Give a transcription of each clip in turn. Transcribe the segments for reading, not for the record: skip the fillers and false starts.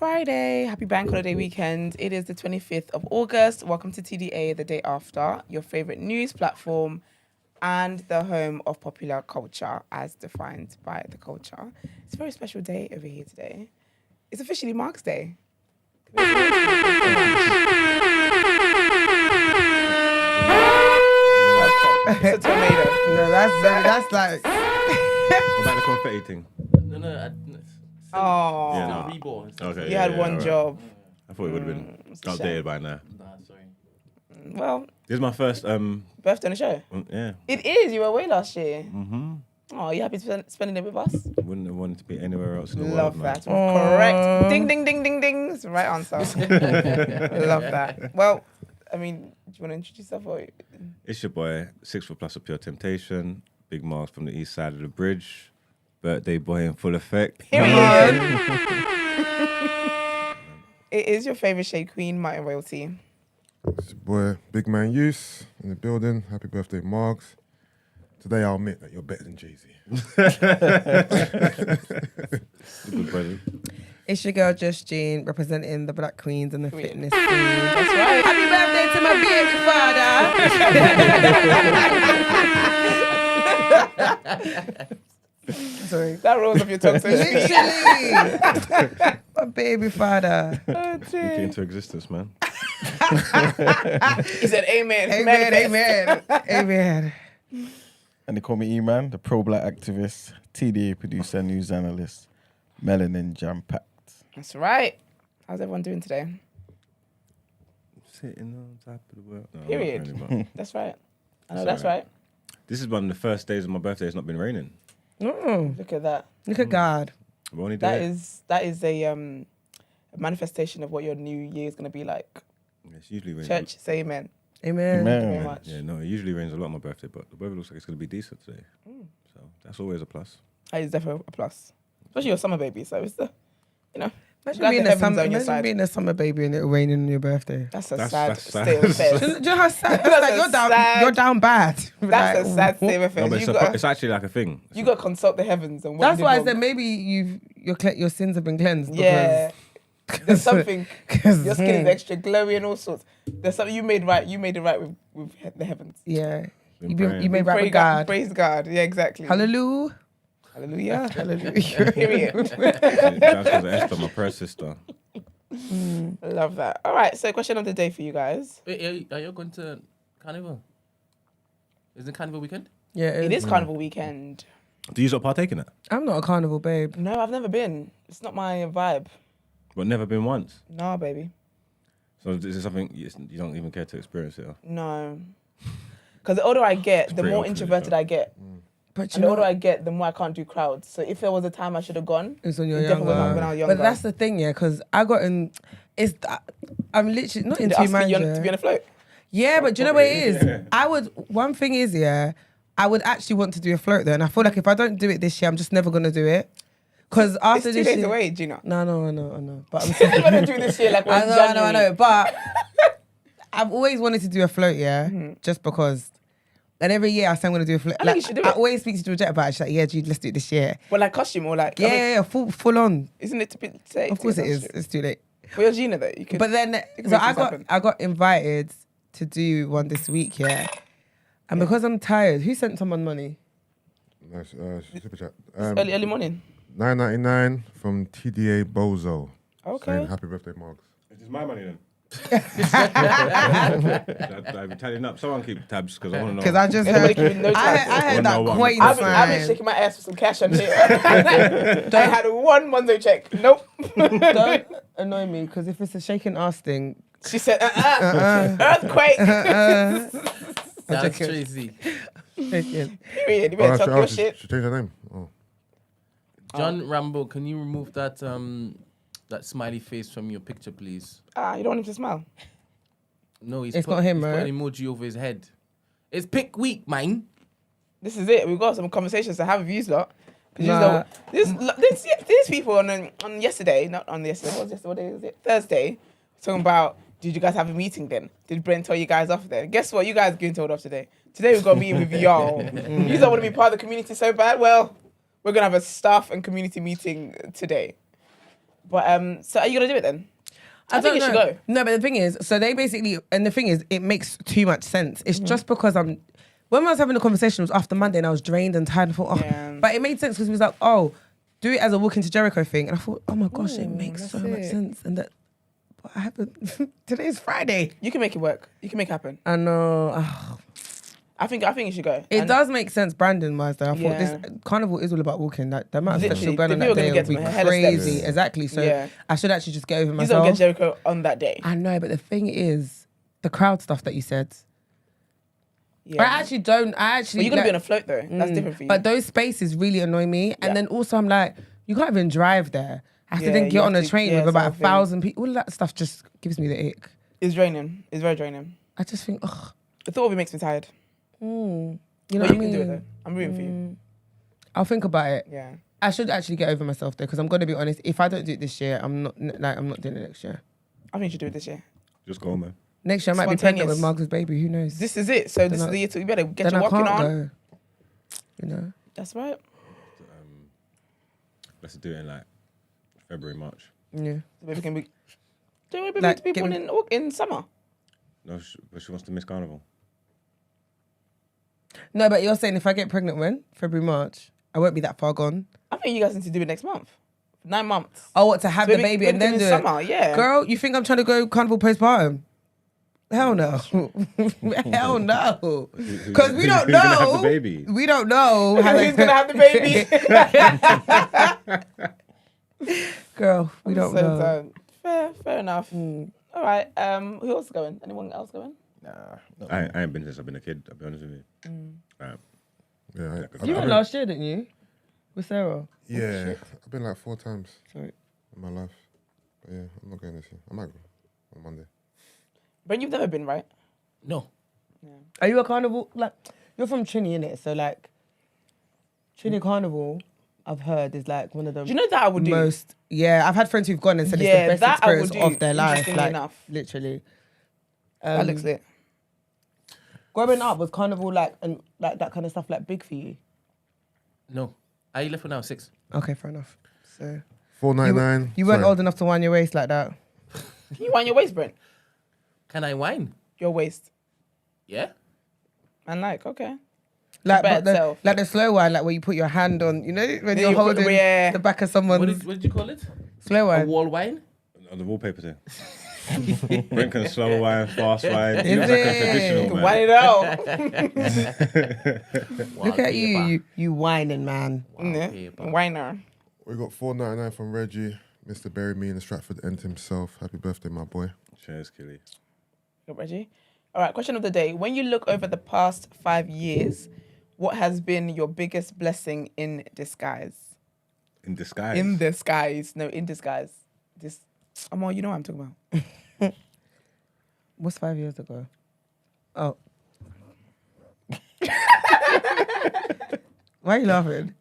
Friday. Happy bank holiday weekend. It is the 25th of August. Welcome to TDA, the day after, your favorite news platform and the home of popular culture as defined by the culture. It's a very special day over here today. It's officially Mark's Day. It's a tornado. No, that's like. What about the confetti thing? No. Oh, Yeah, no. Reborn. Okay. you had one alright. job. I thought it would have been It's a outdated shame. by now. Nah, sorry. Well, This is my first. birthday on the show. Yeah. It is. You were away last year. Mm-hmm. Oh, you happy spending it with us? Wouldn't have wanted to be anywhere else in the Love world. that. Correct. Ding, ding, ding, ding, ding. It's the right answer. Love that. Well, I mean, do you want to introduce yourself? Or... It's your boy, 6 foot plus of pure temptation. Big Mars from the east side of the bridge. Birthday boy in full effect. Period. It is your favorite shade queen, Martin Royalty. It's your boy, Big Man Use in the building. Happy birthday, Marks. Today I'll admit that you're better than Jay-Z. Good present. It's your girl Justine representing the Black Queens and the Queen. fitness scene. That's right. Happy birthday to my baby father. Sorry. That rolls off your tongue so sweet. Literally. My baby father. Oh, Speak dear. into existence, man. He said amen. Amen, Manifest. amen, amen. And they call me E-Man, the pro-black activist, TDA producer, news analyst, melanin jam-packed. That's right. How's everyone doing today? Sitting on top of the world. No, not Period. really, but That's right. I know It's that's alright. right. this is one of the first days of my birthday. It's not been raining. Mm, Look at that. look at God. I've only That did it. is a manifestation of what your new year is going to be like. It's usually rains. Church, say amen. Amen. Thank you very Man. much. Yeah, no, it usually rains a lot on my birthday, but the weather looks like it's going to be decent today. So that's always a plus. That is definitely a plus. Especially your summer baby. So it's the, Imagine Glad being, the a heavens summer, on your imagine side. being a summer baby and it raining on your birthday. that's a That's sad sad. state of affairs. Do you know how sad? That's Like, a you're down. sad- You're down bad. That's a Like, sad state of No, affairs. but You it's actually like a thing. got to consult the heavens and what That's you did why I wrong. said maybe your sins have been cleansed. Yeah. There's something. 'Cause- Your skin is extra glowy and all sorts. There's something you made right. You made it right with the heavens. Yeah. Been You praying. made right Pray with God. Praise God. Yeah, exactly. Hallelujah. Hallelujah. Hallelujah. Period. That's because of Esther, my prayer sister. Love that. All right. So, question of the day for you guys. Wait, are you going to Carnival? Is it Carnival weekend? Yeah, It is Carnival weekend. Do you not partake in it? I'm not a carnival babe. No, I've never been. It's not my vibe. But never been once. No, baby. So this is something you don't even care to experience it. Huh? No. Because the older I get, the pretty more old for you, introverted so. I get. But And you the know, older I get, the more I can't do crowds. So if there was a time I should have gone, it's when you're it definitely younger. was when I was younger. But that's the thing, yeah, because I got in. I'm literally not in They two asked me minds. to be on a float. Yeah, but do you know what it is? One thing is, yeah, I would actually want to do a float there. And I feel like if I don't do it this year, I'm just never going to do it. Because after It's 2 this days year. away, Gina. No, I know. But I'm I'm going to do this year like we're I in know. January. But I've always wanted to do a float, yeah, just because. And every year I say I'm going to do a float. I think you should do I it. always speak to Georgette about it. She's like, yeah, Jude, let's do it this year. Well, like costume or like... I mean, Yeah, full on. isn't it to be... Say, Of course to it your is. costume? It's too late. For your Gina, though, you could... But then, can so make I things got happen. I got invited to do one this week, yeah. And because I'm tired, who sent someone money? Nice, super chat. early morning. $9.99 from TDA Bozo. Okay. Saying happy birthday, Marks. Is this my money then? I've been tallying up. Someone keep tabs because I want to know. Because I just Everybody heard, keeping no tabs. I heard that Wanna know coin what I've been sign. shaking my ass for some cash on here. I had one Monzo check. Nope. Don't annoy me, because if it's a shaking ass thing, She said, earthquake. That's Tracy. shaking. Period. You better talk your She shit. changed her name. Oh. John Rambo, can you remove that that smiley face from your picture, please? You don't want him to smile. No, It's not him, he's right? put an emoji over his head. It's pick week, man. This is it. We've got some conversations to have with you lot. Nah. These people on yesterday, not on yesterday, what day was it? Thursday, talking about, did you guys have a meeting then? Did Brent tell you guys off then? Guess what? You guys are getting told off today. Today we've got a meeting with y'all. You don't want to be part of the community so bad? Well, we're going to have a staff and community meeting today. But so are you gonna do it then? I think don't you should know. go. No, but the thing is, so they basically, and the thing is, it makes too much sense. It's Mm-hmm. just because when I was having the conversation, it was after Monday and I was drained and tired. I thought, Yeah. but it made sense because he was like, oh, do it as a walk into Jericho thing. And I thought, oh my gosh, it makes so that's much it. sense. And that, but I haven't, today's Friday. You can make it work. You can make it happen. I know. Oh. I think you should go. It And does make sense branding wise though. I thought Yeah. this Carnival is all about walking. That the amount of stuff Literally, going the on people that are day gonna get will be to hella steps. crazy. Exactly. So Yeah. I should actually just get over You don't myself. get Jericho on that day. I know, but the thing is, the crowd stuff that you said. Yeah. I actually don't. I actually. But you're gonna be like- on a float though. That's different for you. But those spaces really annoy me. Yeah. And then also I'm like, you can't even drive there. I have Yeah, to then you get on have a to- train yeah, with about something. 1,000 people. All of that stuff just gives me the ick. It's draining. It's very draining. I just think, ugh. The thought of it makes me tired. You know But what I you mean? can do it though. I'm rooting for you. I'll think about it. Yeah. I should actually get over myself though, because I'm gonna be honest. If I don't do it this year, I'm not doing it next year. I think you should do it this year. Just go, man. Next year I might be pregnant with Spontaneous. Margaret's baby. Who knows? This is it. So this Then is the year to you better get then your I walking can't on. go. You know. That's right. Let's do it in like February, March. Yeah. So maybe we can be. Do we Like, to be give born me- in summer? No, but she wants to miss Carnival. No, but you're saying if I get pregnant when February, March, I won't be that far gone. I think you guys need to do it next month. 9 months. Oh, what to have So the maybe- baby and maybe then do in it? summer, yeah. Girl, you think I'm trying to go Carnival postpartum? Hell no. Hell no. Because we don't Who's gonna have know. the baby? We don't know. how Who's gonna have the baby? Girl, we don't So, know. fair enough. All right. Who else is going? Anyone else going? Nah. I ain't been since I've been a kid. I'll be honest with you. Yeah, You went last year, didn't you? With Sarah. yeah. I've been like 4 times Sorry. in my life. But yeah, I'm not going this year. I might go on Monday. But you've never been, right? No. Are you a Carnival? Like, you're from Trini, innit? So, like, Trini Carnival, I've heard, is like one of the Do you know that I would do? most. Yeah, I've had friends who've gone and said Yeah, it's the that best I would experience do, of their life. interestingly Like, enough. literally. That looks lit. Growing up, was Carnival like that kind of stuff like big for you? No. I left when I was 6. Okay, fair enough. So $4.99. you weren't Sorry. old enough to wind your waist like that. Can you wind your waist, Brent? Can I whine? Your waist. Yeah. And like, okay. Like, bad but self. like the slow one, like where you put your hand on, you know, when Yeah, you're you put- holding yeah. the back of What someone's did you call it? slow A one. wall whine? On the wallpaper there. Brent can slow wine, fast wine. Is He looks like a it? traditional man. Wind it out. Look at you whining man. Wallpaper. Whiner. We got $4.99 from Reggie, Mr. Bury Me in the Stratford End himself. Happy birthday, my boy. Cheers, Killy. Go, Reggie. All right, question of the day. When you look over the past 5 years, what has been your biggest blessing in disguise? In disguise. In disguise. No, in disguise. Amor, you know what I'm talking about. What's 5 years ago? Oh. Why are you laughing?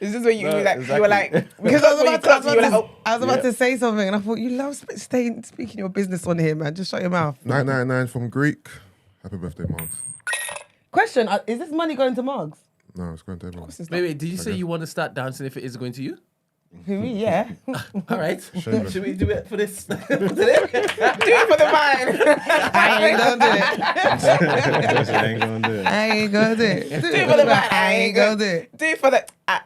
Is this when you, No, you were like, Because I was when you about to, clapped, you were like, oh. I was about to say something and I thought, you love speaking your business on here, man. Just shut your mouth. $9.99 from Greek. Happy birthday, Marks. Question, is this money going to Mugs? No, it's going to everyone. Wait, did you say you want to start dancing if it is going to you? Who, me? Yeah. All right. Shameless. Should we do it for this? Do it for the mind. I ain't gonna do it. I ain't gonna do it. I ain't gonna do it. Do it for the mind. I ain't gonna do it. Do it for the. I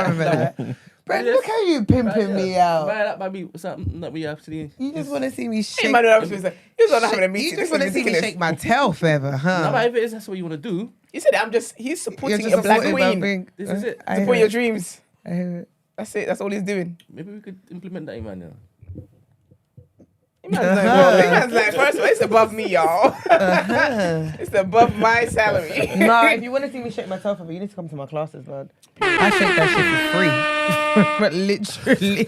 remember that. Brett, look how you pimping me out. Man, that might be something that we actually. You just want to see me Hey, shake. man, I was just like, you was not having a You meeting. just This want is to see me ridiculous. shake my tail forever, No, huh? but if it is, that's what you want to do. You said he's You're supporting just a black supporting my queen. thing. This is it. I Support hear your it. dreams. I hear it. That's it. That's all he's doing. Maybe we could implement that, Emmanuel. Man's like, first of all, it's above me, y'all. It's above my salary. No, if you want to see me shake my tail forever, you need to come to my classes, man. I shake that shit for free. But literally.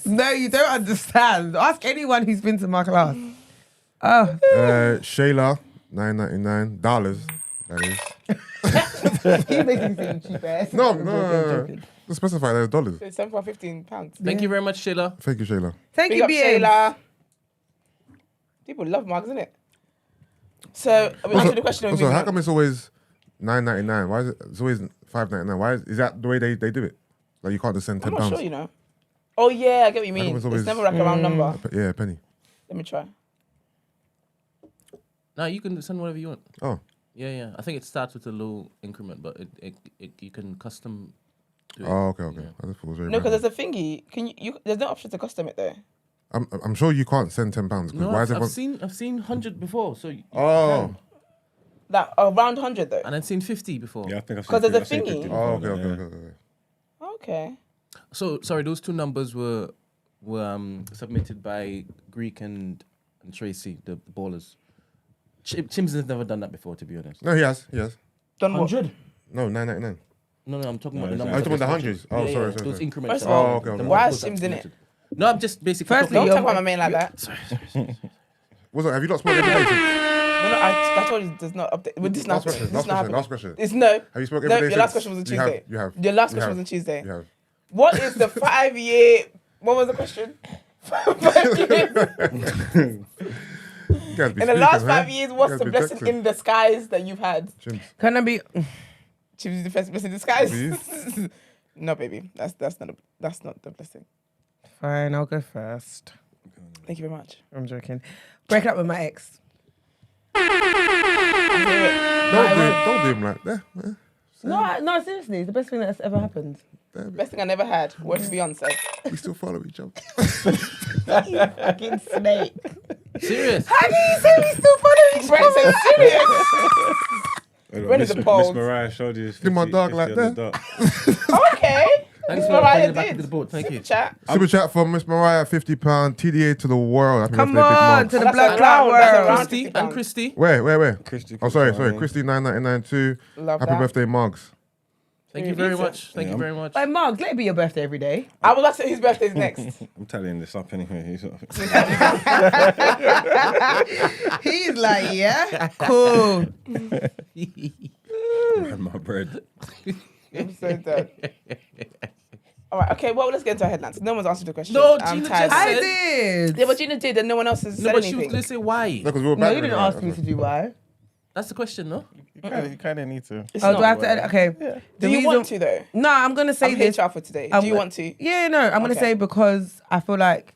No, you don't understand. Ask anyone who's been to my class. Oh. Shayla, $9.99. That is. He makes me seem cheap ass. No. Let's specify that as dollars. It's £7 for £15. Thank you very much, Sheila. Thank you, Shayla. Thank Big you, up BA. Shayla. People love mugs, isn't it? So, we answered the question. Also, how come it's always $9.99? Why is it? It's always $5.99. Why is that the way they do it? Like you can't just send I'm £10. not sure, you know. Oh yeah, I get what you Like, it mean. was It's always- never like a round number. Yeah, penny. Let me try. No, you can send whatever you want. Oh, Yeah. I think it starts with a low increment, but it you can custom do it. okay. Yeah. I just thought it was very No, because random. there's a thingy. Can you? There's no option to custom it though. I'm sure you can't send £10 because No, why is I've everyone? seen 100 before, so you Oh. can. Like around 100 though. And I've seen 50 before. Yeah, I think I've 'Cause seen there's a 50 thingy. before, Oh, okay, yeah. okay. Okay. So sorry, those two numbers were submitted by Greek and Tracy, the ballers. Chimps has never done that before, to be honest. No, he has. Done what? 100? No, 999. No, I'm talking No, about the it's numbers. Oh, you're talking about the hundreds? Oh, sorry. Those increments. First of are- all, Oh, okay, the okay. numbers why is that Shims in it? submitted. No, I'm just basically Firstly, Don't talking talk about my man like that. What's that? Have you not spoken every day? No, I told you it does not update. With this Last now, question. this Last not question. happening. Last question. It's no. Have you spoken No, every day? your last since? question was on You have, Tuesday. You have. Your last You question was have. on Tuesday. You have. What is the 5-year? What was the question? 5 years. You guys be In the speaking, last huh? 5 years, You what's guys the be blessing texting. in disguise that you've had? Chimps. Can I be? Choose the first blessing in disguise. Please? No, baby, that's not the blessing. Fine, I'll go first. Thank you very much. I'm joking. Breaking up with my ex. Don't do him like that. No, seriously, it's the best thing that's ever happened. Best thing I never had. What's Beyonce? We still follow each other. Fucking snake. serious. How can you say we still follow each Brent other? said serious. When is Miss the polls? Mariah showed you. Give my 50 dog like 50 on the that. dot. Okay. Thanks Miss for Mariah bringing it back did. into the boat. Thank you. Chat. Super chat from Miss Mariah, £50. TDA to the world. Happy Come birthday, Big on, Mom. to the That's blood a clot round, that's a world. round. Christy and Christy. Where? Christy, Oh, sorry. Christy. Christy 9992. Love Happy that. birthday, Mugs. Thank you very much. Thank you very much. Like, Mark, let it be your birthday every day. I was about to say whose birthday is next. I'm telling this up anyway. He's not- He's like, yeah, cool. had my bread. I'm so dead. All right, okay, well, let's get into our headlines. No one's answered the question. No, I'm Gina tired. just I said- did. Yeah, but Gina did, and no one else has No, said but she was anything. going to say why. No, because we were No, back you with didn't it, ask right? me to do why. That's the question, no? You kind of need to. It's Oh, not. do I have to? Okay. Do The you reason- want to, though? No, I'm gonna say I'm this. HR for today. I'm Do you go- want to? Yeah, no, I'm gonna Okay. say because I feel like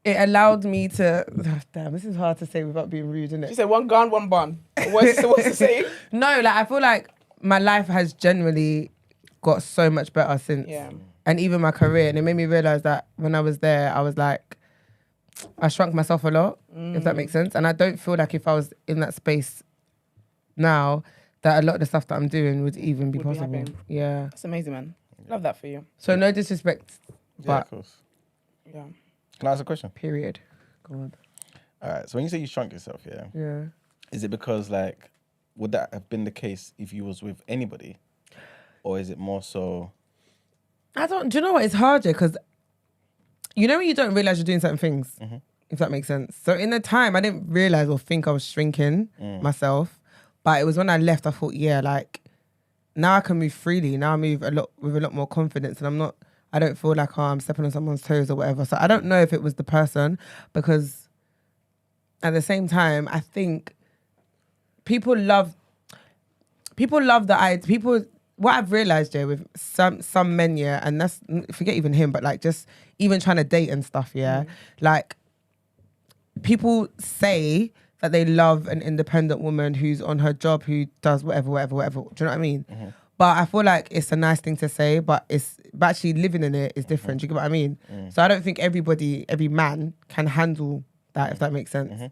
it allowed me to. Damn, this is hard to say without being rude, isn't She it? said one gun, one bun. What's the saying? No, like I feel like my life has generally got so much better since, Yeah. and even my career, and it made me realize that when I was there, I was like, I shrunk myself a lot, if that makes sense, and I don't feel like if I was in that space now, that a lot of the stuff that I'm doing would even be Would be possible. happening. Yeah. That's amazing, man. Love that for you. So no disrespect, Yeah, but of course. Yeah. Can I ask a question? period. Go on. All right. So when you say you shrunk yourself, yeah, Yeah. is it because like, would that have been the case if you was with anybody, or is it more so? I don't. Do you know what? It's harder because you know when you don't realize you're doing certain things, if that makes sense. So in the time, I didn't realize or think I was shrinking myself, but it was when I left. I thought, yeah, like now I can move freely. Now I move a lot with a lot more confidence, and I'm not. I don't feel like I'm stepping on someone's toes or whatever. So I don't know if it was the person because at the same time, I think people love the idea. People. What I've realized, yeah, with some men, yeah, and that's forget even him, but like just even trying to date and stuff, yeah, like people say that they love an independent woman who's on her job, who does whatever. Do you know what I mean? But I feel like it's a nice thing to say, but actually living in it is different. Do you get what I mean? So I don't think every man can handle that, if that makes sense,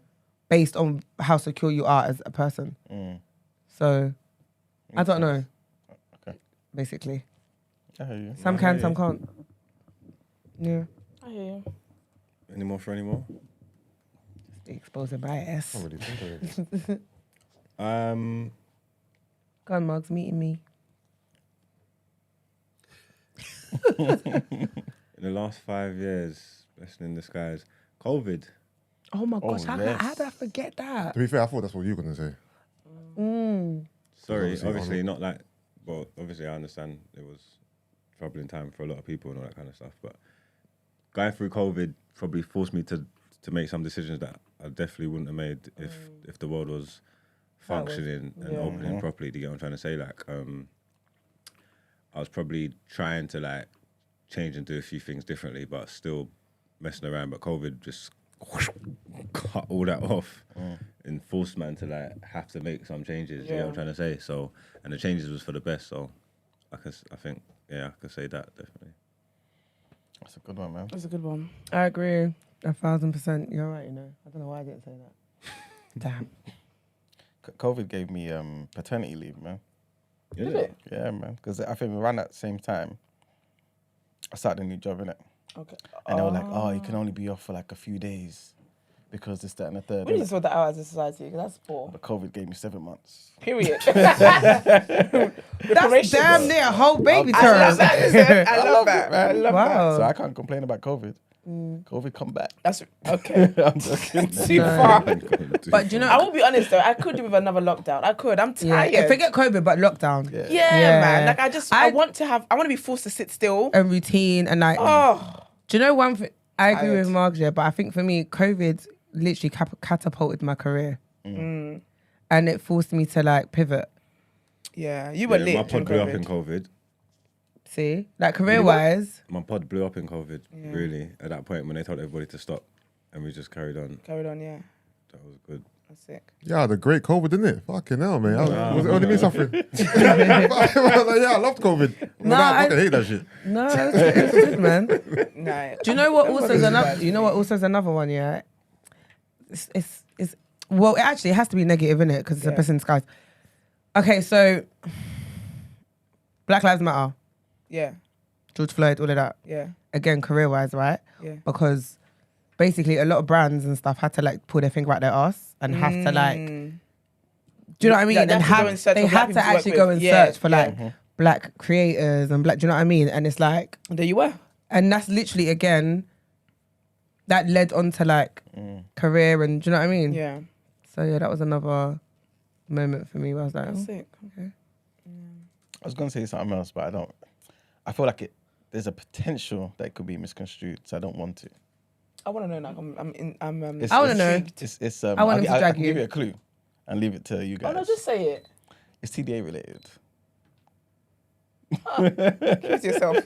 based on how secure you are as a person. So I don't know. Basically, I hear you. some can, some can't. Yeah, I hear you. Any more for any more? exposing bias. I don't really think of it. Go on, Mugs, meeting me. In the last 5 years, blessing in disguise, COVID. Oh my gosh, how yes. did I forget that? To be fair, I thought that's what you were going to say. Sorry, Obviously, obviously not like. Well, obviously I understand it was troubling time for a lot of people and all that kind of stuff. But going through COVID probably forced me to make some decisions that I definitely wouldn't have made if the world was functioning and opening properly. Do you get what I'm trying to say? Like, I was probably trying to like change and do a few things differently, but still messing around. But COVID just cut all that off and forced man to like have to make some changes. You know what I'm trying to say? So, and the changes was for the best. So, I think, I could say that definitely. That's a good one, man. That's a good one. I agree 1,000%. You're right. I don't know why I didn't say that. Damn. COVID gave me paternity leave, man. Did it? Yeah, man. Because I think around that same time, I started a new job, innit? Okay. And they were like, oh, you can only be off for like a few days because this, that, and the third. We need to innit? sort that out as a society because that's poor. But COVID gave me 7 months. Period. That's damn near a whole baby I term. love that. I love that. man. I love Wow. So I can't complain about COVID. COVID, come back. That's okay. I'm joking. Too far. But do you know, I will be honest though, I could do with another lockdown. I could. I'm tired. yeah, forget COVID, but lockdown. Yeah. Yeah, man. Yeah. Like I want to be forced to sit still. A routine and like, Oh, do you know one thing? I agree Tired. with Mark, yeah, but I think for me, COVID literally catapulted my career. Mm. And it forced me to like pivot. yeah. You were My lit pod during blew up in COVID. COVID. See? Like career wise. My pod blew up in COVID, really, at that point when they told everybody to stop. And we just carried on. Carried on, yeah. That was good. That's sick. Yeah, the great COVID, didn't it? Fucking hell, man. Was it only me suffering? I loved COVID. No, I I- fucking hate that shit. No, it's good, man. Nah. Do you know what also is Everybody's another? bad. You know what also is another one? Yeah, it's well, it actually has to be negative, innit? Because it's a Yeah. blessing in disguise. Okay, so Black Lives Matter, Yeah. George Floyd, all of that. Yeah. Again, career wise, right? Yeah. Because basically, a lot of brands and stuff had to like pull their finger out their ass and have to like. Mm. Do you know what I mean? Yeah, they and have to go and search they for black had people to to work actually with. go and Yeah, search for yeah. like black creators and black. Do you know what I mean? And it's like, There you were. and that's literally again, that led on to like career and do you know what I mean? Yeah. So yeah, that was another moment for me where I was like, That's oh, sick. I was going to say something else, but I don't. I feel like there's a potential that it could be misconstrued, so I don't want to. I want to know now. I'm It's- I wanna know. It's I want him to I drag can you. give you a clue and leave it to you guys. Oh no, just say it. It's TDA related. Keep it to yourself.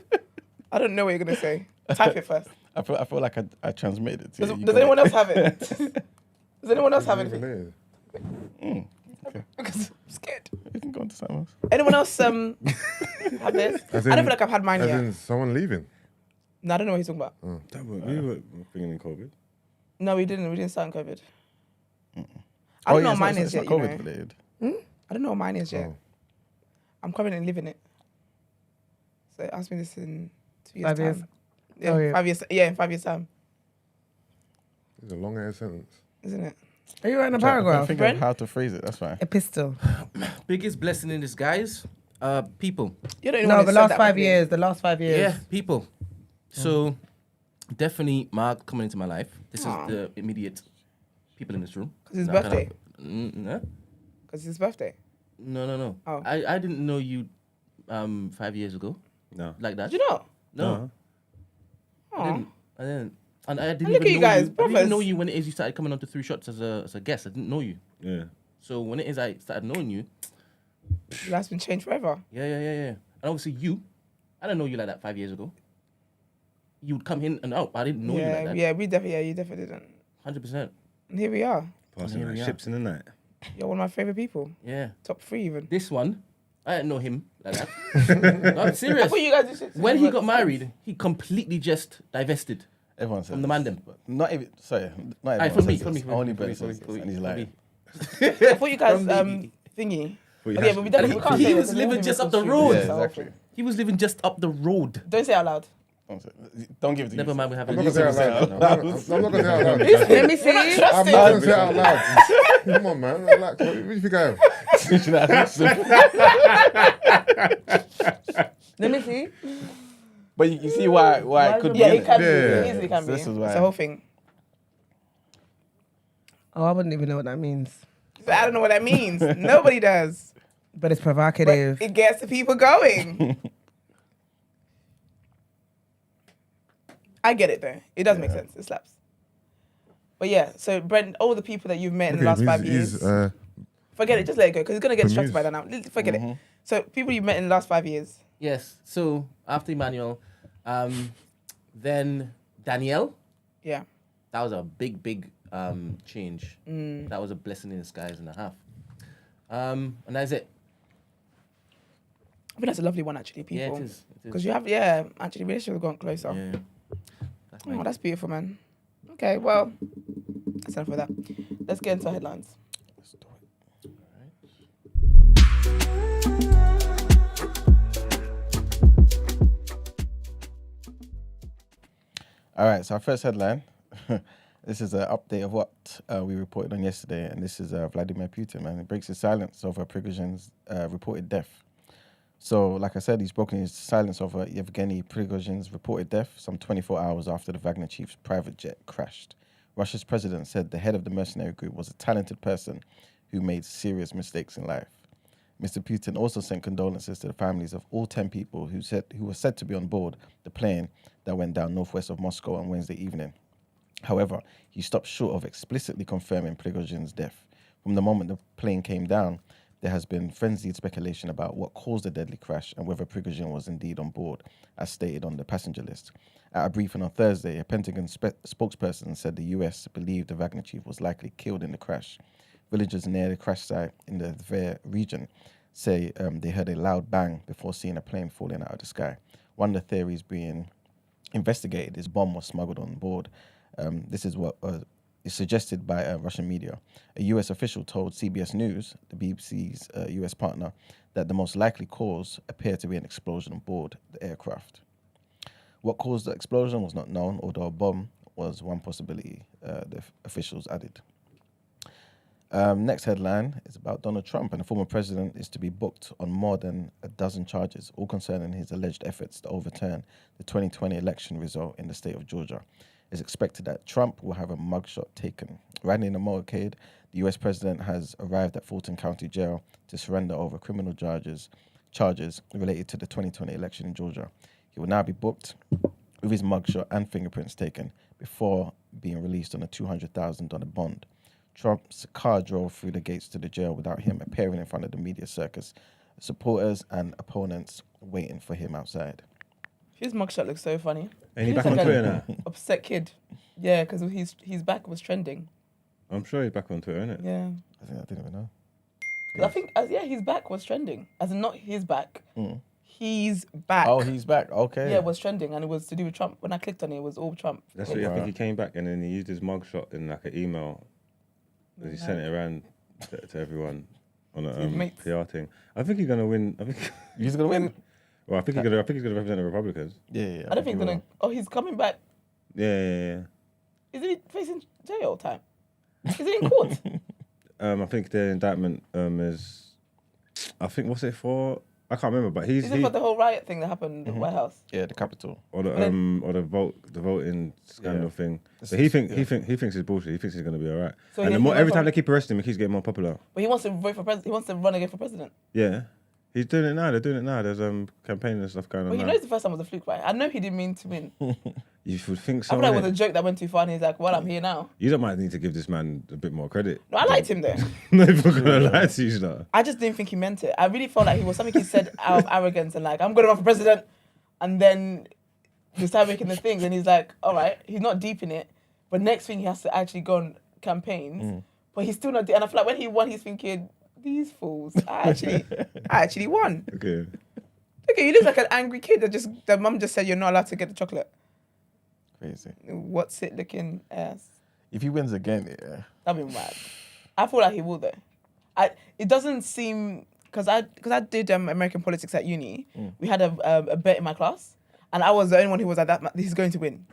I don't know what you're gonna say. Type it first. I feel like I transmitted it to you. Does anyone else have it? Does anyone else have anything? Related. Because I'm scared. You can go on to something else. Anyone else have this? As I don't in- feel like I've had mine As yet. in someone leaving. No, I don't know what he's talking about. We were thinking in COVID. No, we didn't. We didn't start in COVID. I Oh, don't know yeah, what mine is it's yet. not You COVID know? related. I don't know what mine is yet. Oh. I'm currently living it. So ask me this in 2 years' 5 years? time. Yeah, Oh, yeah. 5 years. Yeah, in 5 years' time, It's a long ass sentence. isn't it? are you writing a I'm paragraph? thinking Brent? of how to phrase it. That's fine. Epistle. Biggest blessing in disguise, people. You're the only No, one the that said last that 5 properly. years. The last 5 years. Yeah, people. So definitely Mark coming into my life. This Aw. is the immediate people in this room. 'Cause his That birthday. No, Because it's his birthday. no. Oh. I didn't know you 5 years ago No. like that. Did you know? No, I Aw. didn't. And I didn't look even at you know guys, you. I didn't brothers. even know you when it is you started coming on to 3 Shots as a guest. I didn't know you. Yeah. So when it is I started knowing you, Your life's been changed forever. yeah. And obviously I didn't know you like that 5 year ago. You would come in and out. I didn't know you like that. Yeah, you definitely didn't. 100%. And here we are. Passing here like we are. ships in the night. You're one of my favorite people. Yeah. Top 3 even. This one, I didn't know him like that. No, I'm I serious. thought you guys did shit When he together. got married, he completely just divested Everyone says from the man them. Not even. Sorry, not Aye, everyone from me, says from this. me, Only from Ben me, says from this, me, and he's from like, me. I thought you guys From me. thingy. But you Okay, have- but we definitely can't He say was this, living it's just up the misconstrued. road. yeah, It's the whole exactly. thing. He was living just up the road. Don't say it out loud. Don't give it to Never you. mind, we have I'm a not gonna say it out loud. I'm not gonna say it out loud. Let me see. I'm not gonna say it out loud. Come on, man. Relax. What do you think I am? Let me see. But you see why it could be. Yeah, it innit? can be. Yeah. It easily can So be. this is It's why. the whole thing. Oh, I wouldn't even know what that means. But I don't know what that means. Nobody does. But it's But provocative. it gets the people going. I get it though. It does make sense. It slaps. But yeah, so Brent, all the people that you've met in the last 5 years, forget it. Just let it go because it's gonna get distracted by that now. Forget it. So people you've met in the last 5 years. Yes. So after Emmanuel, then Danielle. Yeah. That was a big change. That was a blessing in disguise and a half. And that's it. I think that's a lovely one, actually, people. Yeah, it is. Because you have, actually, relationships have gone closer. Yeah. That's Oh, that's beautiful, man. Okay, well, that's enough of that. Let's get into our headlines. Let's do it. All right, so our first headline. This is an update of what we reported on yesterday, and this is Vladimir Putin, man. He breaks his silence over Prigozhin's reported death. So, like I said, he's broken his silence over Yevgeny Prigozhin's reported death some 24 hours after the Wagner chief's private jet crashed. Russia's president said the head of the mercenary group was a talented person who made serious mistakes in life. Mr. Putin also sent condolences to the families of all 10 people who were said to be on board the plane that went down northwest of Moscow on Wednesday evening. However, he stopped short of explicitly confirming Prigozhin's death. From the moment the plane came down, there has been frenzied speculation about what caused the deadly crash and whether Prigozhin was indeed on board, as stated on the passenger list. At a briefing on Thursday, a Pentagon spokesperson said the US believed the Wagner chief was likely killed in the crash. Villagers near the crash site in the Tver region say they heard a loud bang before seeing a plane falling out of the sky. One of the theories being investigated is bomb was smuggled on board. This is what is suggested by Russian media. A US official told CBS News, the BBC's US partner, that the most likely cause appeared to be an explosion on board the aircraft. What caused the explosion was not known, although a bomb was one possibility, the officials added. Next headline is about Donald Trump, and the former president is to be booked on more than a dozen charges, all concerning his alleged efforts to overturn the 2020 election result in the state of Georgia. It's expected that Trump will have a mugshot taken. Riding in a motorcade, the US president has arrived at Fulton County Jail to surrender over criminal charges related to the 2020 election in Georgia. He will now be booked with his mugshot and fingerprints taken before being released on a $200,000 bond. Trump's car drove through the gates to the jail without him appearing in front of the media circus. Supporters and opponents waiting for him outside. His mugshot looks so funny. And he's He back looks on like Twitter now. Upset kid. Yeah, because his back was trending. I'm sure he's back on Twitter, isn't it? Yeah. I didn't even know. 'Cause I think, his back was trending. As in, not his back. His back. Oh, he's back. Okay. Yeah, it was trending, and it was to do with Trump. When I clicked on it, it was all Trump. That's what I think he came back and then he used his mugshot in like an email. And he sent it around to everyone on a mates. PR thing. I think he's gonna win. I think. He's gonna win. Well, I think he's gonna represent the Republicans. Yeah. I don't think he he's will. gonna. Oh, he's coming back. Yeah. Isn't he facing jail time? Is he in court? I think the indictment is. I think what's it for? I can't remember, but Is it for the whole riot thing that happened in the White House? Yeah, the Capitol. or the voting scandal thing. So he thinks it's bullshit. He thinks he's gonna be alright. So And he- the more he every went time from- they keep arresting him, he keeps getting more popular. But he wants to vote for president. He wants to run again for president. Yeah, he's doing it now. They're doing it now. There's campaign and stuff going on But you now. know, the first time was a fluke, right? I know he didn't mean to win. You would think I so. feel like it was innit? a joke that went too far, and he's like, "Well, I'm here now." You might need to give this man a bit more credit. No, I liked him though. No, if I'm gonna lie to you, though. I just didn't think he meant it. I really felt like he was something he said out of arrogance and like, "I'm going to run for president," and then he started making the things, and he's like, "All right," he's not deep in it, but next thing he has to actually go on campaigns, but he's still not. And I feel like when he won, he's thinking, "These fools, I actually won." Okay. Okay, you look like an angry kid that mum just said you're not allowed to get the chocolate. Crazy. What's it looking ass? If he wins again, yeah. That'd be mad. I feel like he will though. It doesn't seem because I did American politics at uni. We had a bet in my class, and I was the only one who was like that. He's going to win.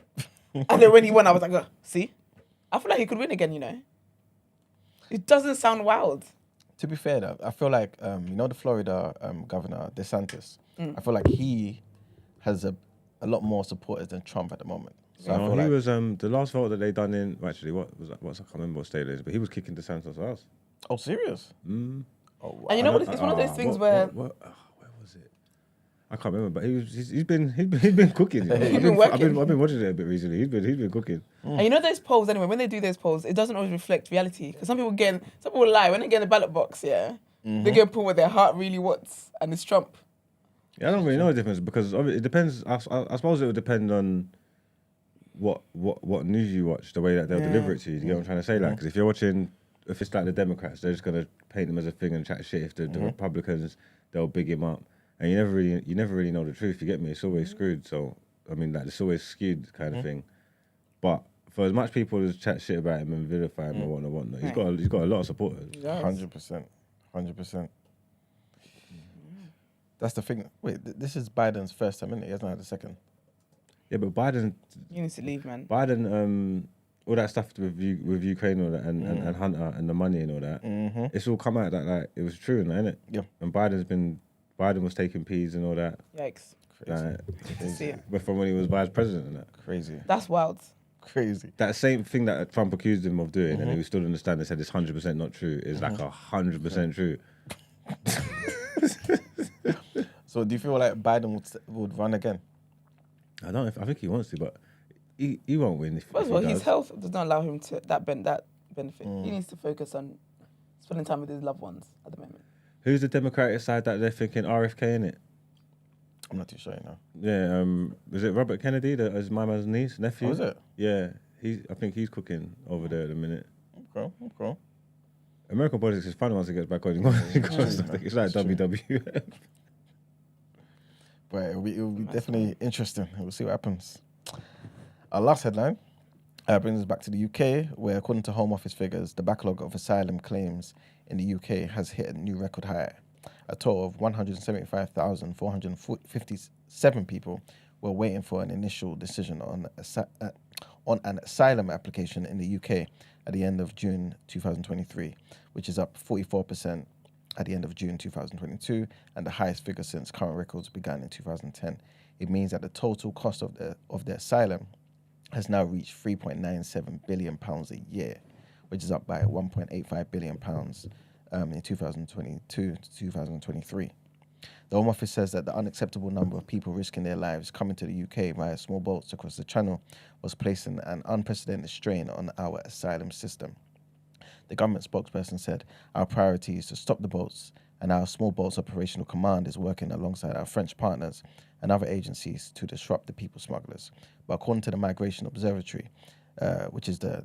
And then when he won, I was like, see, I feel like he could win again. You know, it doesn't sound wild. To be fair, though, I feel like the Florida governor DeSantis. I feel like he has a lot more supporters than Trump at the moment. So I No, feel he like was the last vote that they done in. Actually, what was that? I can't remember what state it is, but he was kicking DeSantis' ass. oh, serious? Mm. Oh, wow. And you know what? It's one of those things where Where was it? I can't remember, but he's been cooking. You know? He's been working. I've been watching it a bit recently. He's been cooking. and you know those polls anyway. When they do those polls, it doesn't always reflect reality because some people lie when they get in the ballot box. Yeah, they get pulled what their heart really wants, and it's Trump. Yeah, I don't really know the difference because it depends. I suppose it would depend on what news you watch, the way that they'll deliver it to you. You get what I'm trying to say? Like, because if you're watching, if it's like the Democrats, they're just gonna paint them as a thing and chat shit. If the Republicans, they'll big him up, and you never really know the truth. You get me? It's always screwed. So I mean, like, it's always skewed kind of thing. But for as much people as chat shit about him and vilify him and whatnot, he's got a lot of supporters. 100%. That's the thing. Wait, this is Biden's first time, isn't it? He hasn't had a second. Yeah, but Biden. You need to leave, man. Biden, all that stuff with Ukraine and all that, and Hunter and the money and all that. It's all come out that like it was true, isn't it? Yeah. And Biden was taking peas and all that. Yikes. Crazy. To see it. But from when he was vice president and that. Crazy. That's wild. Crazy. That same thing that Trump accused him of doing, and he stood on the stand and said it's 100% not true, is like 100% true. So do you feel like Biden would run again? I think he wants to, but he won't win. First of all, his health does not allow him to that benefit. He needs to focus on spending time with his loved ones at the moment. Who's the Democratic side that they're thinking RFK in it? I'm not too sure, you know. Yeah, is it Robert Kennedy, is my man's nephew? Oh, is it? Yeah, I think he's cooking over there at the minute. Okay. American politics is fun once it gets back on. It's like WWF. But it'll be definitely interesting. We'll see what happens. Our last headline brings us back to the UK, where according to Home Office figures, the backlog of asylum claims in the UK has hit a new record high. A total of 175,457 people were waiting for an initial decision on an asylum application in the UK at the end of June 2023, which is up 44% at the end of June 2022 and the highest figure since current records began in 2010. It means that the total cost of the asylum has now reached £3.97 billion a year, which is up by £1.85 billion in 2022 to 2023. The Home Office says that the unacceptable number of people risking their lives coming to the UK via small boats across the Channel was placing an unprecedented strain on our asylum system. The government spokesperson said, "Our priority is to stop the boats, and our small boats operational command is working alongside our French partners and other agencies to disrupt the people smugglers." But according to the Migration Observatory, which is the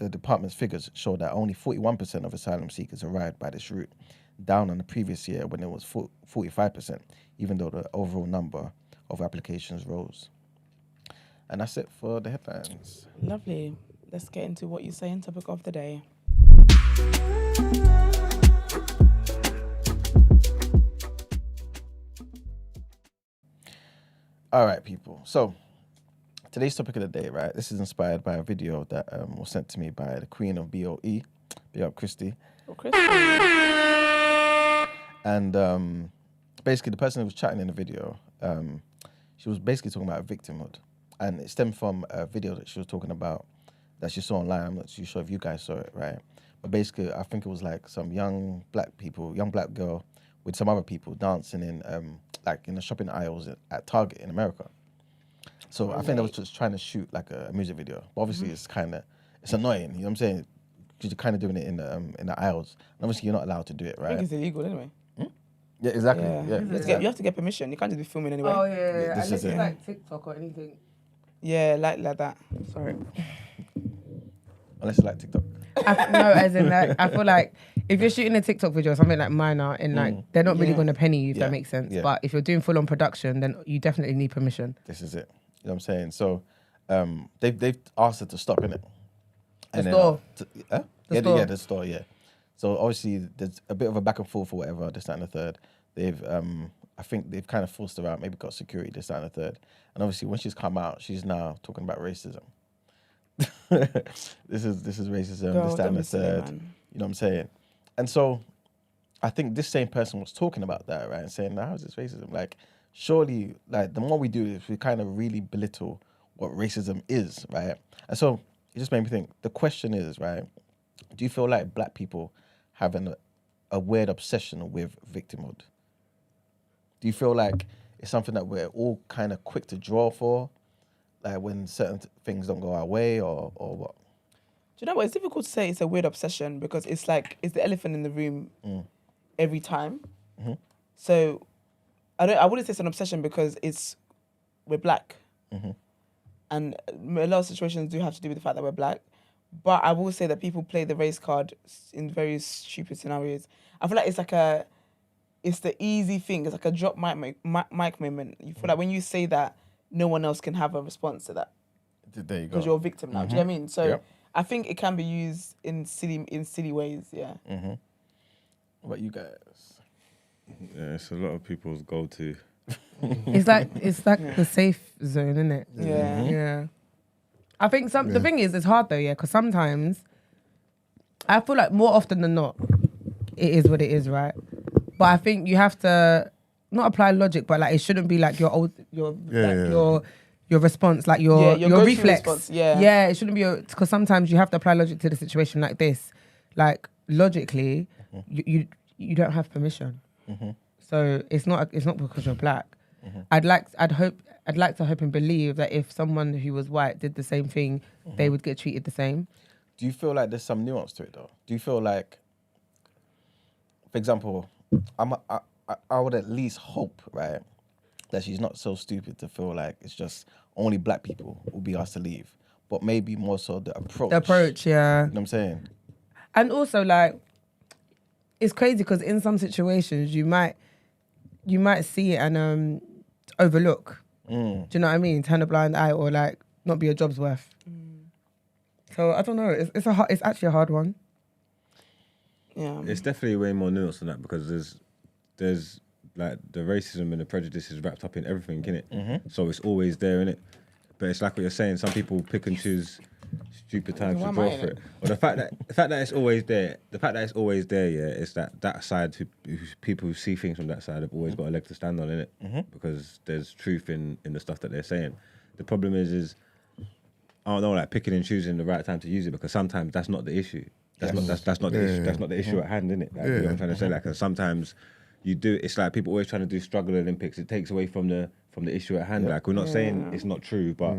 department's figures show that only 41% of asylum seekers arrived by this route, down on the previous year when it was 45%, even though the overall number of applications rose. And that's it for the headlines. Lovely. Let's get into what you say in topic of the day. All right, people. So today's topic of the day, right? This is inspired by a video that was sent to me by the Queen of BOE, Big up Christy. Oh, Christy. And basically, the person who was chatting in the video, she was basically talking about victimhood, and it stemmed from a video that she was talking about that she saw online. I'm not too sure if you guys saw it, right? But basically, I think it was like some young black girl with some other people dancing in like in the shopping aisles at Target in America. So I think they was just trying to shoot like a music video. But obviously, it's annoying. You know what I'm saying? Because you're kind of doing it in the aisles. And obviously, you're not allowed to do it, right? I think it's illegal anyway. Yeah, exactly. Yeah. You have to get permission. You can't just be filming anyway. Oh, yeah. This Unless is it's it. like TikTok or anything. Yeah, like that. Sorry. Unless you like TikTok. No, as in like, I feel like if you're shooting a TikTok video or something like minor and like they're not really going to penny you, if that makes sense. Yeah. But if you're doing full on production, then you definitely need permission. This is it. You know what I'm saying? So they've asked her to stop in it. The store. The store. the store, yeah. So obviously there's a bit of a back and forth or whatever, this, that, and the third. They've I think they've kind of forced her out, maybe got security, this, that, and the third. And obviously when she's come out, she's now talking about racism. This is racism, Girl, this, that, don't and the be silly, third. man. You know what I'm saying? And so I think this same person was talking about that, right? And saying, how is this racism? Like, surely, like, the more we do this, we kind of really belittle what racism is, right? And so it just made me think, the question is, right, do you feel like black people have a weird obsession with victimhood? Do you feel like it's something that we're all kind of quick to draw for? Like when certain things don't go our way or what? Do you know what? It's difficult to say it's a weird obsession because it's like it's the elephant in the room every time. Mm-hmm. So I wouldn't say it's an obsession because we're black. And a lot of situations do have to do with the fact that we're black. But I will say that people play the race card in very stupid scenarios. I feel like it's the easy thing. It's like a drop mic moment. You feel like when you say that, no one else can have a response to that. There you go. Because you're a victim now. Do you know what I mean? So Yep. I think it can be used in silly ways, yeah. What about you guys? Yeah, it's a lot of people's go-to. It's like the safe zone, isn't it? Yeah. Yeah. I think the thing is, it's hard though, yeah, because sometimes I feel like more often than not, it is what it is, right? But I think you have to not apply logic, but like it shouldn't be like your response, like your go-to reflex. response, yeah. Yeah, it shouldn't be because sometimes you have to apply logic to the situation like this. Like logically, you don't have permission. So it's not because you're black. I'd like to hope and believe that if someone who was white did the same thing, they would get treated the same. Do you feel like there's some nuance to it though? Do you feel like, for example, I would at least hope, right, that she's not so stupid to feel like it's just only black people will be asked to leave, but maybe more so the approach. The approach, yeah. You know what I'm saying? And also, like, it's crazy because in some situations you might see it and overlook. Do you know what I mean? Turn a blind eye or like not be a job's worth. So I don't know. It's actually a hard one. Yeah. It's definitely way more nuanced than that because there's like the racism and the prejudice is wrapped up in everything, innit? So it's always there, innit? But it's like what you're saying. Some people pick and choose stupid times to draw for it. Or the fact that it's always there. The fact that it's always there, yeah, is that side. People who see things from that side have always got a leg to stand on, innit? Because there's truth in the stuff that they're saying. The problem is I don't know, like picking and choosing the right time to use it because sometimes that's not the issue. That's not the issue. That's not the issue at hand, innit? Like, you know what I'm trying to say? Like, 'cause sometimes you do. It's like people always trying to do struggle Olympics. It takes away from the issue at hand. Like we're not saying it's not true, but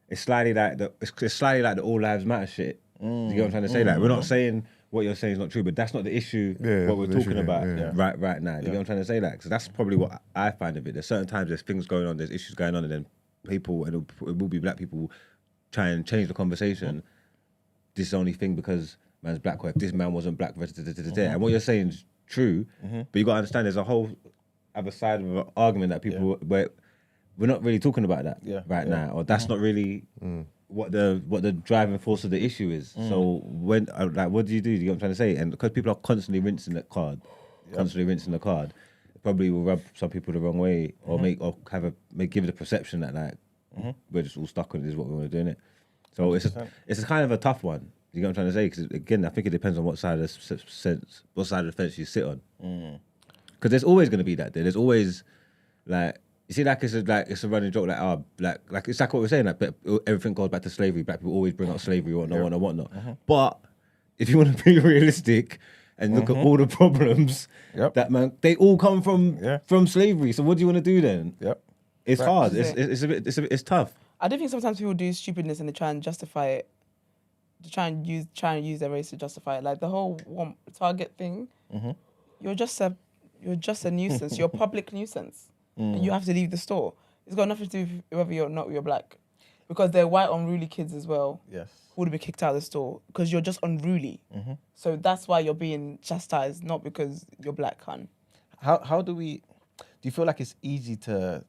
it's slightly like the all lives matter shit. Do you get what I'm trying to say? Like we're not saying what you're saying is not true, but that's not the issue. What we're talking about right now. Do you get what I'm trying to say? Like, so that's probably what I find of it. There's certain times there's things going on, there's issues going on, and then people, and it will be black people, try and change the conversation. This is the only thing because man's black. Or if this man wasn't black, and what you're saying is true, but you got to understand there's a whole other side of an argument that people where we're not really talking about that right now, or that's not really what the driving force of the issue is. So when what do? You get what I'm trying to say? And because people are constantly rinsing the card, it probably will rub some people the wrong way, or give it a perception that like we're just all stuck on it. This is what we want to do, innit? So it's a kind of a tough one. You get what I'm trying to say? Because again, I think it depends on what side of the fence you sit on. Because there's always going to be that. There's always like. You see, like it's a running joke, like it's like what we're saying, like everything goes back to slavery. Black people always bring up slavery, whatnot. But if you want to be realistic and look at all the problems, that they all come from slavery. So what do you want to do then? It's hard. It's tough. I do think sometimes people do stupidness and they try and justify it. They try and use their race to justify it. Like the whole Target thing. You're just a nuisance. You're a public nuisance. And you have to leave the store. It's got nothing to do with whether you're black. Because they're white unruly kids as well. Yes. Who would be kicked out of the store. Because you're just unruly. So that's why you're being chastised, not because you're black, hun. How do you feel like it's easy to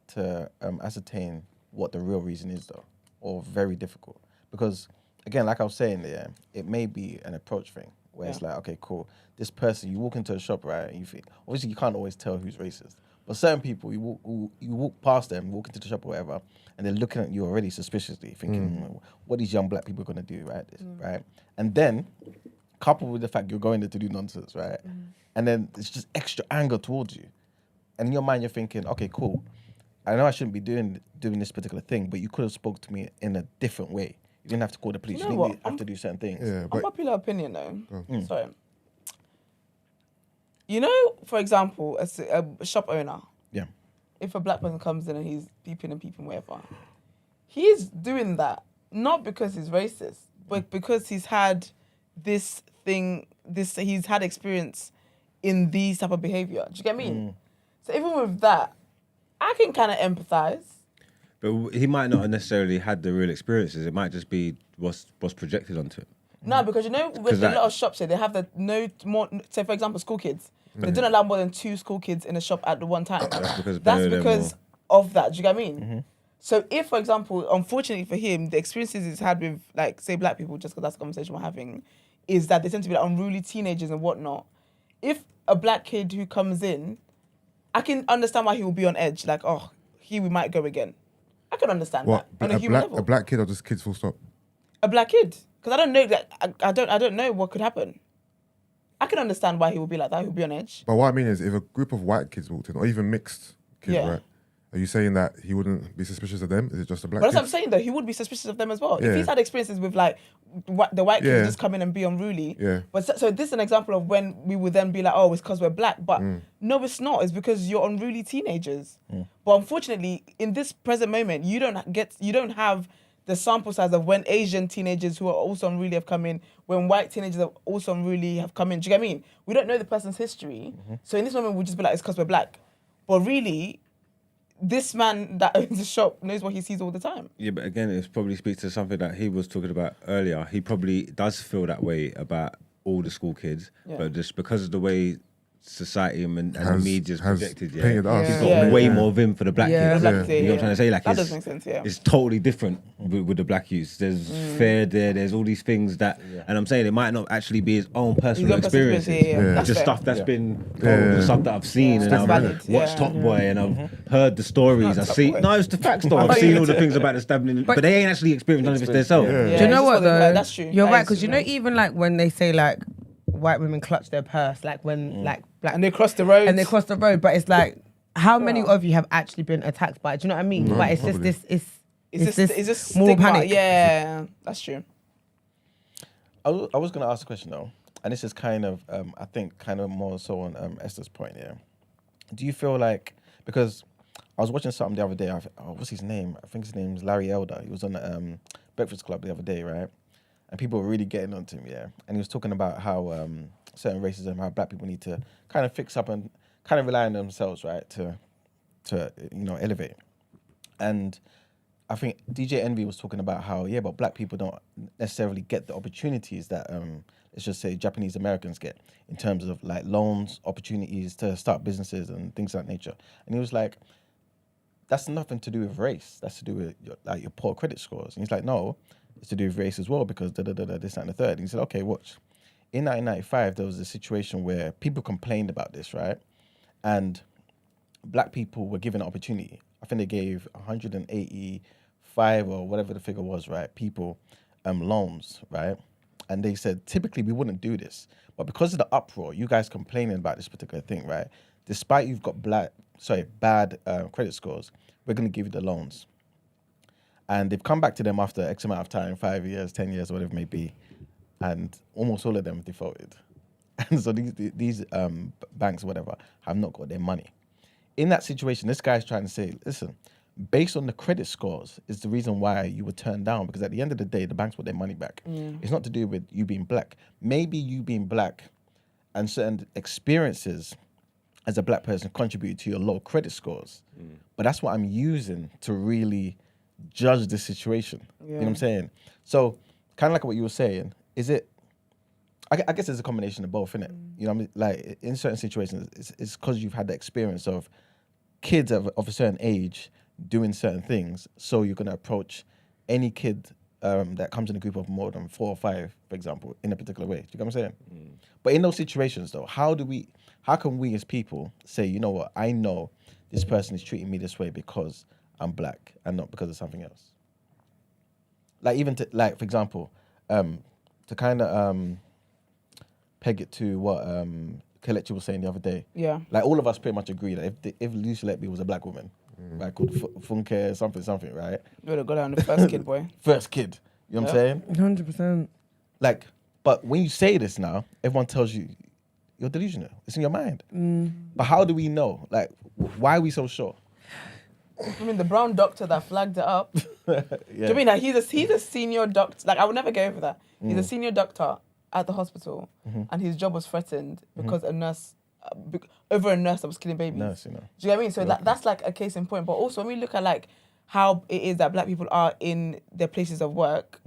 ascertain what the real reason is though? Or very difficult? Because again, like I was saying, it may be an approach thing. Where it's like, okay, cool. This person, you walk into a shop, right, and you think, obviously you can't always tell who's racist. But certain people, you walk past them, walk into the shop or whatever, and they're looking at you already suspiciously, thinking, what these young black people are going to do, right? Right? And then, coupled with the fact you're going there to do nonsense, right? And then it's just extra anger towards you. And in your mind, you're thinking, okay, cool. I know I shouldn't be doing this particular thing, but you could have spoke to me in a different way. You didn't have to call the police. You didn't have to do certain things. Yeah, Unpopular opinion, though. Sorry. You know, for example, a shop owner. Yeah. If a black person comes in and he's beeping and peeping wherever, he's doing that not because he's racist, but because he's had he's had experience in these type of behavior. Do you get me? So even with that, I can kind of empathize. But he might not have necessarily had the real experiences. It might just be what's projected onto it. No, because with a that- lot of shops here, they have the no more. Say for example, school kids. They don't allow more than 2 school kids in a shop at the one time. That's because of that. Do you get what I mean? So if, for example, unfortunately for him, the experiences he's had with, like, say, black people, just because that's the conversation we're having, is that they tend to be like unruly teenagers and whatnot. If a black kid who comes in, I can understand why he will be on edge. Like, oh, here we might go again. I can understand What? that on a human level. A black kid or just kids full stop? A black kid, because I don't know that. I don't know what could happen. I can understand why he would be like that. He would be on edge. But what I mean is, if a group of white kids walked in, or even mixed kids, Yeah. right? Are you saying that he wouldn't be suspicious of them? Is it just a black But that's kid? what I'm saying, though. He would be suspicious of them as well. Yeah. If he's had experiences with, like, the white kids Yeah. just come in and be unruly. Yeah. But so this is an example of when we would then be like, oh, it's because we're black. But no, it's not. It's because you're unruly teenagers. But unfortunately, in this present moment, you don't have the sample size of when Asian teenagers who are also unruly have come in, when white teenagers are also unruly have come in. Do you get what I mean? We don't know the person's history. So in this moment, we'll just be like, it's because we're black. But really, this man that owns the shop knows what he sees all the time. Yeah, but again, it probably speaks to something that he was talking about earlier. He probably does feel that way about all the school kids, Yeah. but just because of the way society and the Has- media's has projected, painted us. he's got Yeah. way Yeah. more vim for the black Yeah. kids. Black Yeah. kids, You know what I'm trying to say? Like, that it's, does make sense, yeah. it's totally different with the black youths. There's fear there. There's all these things that, and I'm saying it might not actually be his own personal His own personal experiences. experience, yeah. Yeah. That's Just fair. stuff that's been told, Yeah. stuff that I've seen, and That's I've valid, watched yeah. Top Boy, and I've heard the stories. Not I Top see. Boy. No, it's the facts though. I've seen all the things about the stabbing, but they ain't actually experienced none of it themselves. Yeah. Do you it's know just what they've though? heard. That's true. You're That right, is because you true. know, even like when they say like white women clutch their purse, like when like black And they cross the road. and they cross the road, but it's like, how many Yeah. of you have actually been attacked by it? Do you know what I mean? No, but it's probably. just this, It's just moral stigma. panic. Yeah, that's true. I was going to ask a question though, and this is kind of, I think, kind of more so on Esther's point here. Do you feel like, because I was watching something the other day, what's his name? I think his name's Larry Elder. He was on Breakfast Club the other day, right? And people were really getting onto him, yeah. And he was talking about how certain racism, how black people need to kind of fix up and kind of rely on themselves, right, to elevate. And I think DJ Envy was talking about how, yeah, but black people don't necessarily get the opportunities that, let's just say, Japanese Americans get in terms of like loans, opportunities to start businesses and things of that nature. And he was like, that's nothing to do with race. That's to do with your poor credit scores. And he's like, no, it's to do with race as well because this, that, and the third. And he said, okay, watch. In 1995, there was a situation where people complained about this, right? And black people were given an opportunity. I think they gave 185 or whatever the figure was, right? People loans, right? And they said, typically we wouldn't do this. But because of the uproar, you guys complaining about this particular thing, right? Despite you've got bad credit scores, we're going to give you the loans. And they've come back to them after X amount of time, 5 years, 10 years, whatever it may be. And almost all of them defaulted. And so these banks or whatever have not got their money. In that situation, this guy's trying to say, listen, based on the credit scores is the reason why you were turned down, because at the end of the day, the banks want their money back. It's not to do with you being black. Maybe you being black and certain experiences as a black person contribute to your low credit scores. But that's what I'm using to really judge the situation. You know what I'm saying? So kind of like what you were saying, is it, I guess it's a combination of both, isn't it? You know what I mean? Like in certain situations, it's because you've had the experience of kids of a certain age doing certain things. So you're going to approach any kid that comes in a group of more than 4 or 5, for example, in a particular way. Do you get what I'm saying? But in those situations though, how can we as people say, you know what, I know this person is treating me this way because I'm black and not because of something else? Like even to, like, for example, to kind of peg it to what Kelechi was saying the other day. Yeah. Like all of us pretty much agree that if Lucy Letby was a black woman, right, called Funke something, right? You would have got down the first kid, boy. First kid, you know what I'm saying? 100%. Like, but when you say this now, everyone tells you you're delusional. It's in your mind. But how do we know? Like, why are we so sure? I mean, the brown doctor that flagged it up. Yeah. Do you mean that he's a senior doctor? Like, I would never go over that. He's a senior doctor at the hospital, and his job was threatened because a nurse over a nurse that was killing babies. Nurse, you know. Do you know what I mean? So that's like a case in point. But also when we look at like how it is that black people are in their places of work,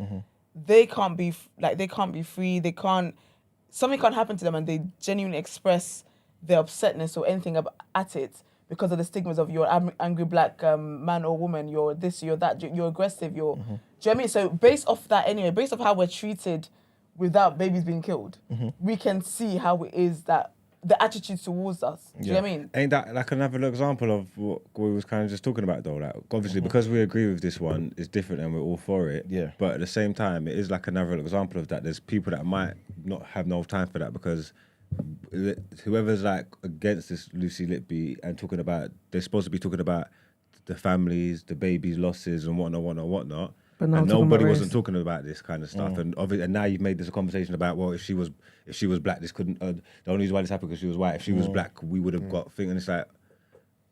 they can't be free. Something can't happen to them, and they genuinely express their upsetness or anything at it because of the stigmas of you're angry black man or woman, you're this, you're that, you're aggressive, you're. Do you know what I mean? So based off that anyway, based off how we're treated without babies being killed, we can see how it is that the attitude towards us. Do you know what I mean? Ain't that like another example of what we was kind of just talking about though? Like obviously because we agree with this one, it's different and we're all for it. Yeah. But at the same time, it is like another example of that. There's people that might not have no time for that because whoever's like against this Lucy Litby and talking about, they're supposed to be talking about the families, the babies' losses and whatnot. But and nobody wasn't talking about this kind of stuff, and now you've made this a conversation about if she was black, this couldn't. The only reason why this happened because she was white. If she was black, we would have got thing. And it's like,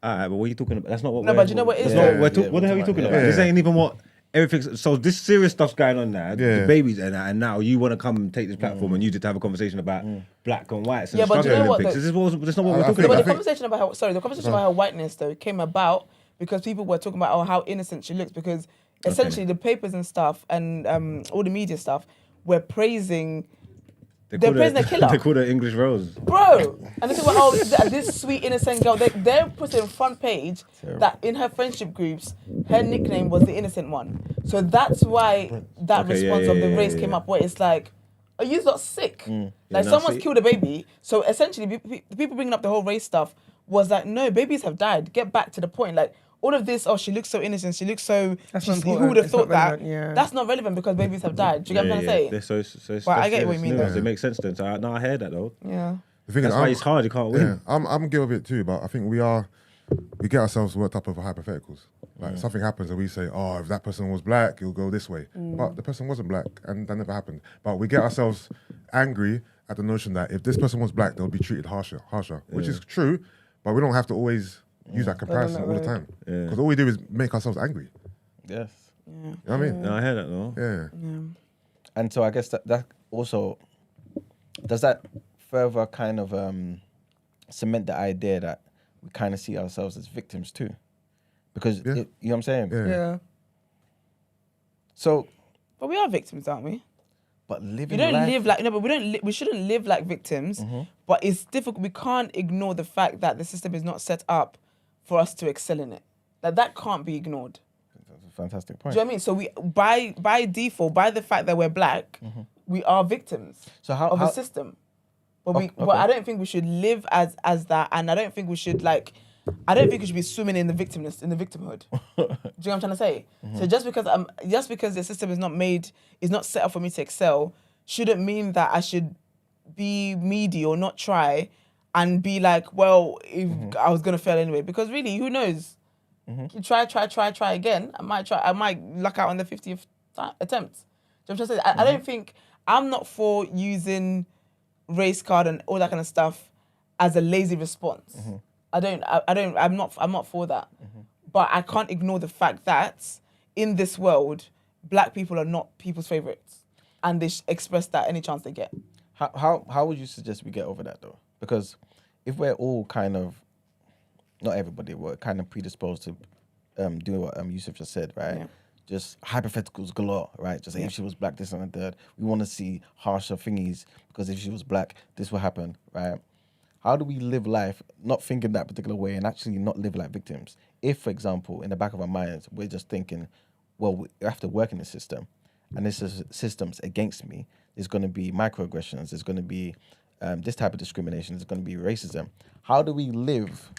all right, but what are you talking about? That's not what. No, but you know what it is? What the hell are you talking about? This ain't even what everything. So this serious stuff's going on now. The babies and now you want to come and take this platform and use it to have a conversation about black and whites. And But you know what? This is not what we're talking But about. the conversation about her whiteness though came about because people were talking about how innocent she looks because. Essentially, the papers and stuff and all the media stuff were praising. They're praising the killer. They called her English Rose, bro. And they said, this sweet innocent girl. They're putting on front page that in her friendship groups, her nickname was the innocent one. So that's why that response of the race came up. Where it's like, are you not sick? Like someone's killed a baby. So essentially, the people bringing up the whole race stuff was like, no, babies have died. Get back to the point. Like. All of this, she looks so innocent, she looks so... Who would have thought that? Yeah. That's not relevant because babies have died. Do you get what I'm trying to say? But I get what you mean. It makes sense then. So I hear that though. Yeah. The thing That's why it's hard, you can't win. I'm guilty of it too, but I think we get ourselves worked up over hypotheticals. Like something happens and we say, oh, if that person was black, it'll go this way. But the person wasn't black and that never happened. But we get ourselves angry at the notion that if this person was black, they'll be treated harsher, which is true, but we don't have to always use that comparison all the time. Because all we do is make ourselves angry. Yes. You know what I mean? No, I hear that though. Yeah. And so I guess that also, does that further kind of cement the idea that we kind of see ourselves as victims too? Because, you know what I'm saying? Yeah. So. But we are victims, aren't we? But living but we shouldn't live like victims, but it's difficult. We can't ignore the fact that the system is not set up for us to excel in it. Like that can't be ignored. That's a fantastic point. Do you know what I mean? So we, by default, by the fact that we're black, we are victims of the system. But I don't think we should live as that, and I don't think we should we should be swimming in the victimhood. Do you know what I'm trying to say? So just because the system is not set up for me to excel, shouldn't mean that I should be needy or not try and be like, well, if I was gonna fail anyway. Because really, who knows? You try again. I might luck out on the 50th attempt. Do you know what I'm trying to say? I don't think I'm not for using race card and all that kind of stuff as a lazy response. I'm not for that. But I can't ignore the fact that in this world, black people are not people's favorites, and they express that any chance they get. How would you suggest we get over that though? Because if we're all kind of, not everybody, we're kind of predisposed to do what Yusuf just said, right? Yeah. Just hypotheticals galore, right? Just if she was black, this and the third. We want to see harsher thingies because if she was black, this will happen, right? How do we live life not thinking that particular way and actually not live like victims? If, for example, in the back of our minds, we're just thinking, well, we have to work in the system and this system's against me. There's going to be microaggressions. There's going to be this type of discrimination. There's going to be racism. How do we live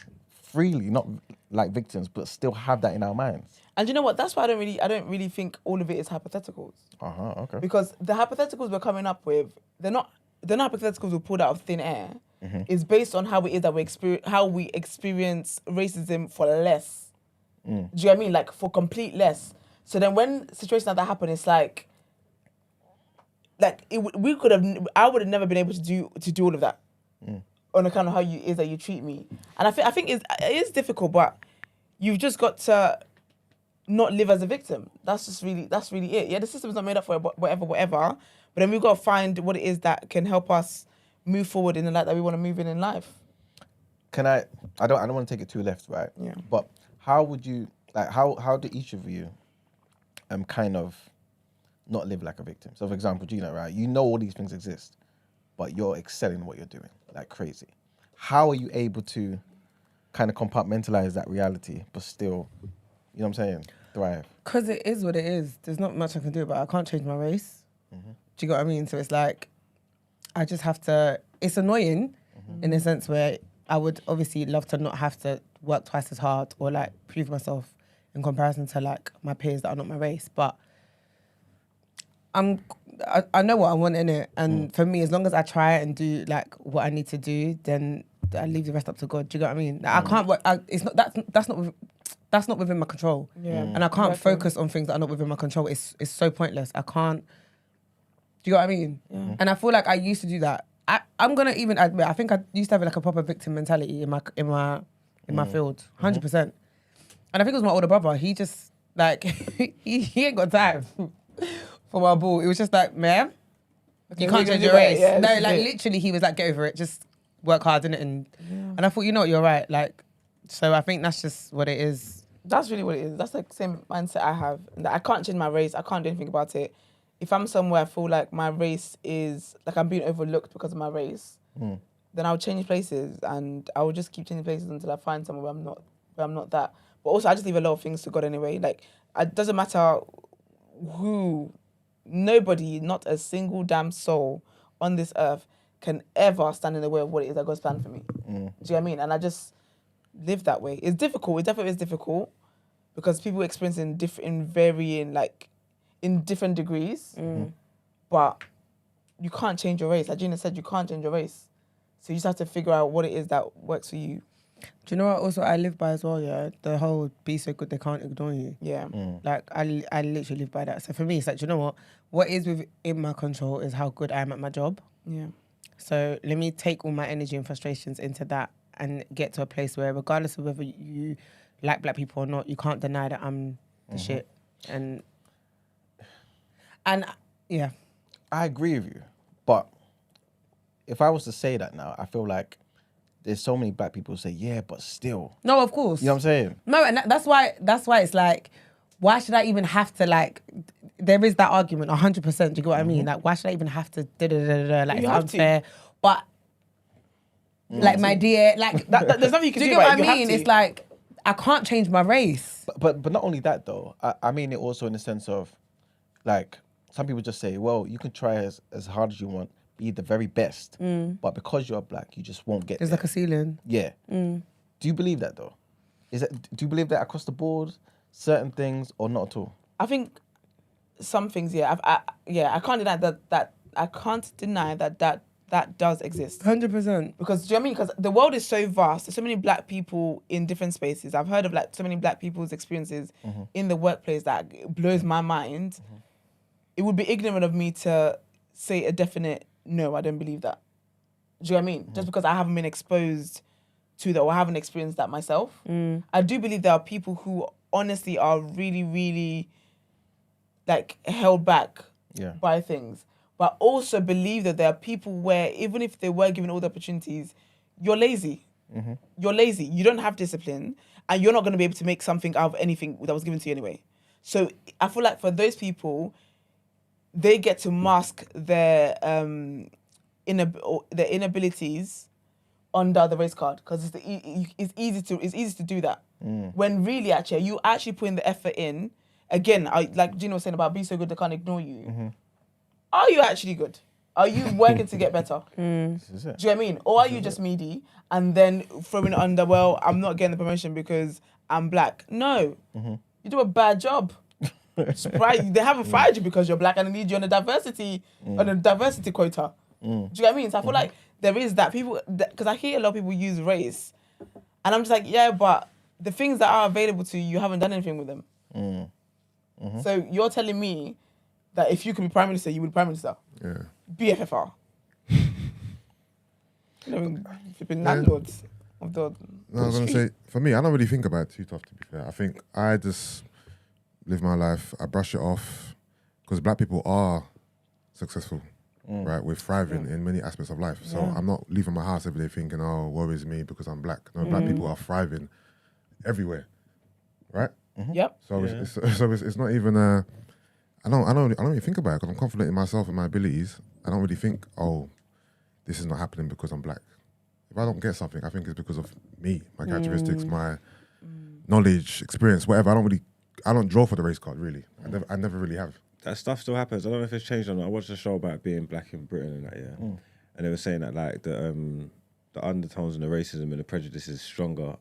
freely, not like victims, but still have that in our minds? And you know what? That's why I don't really think all of it is hypotheticals. Okay. Because the hypotheticals we're coming up with, they're not hypotheticals we pulled out of thin air. It's based on how it is that we experience racism for less. Do you know what I mean? Like for complete less. So then when situations like that happen, it's like I would have never been able to do all of that on account of how you treat me. And I think it is difficult, but you've just got to not live as a victim. That's really it. Yeah, the system's not made up for whatever. But then we've got to find what it is that can help us move forward in the light that we want to move in life. can I don't want to take it too left, right? Yeah. But how would you like how do each of you kind of not live like a victim? So for example, Gina, right? You know all these things exist, but you're excelling in what you're doing like crazy. How are you able to kind of compartmentalize that reality but still, you know what I'm saying, thrive? Because it is what it is. There's not much I can do about it. I can't change my race. Do you get what I mean? So it's like, I just have to, it's annoying in a sense where I would obviously love to not have to work twice as hard or like prove myself in comparison to like my peers that are not my race. But I know what I want in it. And for me, as long as I try and do like what I need to do, then I leave the rest up to God. Do you get what I mean? Like, I can't work, that's not within my control. Yeah. And I can't focus on things that are not within my control. It's so pointless. I can't. Do you know what I mean? Yeah. And I feel like I used to do that. I'm gonna even admit, I think I used to have like a proper victim mentality in my field, 100%. And I think it was my older brother. He just like he ain't got time for my ball. It was just like, man, you can't change your race. Yeah, no, this is like it. literally, he was like, get over it. Just work hard in it. And I thought, you know what, you're right. Like, so I think that's just what it is. That's really what it is. That's the same mindset I have. That I can't change my race. I can't do anything about it. If I'm somewhere I feel like my race is, like I'm being overlooked because of my race, then I'll change places and I will just keep changing places until I find somewhere where I'm not that. But also I just leave a lot of things to God anyway. Like, it doesn't matter who, nobody, not a single damn soul on this earth can ever stand in the way of what it is that God's planned for me. Do you know what I mean? And I just live that way. It's difficult. It definitely is difficult because people experience in different degrees. But you can't change your race. Like Gina said, you can't change your race. So you just have to figure out what it is that works for you. Do you know what also I live by as well, yeah? The whole be so good they can't ignore you. Yeah. Like, I literally live by that. So for me, it's like, do you know what? What is within my control is how good I am at my job. Yeah. So let me take all my energy and frustrations into that and get to a place where regardless of whether you like black people or not, you can't deny that I'm the shit. And yeah. I agree with you, but if I was to say that now, I feel like there's so many black people who say, yeah, but still. No, of course. You know what I'm saying? No, and that's why it's like, why should I even have to like, there is that argument 100%, do you get what I mean? Like, why should I even have to like, You it's have unfair. But like, my dear, like, There's nothing you can do do you get about what it. I You have mean? to. It's like, I can't change my race. But not only that though, I mean it also in the sense of, like, some people just say, well, you can try as hard as you want, be the very best, but because you're black, you just won't get There's there. like a ceiling. Yeah. Do you believe that though? Do you believe that across the board, certain things, or not at all? I think some things, yeah. I can't deny that I can't deny that does exist. 100%. Because, do you know what I mean? Because the world is so vast. There's so many black people in different spaces. I've heard of like so many black people's experiences in the workplace that blows my mind. It would be ignorant of me to say a definite, no, I don't believe that. Do you know what I mean? Just because I haven't been exposed to that or I haven't experienced that myself. I do believe there are people who honestly are really, really like held back by things. But also believe that there are people where even if they were given all the opportunities, you're lazy. You're lazy. You don't have discipline and you're not going to be able to make something out of anything that was given to you anyway. So I feel like for those people, they get to mask their inabilities under the race card because it's easy to do that. When really actually you actually put in the effort in. Again, like Gina was saying about be so good they can't ignore you. Are you actually good? Are you working to get better? This is it. Do you know what I mean? Or are you just meaty and then throwing it under, well, I'm not getting the promotion because I'm black? No. You do a bad job. Right? They haven't fired you because you're black and they need you on a diversity quota. Do you know what I mean? So I feel like there is that people, because I hear a lot of people use race and I'm just like, yeah, but the things that are available to you, you haven't done anything with them. So you're telling me that if you could be Prime Minister, you would be Prime Minister? Yeah. BFFR. Flipping landlords of the No, I was going to say, for me, I don't really think about it too tough, to be fair. I think I just live my life, I brush it off, because black people are successful. right? We're thriving in many aspects of life. So I'm not leaving my house every day thinking, oh, woe is me because I'm black. No, black people are thriving everywhere, right? Yep. So it's not even I don't even think about it because I'm confident in myself and my abilities. I don't really think, oh, this is not happening because I'm black. If I don't get something, I think it's because of me, my characteristics, my knowledge, experience, whatever. I don't draw for the race card really. I never really have. That stuff still happens. I don't know if it's changed or not. I watched a show about being black in Britain and that, and they were saying that like the undertones and the racism and the prejudice is stronger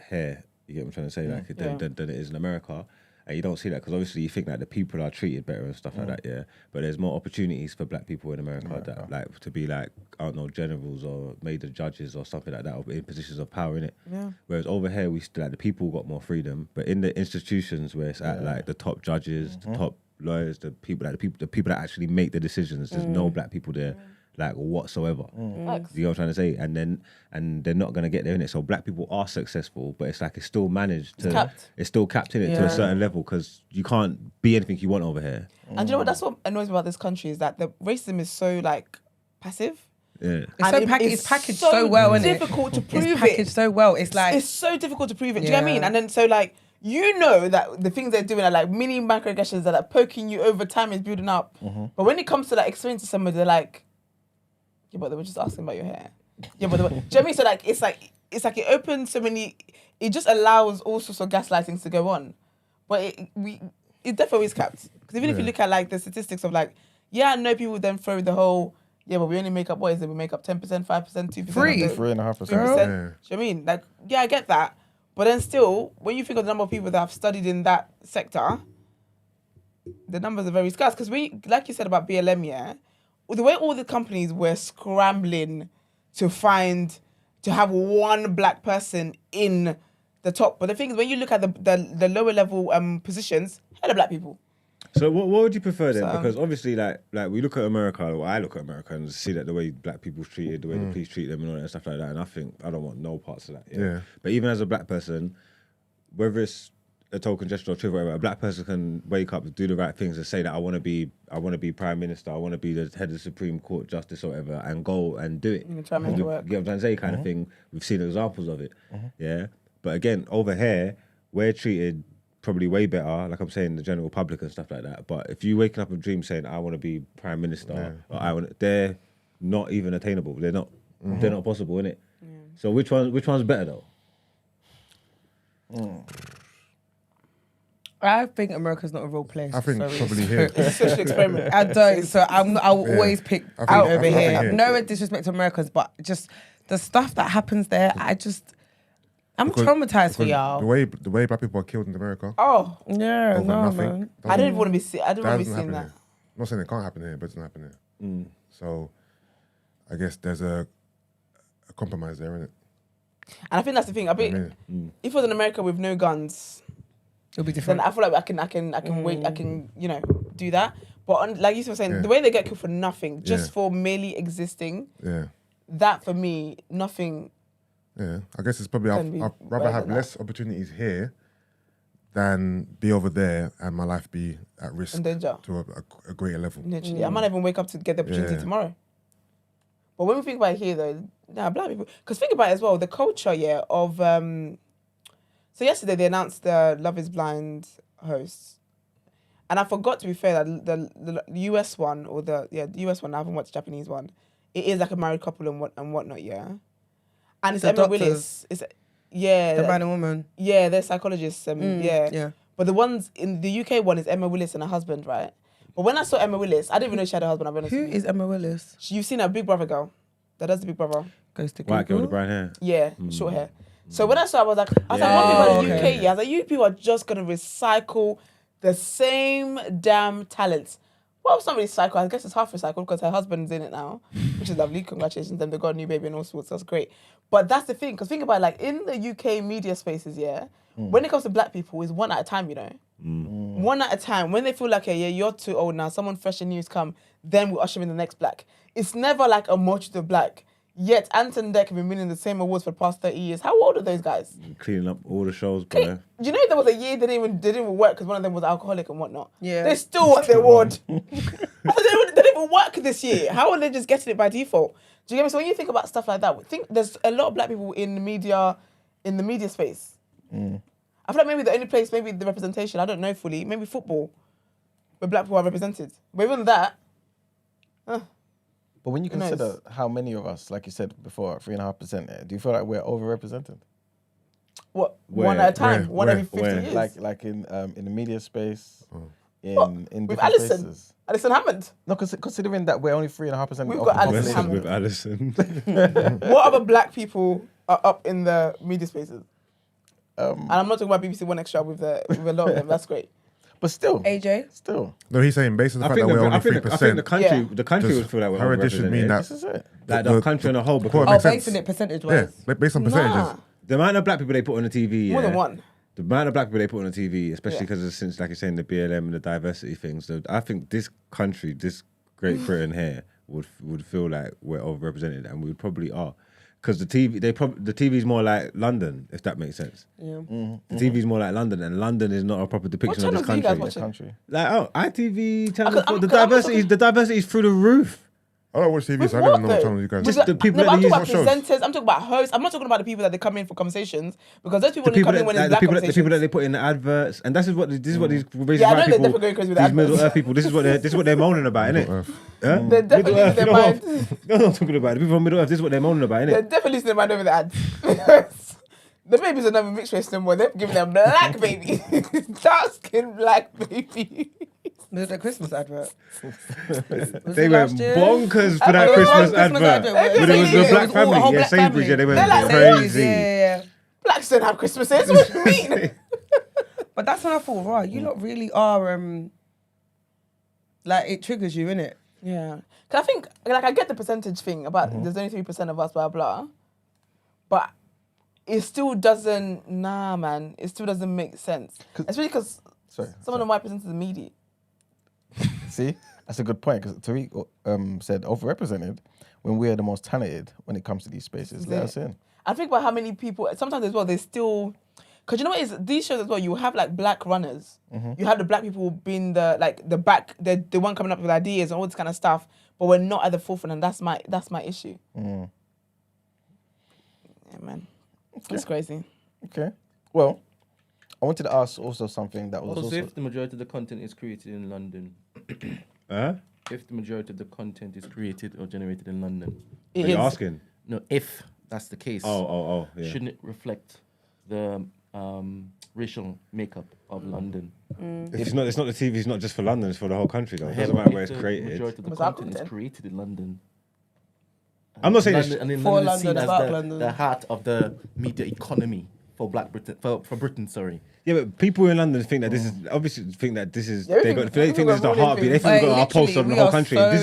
here. You get what I'm trying to say, like than it is in America. And you don't see that because obviously you think that the people are treated better and stuff like that, But there's more opportunities for black people in America that like to be like, I don't know, generals or made the judges or something like that, or in positions of power in it. Yeah. Whereas over here we still like the people got more freedom, but in the institutions where it's at like the top judges, the top lawyers, the people that actually make the decisions, there's no black people there. Like whatsoever. You know what I'm trying to say? And they're not gonna get there in it. So black people are successful, but it's like it's still managed to it's still capped in it to a certain level because you can't be anything you want over here. And do you know what? That's what annoys me about this country is that the racism is so like passive. Yeah. It's packaged so well, isn't it? difficult to prove It's packaged so well. It's like it's so difficult to prove it. Do you know what I mean? And then so like you know that the things they're doing are like mini microaggressions that are like poking you over time is building up. But when it comes to like explaining to somebody, they're like, yeah, but they were just asking about your hair. Yeah, but do you know what I mean? So like it's like it opens so many. It just allows all sorts of gaslighting to go on, but it definitely is capped. Because even if you look at like the statistics of like, I know people then throw the whole but we only make up what is it? We make up 10%, 5%, 2%, 3.5%. Do you know what I mean? Like I get that, but then still, when you think of the number of people that have studied in that sector, the numbers are very scarce. Because like you said about BLM, the way all the companies were scrambling to have one black person in the top. But the thing is, when you look at the lower level positions, hella black people. So what would you prefer then? Because obviously, like we look at America, or I look at America and see that the way black people's treated, the way the police treat them and all that and stuff like that. And I think I don't want no parts of that. Yeah. But even as a black person, whether it's a token gesture or truth, whatever, a black person can wake up, do the right things, and say that I want to be prime minister, I want to be the head of the Supreme Court justice or whatever, and go and do it. Try and make it work. You get what I'm trying to say, kind of thing. We've seen examples of it. Yeah. But again, over here, we're treated probably way better, like I'm saying, the general public and stuff like that. But if you waking up a dream saying I want to be prime minister, or they're not even attainable. They're not possible, innit? Yeah. So which one's better though? I think America's not a real place. I think probably here. It's a social experiment. I don't. So I'll always pick out over here. here. No disrespect to Americans, but just the stuff that happens there, I'm traumatized for y'all. The way black people are killed in America. Oh. Yeah, over no, nothing, man. I didn't want to be seeing that. I'm not saying it can't happen here, but it doesn't happen here. So I guess there's a compromise there, isn't it? And I think that's the thing. I think if it was in America with no guns, it'll be different. Then I feel like I can wait. I can do that. But like you were saying, the way they get killed for nothing, just for merely existing. Yeah. That for me, nothing. Yeah, I guess it's probably I'd rather have less opportunities here than be over there and my life be at risk to a greater level. Literally, I might not even wake up to get the opportunity tomorrow. But when we think about it here, though, black people. Because think about it as well, the culture, of. So yesterday they announced the Love Is Blind hosts, and I forgot, to be fair, that the US one or the US one. I haven't watched the Japanese one. It is like a married couple and whatnot, And it's Emma Willis. The man and woman. Yeah, they're psychologists. But the ones in the UK one is Emma Willis and her husband, right? But when I saw Emma Willis, I didn't even know she had a husband. I'll be honest with you. Who is Emma Willis? You've seen her Big Brother girl. That does the Big Brother. Goes to White girl with the brown hair. Yeah, short hair. So when I saw, I was like, one thing about the UK, I was like, you people are just gonna recycle the same damn talents. Well, it's not really cycle. I guess it's half recycled because her husband's in it now, which is lovely. Congratulations, them. They've got a new baby and all sorts. That's great. But that's the thing, because think about it, like in the UK media spaces, when it comes to black people, it's one at a time, One at a time. When they feel like, you're too old now, someone fresh and new's come, then we'll usher in the next black. It's never like a multitude of black. Yet Ant and Dec have been winning the same awards for the past 30 years. How old are those guys? Cleaning up all the shows, bro. Do you know there was a year they didn't even work because one of them was alcoholic and whatnot? Yeah. They still want the award. I said, they didn't even work this year. How are they just getting it by default? Do you get me? So when you think about stuff like that, think there's a lot of black people in the media space. I feel like maybe the only place, maybe the representation, I don't know fully, maybe football, where black people are represented. But even that, But when you Who knows? consider how many of us, like you said before, 3.5%, do you feel like we're overrepresented? what, Where? one at a time, Where? one every 50 Where? years. Like in the media space, in With different Alison. places. Alison Hammond. No, considering that we're only 3.5% We've of got the Alison population. Hammond. with Addison. What other black people are up in the media spaces? And I'm not talking about BBC One Extra with a lot of them. That's great. But still, AJ? still, No, he's saying based on the fact that we're only 3%. the country, Yeah. the country would feel like we're her addition mean overrepresented. that this is it. Like the country on a whole, Well, because it Oh, makes sense. basing it Yeah, percentage-wise. based on percentages. Nah. the amount of black people they put on the TV, More yeah, than one. the amount of black people they put on the TV, especially Yeah. because of since, like you're saying, the BLM and the diversity things. So I think this country, this Great Britain here, would feel like we're overrepresented, and we probably are, because the TV is more like London, if that makes sense. Yeah. The TV is more like London, and London is not a proper depiction of this channels do you guys country. watch? The country. Like ITV channel, I'm- the I'm- diversity is through the roof. I don't watch TV, With so I don't what, know what though? channel you guys Just watch. the people No, that I'm they talking use about what shows? presenters. I'm talking about hosts. I'm not talking about the people that they come in for conversations, because those people The only people come in when it's the black people that conversations. they put in the adverts, and this is what these racist Yeah, I know white they're people, definitely going crazy with these Middle adverts. Earth people. This is what they're moaning about, innit? Earth. Yeah? They're definitely Middle Earth, losing you their know? mind. No, I'm talking about the people from Middle Earth. This is what they're moaning about, They're innit? definitely losing their mind over the ads. The babies are never mixed race no more. They're giving them black baby, dark skin black baby. There's a Christmas advert. Was They it went last year? bonkers for I that thought it was Christmas Christmas advert. advert. But it was the It black was all a family. whole Yeah, black Sainsbury's. family. Yeah, they went They're like crazy. Yeah. Blacks don't have Christmases. What do you mean? But that's when I thought, right, you lot really are, like, it triggers you, innit? Yeah, cause I think like I get the percentage thing about there's only 3% of us, blah blah, but it still doesn't. Nah, man, it still doesn't make sense. Especially because Sorry. some of them white presenters are meaty. See, that's a good point because Tariq said overrepresented when we're the most talented when it comes to these spaces. Let us in. I think about how many people sometimes as well. They still, because you know what is these shows as well. You have like black runners. You have the black people being the the one coming up with ideas and all this kind of stuff, but we're not at the forefront, and that's my issue. Yeah, man, it's crazy. Okay. Well, I wanted to ask also something that was Also, also if the majority of the content is created in London, Huh? if the majority of the content is created or generated in London, It Are you is. asking? no, if that's the case, Oh, yeah. shouldn't it reflect the racial makeup of London? It's not the TV. It's not just for London. It's for the whole country, though. It doesn't If matter where it's the created. majority of the Was our content is content? created in London. I'm not saying it's- London, and in For London is seen London, as about the, London. the heart of the media economy for Black Britain, for Britain. Sorry. Yeah, but people in London think that this is obviously think that this is Yeah, we they think- think this is the we heartbeat. They think- think we've got Like, our pulse on literally, the we whole are country. so This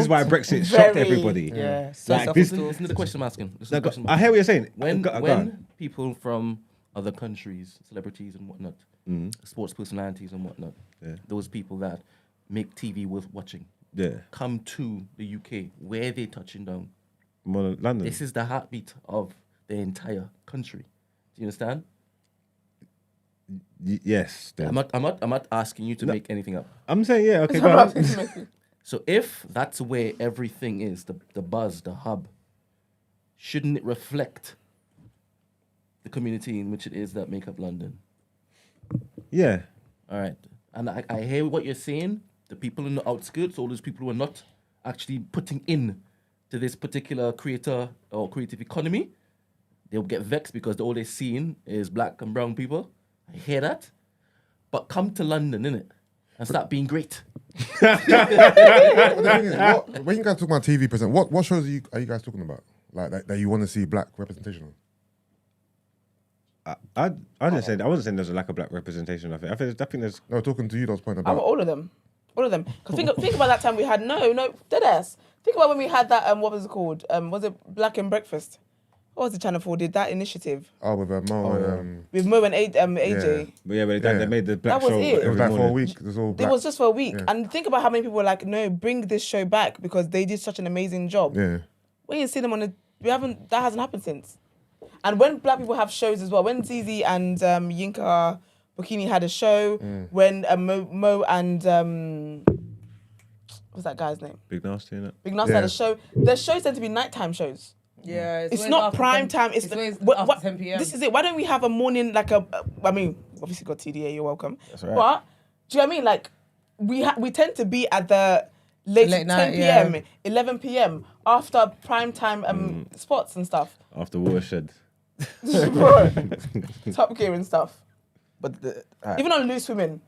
is why Brexit shocked Very- everybody. Yeah. So Like this. self-absorbed. Listen to the question I'm asking. Listen to No, the question I'm I hear what you're saying. When Go on. when people from other countries, celebrities and whatnot, Mm-hmm. sports personalities and whatnot, Yeah. those people that make TV worth watching, Yeah, come to the UK, where they touching down? more London. This is the heartbeat of the entire country. Do you understand? Yes. then. I'm not asking you to make anything up. I'm saying yeah. Okay, It's go not on. about- So if that's where everything is, the buzz, the hub, shouldn't it reflect the community in which it is that make up London? Yeah. All right. And I hear what you're saying. The people in the outskirts, all those people who are not actually putting in to this particular creator or creative economy, they'll get vexed because all they're seeing is black and brown people. I hear that. But come to London, innit? And start being great. But the thing is, when you guys talk about TV percent, what shows are you guys talking about? Like that you want to see black representation on? I didn't say. I wasn't saying there's a lack of black representation. I think there's. No, talking to you, those point I want about. all of them. All of them. Because think about that time we had dead ass. Think about when we had that what was it called? Was it Black and Breakfast? What was the Channel 4 did that initiative Oh, with Mo and with Mo and AJ? But they made the black That was show. it. it was every like for a morning. week. It was all It black. was just for a week. Yeah. And think about how many people were like, no, bring this show back because they did such an amazing job. Yeah. We ain't seen them on that hasn't happened since. And when black people have shows as well, when Zizi and Yinka Bikini had a show, when Mo and what's that guy's name? Big Nasty, innit? Big Nasty had a show. Their shows tend to be nighttime shows. Yeah, It's always not after prime 10 time. It's always what, after 10 p.m. This is it. Why don't we have a morning like a? I mean, obviously got TDA. You're welcome. That's right. But do you know what I mean? Like we tend to be at the late 10 night, p.m., yeah. 11 p.m. after prime time spots and stuff. After Watershed. Top Gear and stuff. But Even on Loose Women.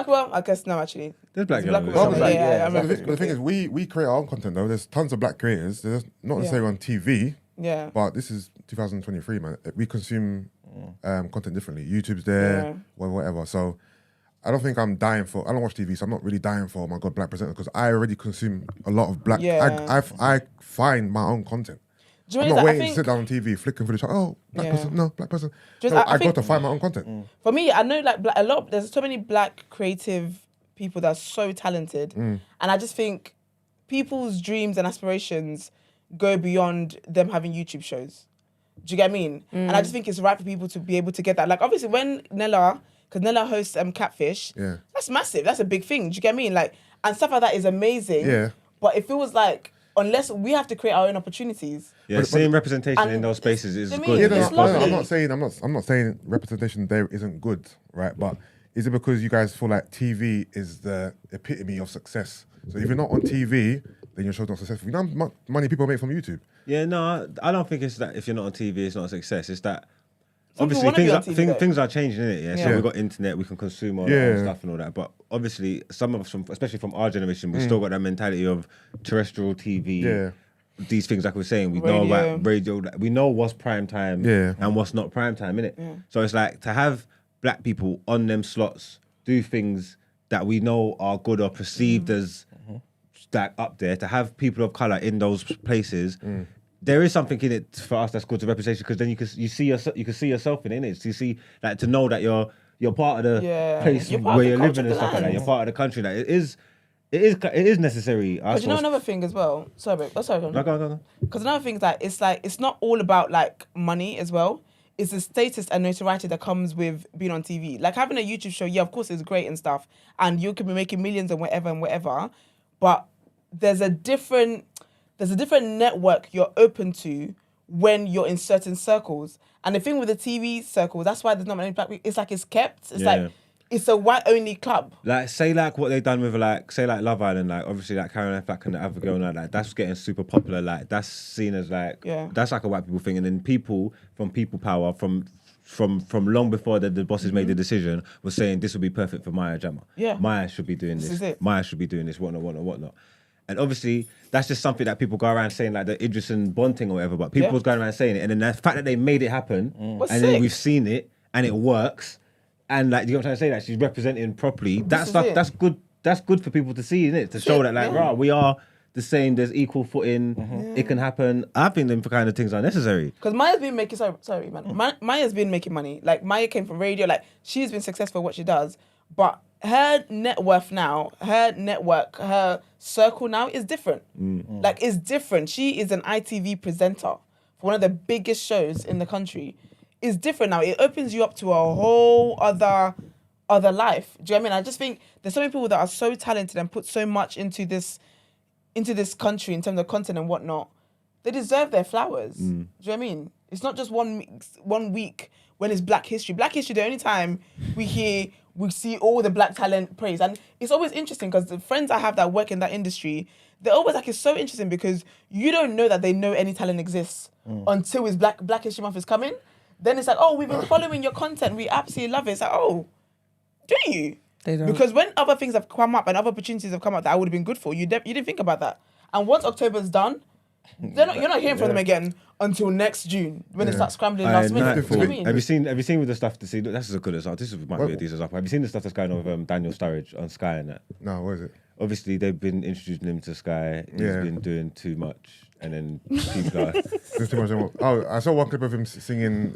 Well, I guess no, actually. There's black It's girls. Black Some Women. black- Yeah, yeah, I But remember. the thing is, we create our own content though. There's tons of black creators. There's not necessarily on TV, Yeah. but this is 2023, man. We consume content differently. YouTube's there, Yeah. whatever. So I don't think I'm dying for. I don't watch TV, so I'm not really dying for. Oh my God, black presenters, because I already consume a lot of black. Yeah. I find my own content. Do you I'm know not what it is? waiting I to sit think down on TV, flicking through the channel. Oh, black Yeah. person, no, black person. Just- No, I I think- got to find my own content. for me, I know like a lot. There's so many black creative people that are so talented, and I just think people's dreams and aspirations go beyond them having YouTube shows. Do you get what I mean? And I just think it's right for people to be able to get that. Like obviously when because Nella hosts Catfish, Yeah. that's massive. That's a big thing. Do you get what I mean? Like, and stuff like that is amazing. Yeah. But it feels like unless we have to create our own opportunities. Yeah, seeing representation And in those spaces is I mean, good. Yeah, no, It's no, lovely. I'm not saying representation there isn't good, right? But is it because you guys feel like TV is the epitome of success? So if you're not on TV, then your show's not successful. You know how much money people make from YouTube? Yeah, no, I don't think it's that if you're not on TV, it's not a success. It's that Some people obviously wanna be on TV, though. things are changing, innit? Yeah, so Yeah. we've got internet, we can consume all Yeah. that stuff and all that. But obviously, some of us, especially from our generation, we've still got that mentality of terrestrial TV. Yeah. These things, like we're saying, we know about radio. We know what's prime time and what's not prime time, innit? So it's like to have black people on them slots do things that we know are good or perceived as like up there. To have people of color in those places, there is something in it for us that's good to representation, because then you can see yourself in it. So you see, like, to know that you're part of the place You're part of where the you're culture living of and the stuff like that. land. You're part of the country. Like it is necessary. But you know another thing as well. Sorry, babe. Sorry. No, go. Because another thing is that it's not all about like money as well. It's the status and notoriety that comes with being on TV. Like having a YouTube show, yeah, of course it's great and stuff, and you can be making millions and whatever. But there's a different network you're open to when you're in certain circles. And the thing with the TV circles, that's why there's not many black people. It's like it's kept. It's like it's a white only club. Like say like what they've done with like say like Love Island, like obviously like Caroline Flack and the other girl, like that's getting super popular. Like that's seen as like that's like a white people thing, and then people from people power from long before the bosses made the decision was saying this would be perfect for Maya Jama. Yeah. Maya should be doing This this. is it. Maya should be doing this. Whatnot. And obviously that's just something that people go around saying, like the Idris and Bond thing or whatever. But people was going around saying it, and then the fact that they made it happen, Was and sick. then we've seen it and it works. And like, you know what I'm trying to say? That she's representing properly. That is stuff, it. that's good. That's good for people to see, isn't it? To show that, like, right, we are the same. There's equal footing. It can happen. I think them kind of things are necessary. Because Maya's been making sorry, man. Maya's been making money. Like Maya came from radio. Like she's been successful at what she does. But her net worth now, her network, her circle now is different. Like it's different. She is an ITV presenter for one of the biggest shows in the country. It's different now. It opens you up to a whole other life. Do you know what I mean? I just think there's so many people that are so talented and put so much into this country in terms of content and whatnot. They deserve their flowers. Do you know what I mean? It's not just one week when it's Black History. Black History, the only time we see all the black talent praised. And it's always interesting because the friends I have that work in that industry, they're always like, it's so interesting because you don't know that they know any talent exists until it's Black History Month is coming. Then it's like, oh, we've been following your content. We absolutely love it. It's like, oh, do you? They don't. Because when other things have come up and other opportunities have come up that I would have been good for, you didn't think about that. And once October's done, you're not hearing from them again until next June when they start scrambling last minute. Night, Do you know what I mean? have you seen with the stuff to see? Look, this is a good example. This might be a decent example. Have you seen the stuff that's going on with Daniel Sturridge on Sky and that? No, what is it? Obviously, they've been introducing him to Sky. He's been doing too much, and then people are There's too much. Oh, I saw one clip of him singing.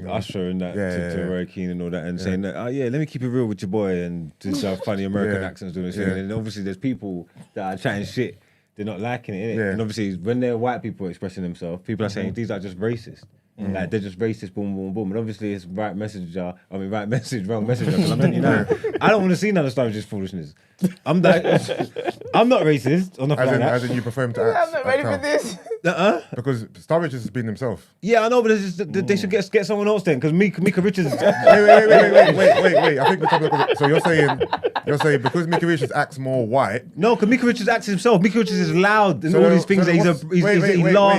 Usher and that to Roy Keane and all that, and saying that, let me keep it real with your boy and do some funny American accents doing this thing. And obviously, there's people that are chatting shit. they're not liking it, innit? Yeah. And obviously, when they're white people expressing themselves, people are saying these are just racist. Like they're just racist, boom, boom, boom. And obviously, it's right messenger. I mean, right message, wrong messenger. Because I'm telling you now, I don't want to see none of Sturridge's foolishness. I'm not racist or nothing like that. As in you prefer him to act. I'm not ready for this. Because Sturridge has been himself. Yeah, I know, but they should get someone else then. Because Mika Richards. Wait. I think we're talking about, so you're saying because Mika Richards acts more white. No, because Mika Richards acts himself. Mika Richards is loud and all these things. He laughs.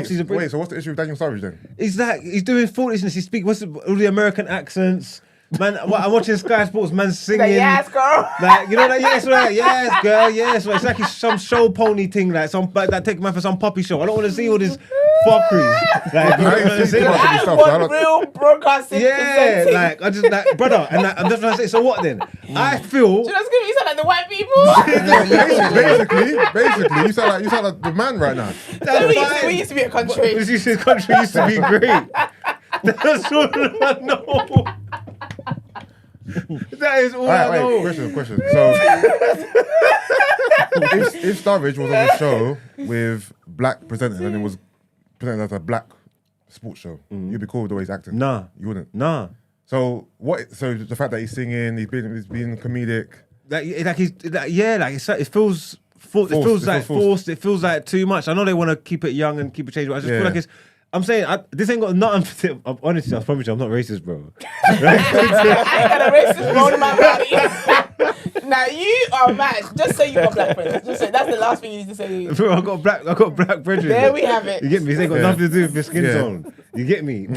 Wait, so what's the issue with Daniel Sturridge then? He's like he's doing foolishness. He speaks all the American accents. Man, I'm watching Sky Sports. Man singing. Like, yes, girl. Like you know that yes right yes girl yes right. It's like it's some show pony thing like that take man for some puppy show. I don't want to see all this fuckery. Like you know what I'm saying? I want real broadcasting. Yeah, like I just like brother, and I'm just trying to say. So what then? I feel. So that's gonna be sound like the white people. basically, you sound like the man right now. we used to be a country. This country used to be great. That's all I know. That is all I know. Question. So, if Sturridge was on a show with black presenters and it was presented as a black sports show, you'd be cool with the way he's acting? Nah. You wouldn't? Nah. So what? So the fact that he's singing, he's being comedic. It feels forced. It feels like too much. I know they want to keep it young and keep it changed, but I just feel like it's. I'm saying this ain't got nothing. Honestly, I promise you, I'm not racist, bro. I ain't got a racist bone in my body. Now you are mad. Just say you got black friends. Just say that's the last thing you need to say. Bro, I got black brethren. There we have it. You get me? This ain't got nothing to do with your skin tone. You get me?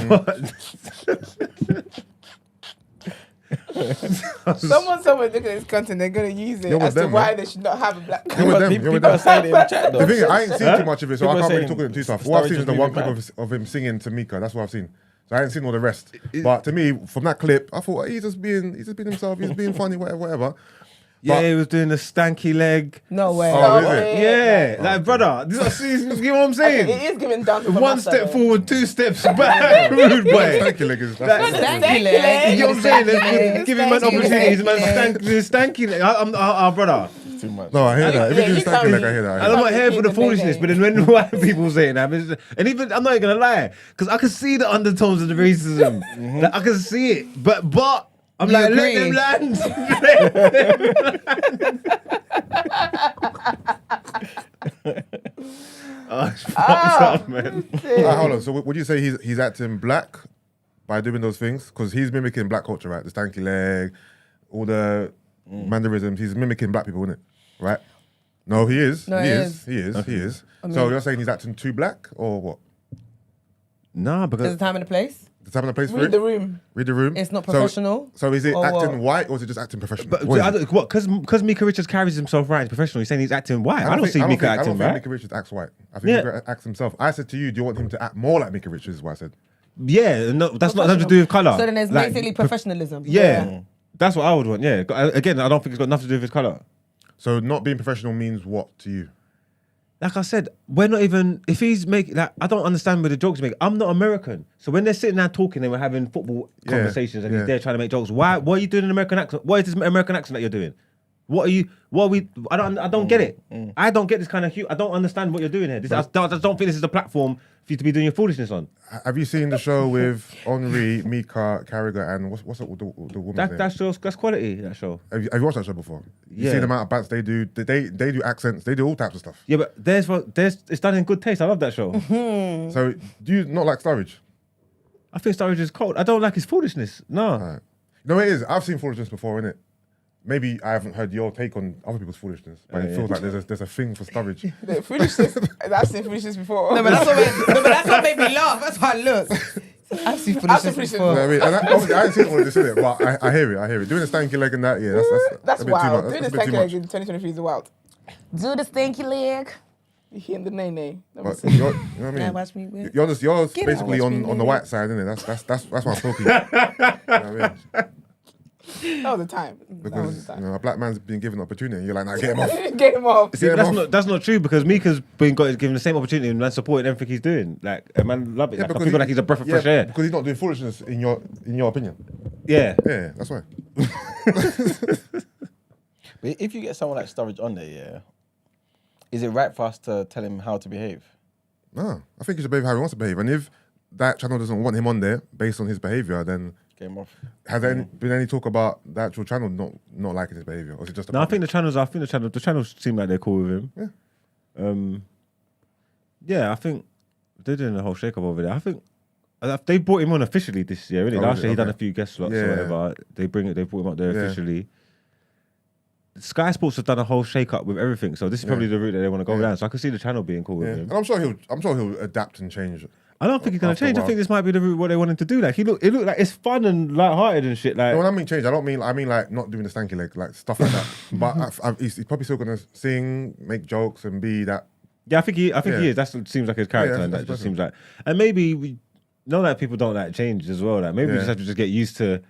Someone look at this content, they're gonna use it as to why they should not have a black. People are saying it in the chat though. The thing is, I ain't seen too much of it, so I People can't really saying talk it too tough. All I've seen is the Sturridge one is clip of him singing to Mika. That's what I've seen. So I ain't seen all the rest. But to me, from that clip, I thought he's just being himself. He's being funny, whatever. Yeah, he was doing the stanky leg. No way. Oh, is it? Yeah, like brother, you know what I'm saying? It is giving down. One step forward, 2 steps back. Rude boy. Stanky leg is. You know what I'm saying? Let's give him an opportunity. He's stanky leg. Brother. Too much. No, I hear that. If you do stanky leg, I hear that. I'm not here for the foolishness, but then when white people say that, and even I'm not even gonna lie, because I can see the undertones of the racism. Like, I can see it, but. I'm You like, agree? let them land. Oh, it's fucked up, man. Hold on. So would you say he's acting black by doing those things? Because he's mimicking black culture, right? The stanky leg, all the mannerisms. He's mimicking black people, isn't it? Right? No, he is. No, he he is. He is. So you're saying he's acting too black or what? Nah, There's because a time and a place. The time and the place for Read it? the room. Read the room. It's not professional. So is it or acting what? white or is it just acting professional? But What is it? because Mika Richards carries himself right, he's professional. He's saying he's acting white. I don't see Mika I acting don't think right. Mika Richards acts white. I think Mika acts himself. I said to you, do you want him to act more like Mika Richards? Is what I said. Yeah, no, that's not nothing to do with color. So then there's basically professionalism. Yeah, that's what I would want. Yeah, again, I don't think it's got nothing to do with his color. So not being professional means what to you? Like I said, we're not even. If he's making like, I don't understand where the jokes make. I'm not American, so when they're sitting there talking and we're having football conversations and he's there trying to make jokes, why are you doing an American accent? What is this American accent that you're doing? What are we? I don't get it. I don't get this kind of. I don't understand what you're doing here. I don't think this is the platform for you to be doing your foolishness on. Have you seen the show with Henri, Mika, Carragher, and what's up with the woman's name? That's quality. That show. Have you watched that show before? You Yeah. see the amount of bats they do. They do accents. They do all types of stuff. Yeah, but there's it's done in good taste. I love that show. So do you not like Sturridge? I think Sturridge is cold. I don't like his foolishness. No. Right. No, it is. I've seen foolishness before, innit? Maybe I haven't heard your take on other people's foolishness, but it feels like there's a thing for Sturridge. The foolishness. I've seen foolishness before. No, but that's what made me laugh. That's how it looks. I've seen foolishness You know what I before. mean? And obviously, I ain't seen all of this in it, but I hear it. Doing a stanky leg and that, that's That's a bit too wild. much. Doing That's this a bit too stanky leg much. in 2023 is wild. Do the stinky leg. You hearing the nay. But you know what I mean? Now watch me whip. You're Get basically out. on the white side, isn't it? That's what I'm talking. You know what I mean? That was the time. Because a black man's been given an opportunity, you're like, nah, get him off. Get him off. See, Yeah, that's not true because Mika's been given the same opportunity and man supporting everything he's doing. Like a man love it. Like, I feel like he's a breath of fresh air. Because he's not doing foolishness in your opinion. Yeah. Yeah, that's why. But if you get someone like Sturridge on there, Is it right for us to tell him how to behave? No, I think he should behave how he wants to behave. And if that channel doesn't want him on there based on his behaviour, then Game off. has there been any talk about the actual channel not liking his behaviour, or is it just? No, I think the channels seem like they're cool with him. Yeah. I think they're doing a whole shake up over there. I think they brought him on officially this year. Really, last year he done a few guest slots or whatever. They brought him up there officially. Sky Sports have done a whole shake up with everything, so this is probably the route that they want to go down. So I can see the channel being cool with him. And I'm sure he'll adapt and change. I don't think he's gonna change. I think this might be the route what they wanted to do. Like it looked like it's fun and light-hearted and shit. Like When I mean change, I mean like not doing the stanky leg, like stuff like that. But he's probably still gonna sing, make jokes, and be that. Yeah, I think he is. That seems like his character, and that just seems like. And maybe we know that people don't like change as well. Like maybe we just have to just get used to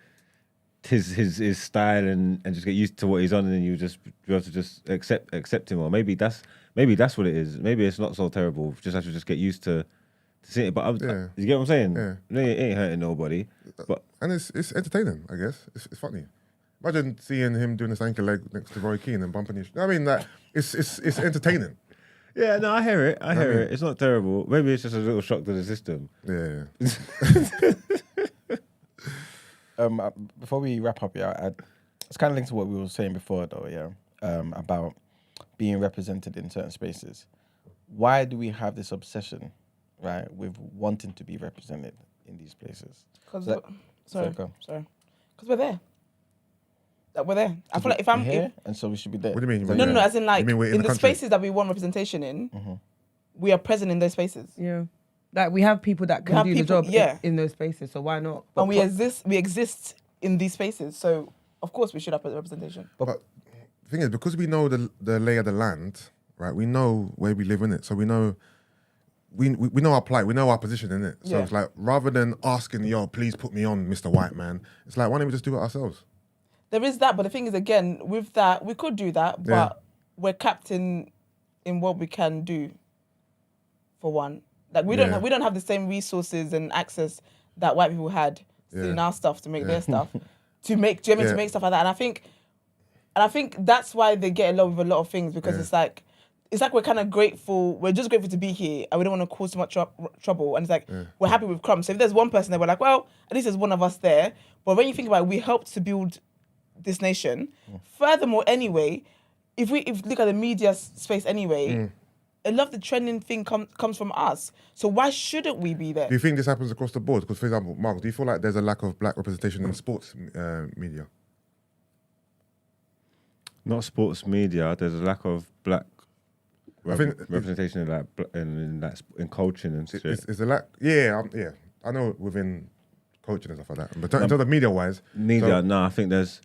his style and just get used to what he's on, and then you just be able to just accept him. Or maybe that's what it is. Maybe it's not so terrible. Just have to just get used to seeing it. But you get what I'm saying? Yeah. It ain't hurting nobody. And it's entertaining, I guess. It's funny. Imagine seeing him doing this ankle leg next to Roy Keane and bumping his. I mean, like it's entertaining. Yeah, no, I hear it. I hear it. It's not terrible. Maybe it's just a little shock to the system. Yeah. Before we wrap up, it's kind of linked to what we were saying before, though. About being represented in certain spaces. Why do we have this obsession, right, with wanting to be represented in these places? Because Sorry. because we're there. Like we're there. I feel like if I'm here, and so we should be there. What do you mean? no, as in like You mean we're in the country? spaces that we want representation in, we are present in those spaces. Yeah. Like we have people that can have do people- the job yeah. in those spaces, so why not? And we exist in these spaces, so of course we should have representation. But the thing is, because we know the lay of the land, right? We know where we live in it, so we know we know our plight, we know our position in it. So Yeah. it's like rather than asking, "Yo, please put me on, Mr. White Man," it's like why don't we just do it ourselves? There is that, but the thing is, again, with that, we could do that, but we're capped in what we can do. For one, like we don't have the same resources and access that white people had stealing our stuff to make their stuff, to make stuff like that. And I think that's why they get along with a lot of things, because it's like we're kind of grateful. We're just grateful to be here, and we don't want to cause too much trouble. And it's like we're happy with crumbs. So if there's one person there, we're like, well, at least there's one of us there. But when you think about it, we helped to build this nation. Furthermore, anyway, if we look at the media space anyway, a lot of the trending thing comes from us. So why shouldn't we be there? Do you think this happens across the board? Because, for example, Mark, do you feel like there's a lack of black representation in sports media? Not sports media. There's a lack of black I think representation in coaching and shit. Is a lack? Yeah. I know within coaching and stuff like that. But in terms of media-wise, I think there's.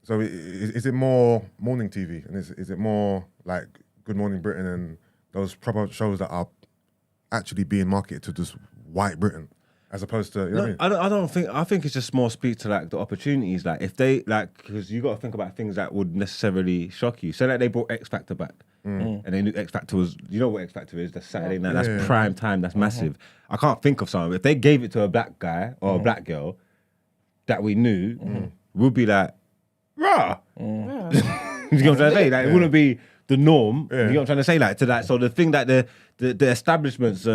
So is it more morning TV, and is it more like Good Morning Britain and those proper shows that are actually being marketed to just white Britain, as opposed to what I mean? I don't think. I think it's just more speak to like the opportunities. Like if they because you got to think about things that would necessarily shock you. So like they brought X Factor back, and they knew X Factor was. You know what X Factor is? That's Saturday night. That's prime time. That's massive. I can't think of something. If they gave it to a black guy or a black girl that we knew, we'd be like, rah. You know what I'm trying to say? Like it wouldn't be the norm. You know what I'm trying to say? Like to that. So the thing that the establishments,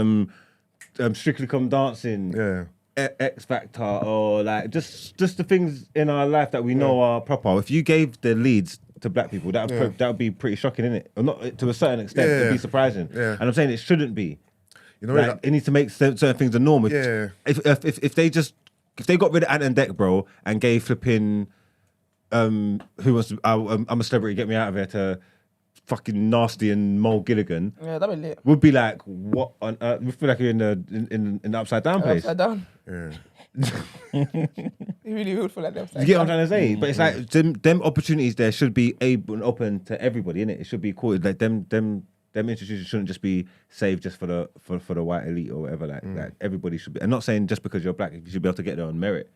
Strictly Come Dancing, X Factor, or like just the things in our life that we know are proper. If you gave the leads to black people, that would be pretty shocking, innit? Or not to a certain extent, it'd be surprising. And I'm saying it shouldn't be. You know, like, it needs to make certain things the norm. If they got rid of Ant and Dec, bro, and gave flipping who wants to, I'm a celebrity, get me out of here, to fucking Nasty and Mo Gilligan, that'd be lit. would be like, what on earth? We feel like you're in the upside down place. Upside down. Yeah. You really would feel like the upside You get what I'm down. trying to say? But it's like them opportunities there should be able and open to everybody, innit? It should be cool. Like them institutions shouldn't just be saved just for the white elite or whatever. Like everybody should be. I'm not saying just because you're black you should be able to get there on merit.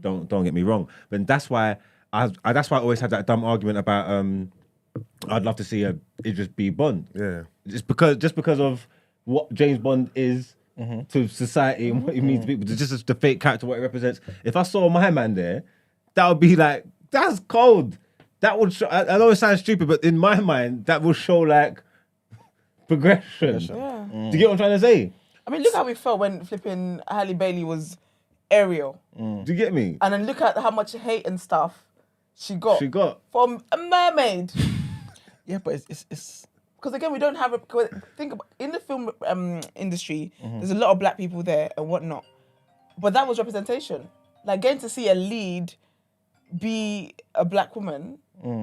Don't get me wrong. But that's why I always had that dumb argument about I'd love to see Idris B. Bond. Yeah. Just because of what James Bond is to society and what he means to people. Just the fake character, what it represents. If I saw my man there, that would be like, that's cold. That would show, I know it sounds stupid, but in my mind, that would show like progression. Yeah. Do you get what I'm trying to say? I mean, look how we felt when flipping Halle Bailey was Ariel. Do you get me? And then look at how much hate and stuff she got from a mermaid. Yeah, but it's Because again, we don't have a... Think about... In the film industry, there's a lot of black people there and whatnot. But that was representation. Like, getting to see a lead be a black woman,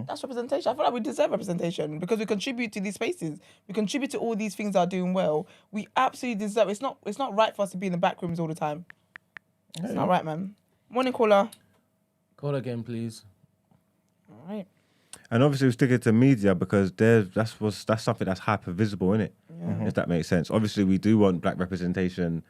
that's representation. I feel like we deserve representation because we contribute to these spaces. We contribute to all these things that are doing well. We absolutely deserve... It's not right for us to be in the back rooms all the time. It's not right, man. Morning, caller. Call again, please. All right. And obviously, we're sticking to media because that's something that's hyper visible, innit? If that makes sense. Obviously, we do want black representation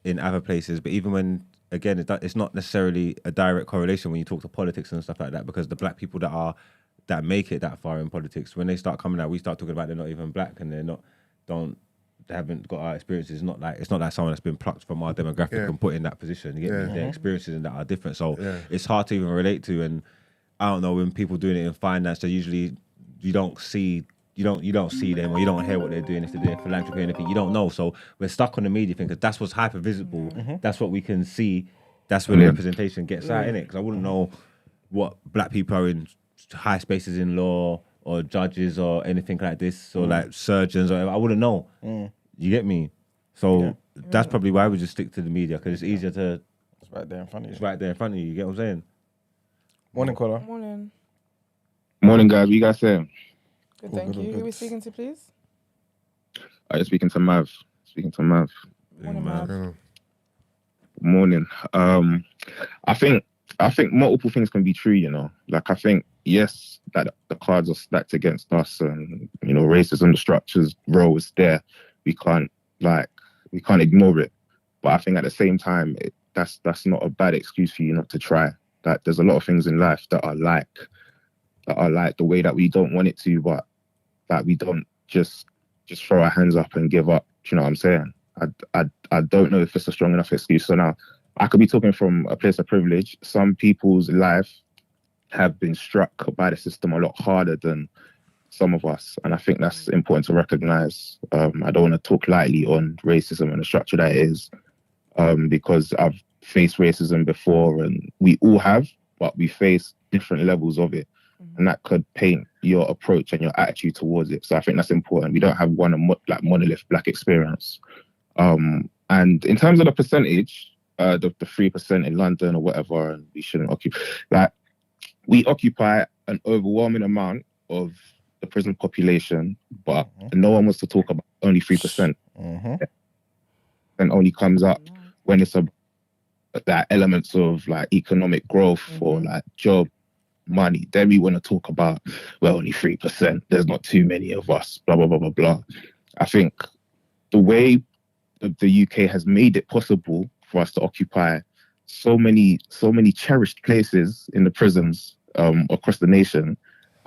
in other places, but even when, again, it's not necessarily a direct correlation when you talk to politics and stuff like that, because the black people that make it that far in politics, when they start coming out, we start talking about they're not even black and they haven't got our experiences. It's not like someone that's been plucked from our demographic and put in that position. You get me? Their experiences and that are different, so it's hard to even relate to. And I don't know, when people doing it in finance, they usually you don't see them or you don't hear what they're doing if they're doing philanthropy or anything. You don't know, so we're stuck on the media thing because that's what's hyper visible. That's what we can see. That's where the representation gets out, innit? Because I wouldn't know what black people are in high spaces in law or judges or anything like this or like surgeons or whatever. I wouldn't know. You get me? So that's probably why we just stick to the media because it's easier to. It's right there in front of you. It's right there in front of you. You get what I'm saying? Morning, caller. Morning. Morning, guys. What you guys saying? Good, thank you. Who are we speaking to, please? I'm speaking to Mav. Morning, Mav. Morning. I think multiple things can be true, you know. Like, I think, yes, that the cards are stacked against us and, you know, racism, the structures, role is there. We can't ignore it. But I think at the same time, that's not a bad excuse for you not to try. That there's a lot of things in life that are like the way that we don't want it to, but that we don't just throw our hands up and give up. Do you know what I'm saying? I don't know if it's a strong enough excuse. So now I could be talking from a place of privilege. Some people's life have been struck by the system a lot harder than some of us. And I think that's important to recognize. I don't want to talk lightly on racism and the structure that it is, because I've faced racism before and we all have, but we face different levels of it. And that could paint your approach and your attitude towards it. So I think that's important. We don't have one monolith black experience. And in terms of the percentage, the 3% in London or whatever, and we shouldn't occupy, like, we occupy an overwhelming amount of the prison population, but no one wants to talk about only 3%. And only comes up when it's that elements of like economic growth or like job, money. Then we want to talk about, well, only 3%. There's not too many of us, blah, blah, blah, blah, blah. I think the way the UK has made it possible for us to occupy so many cherished places in the prisons across the nation,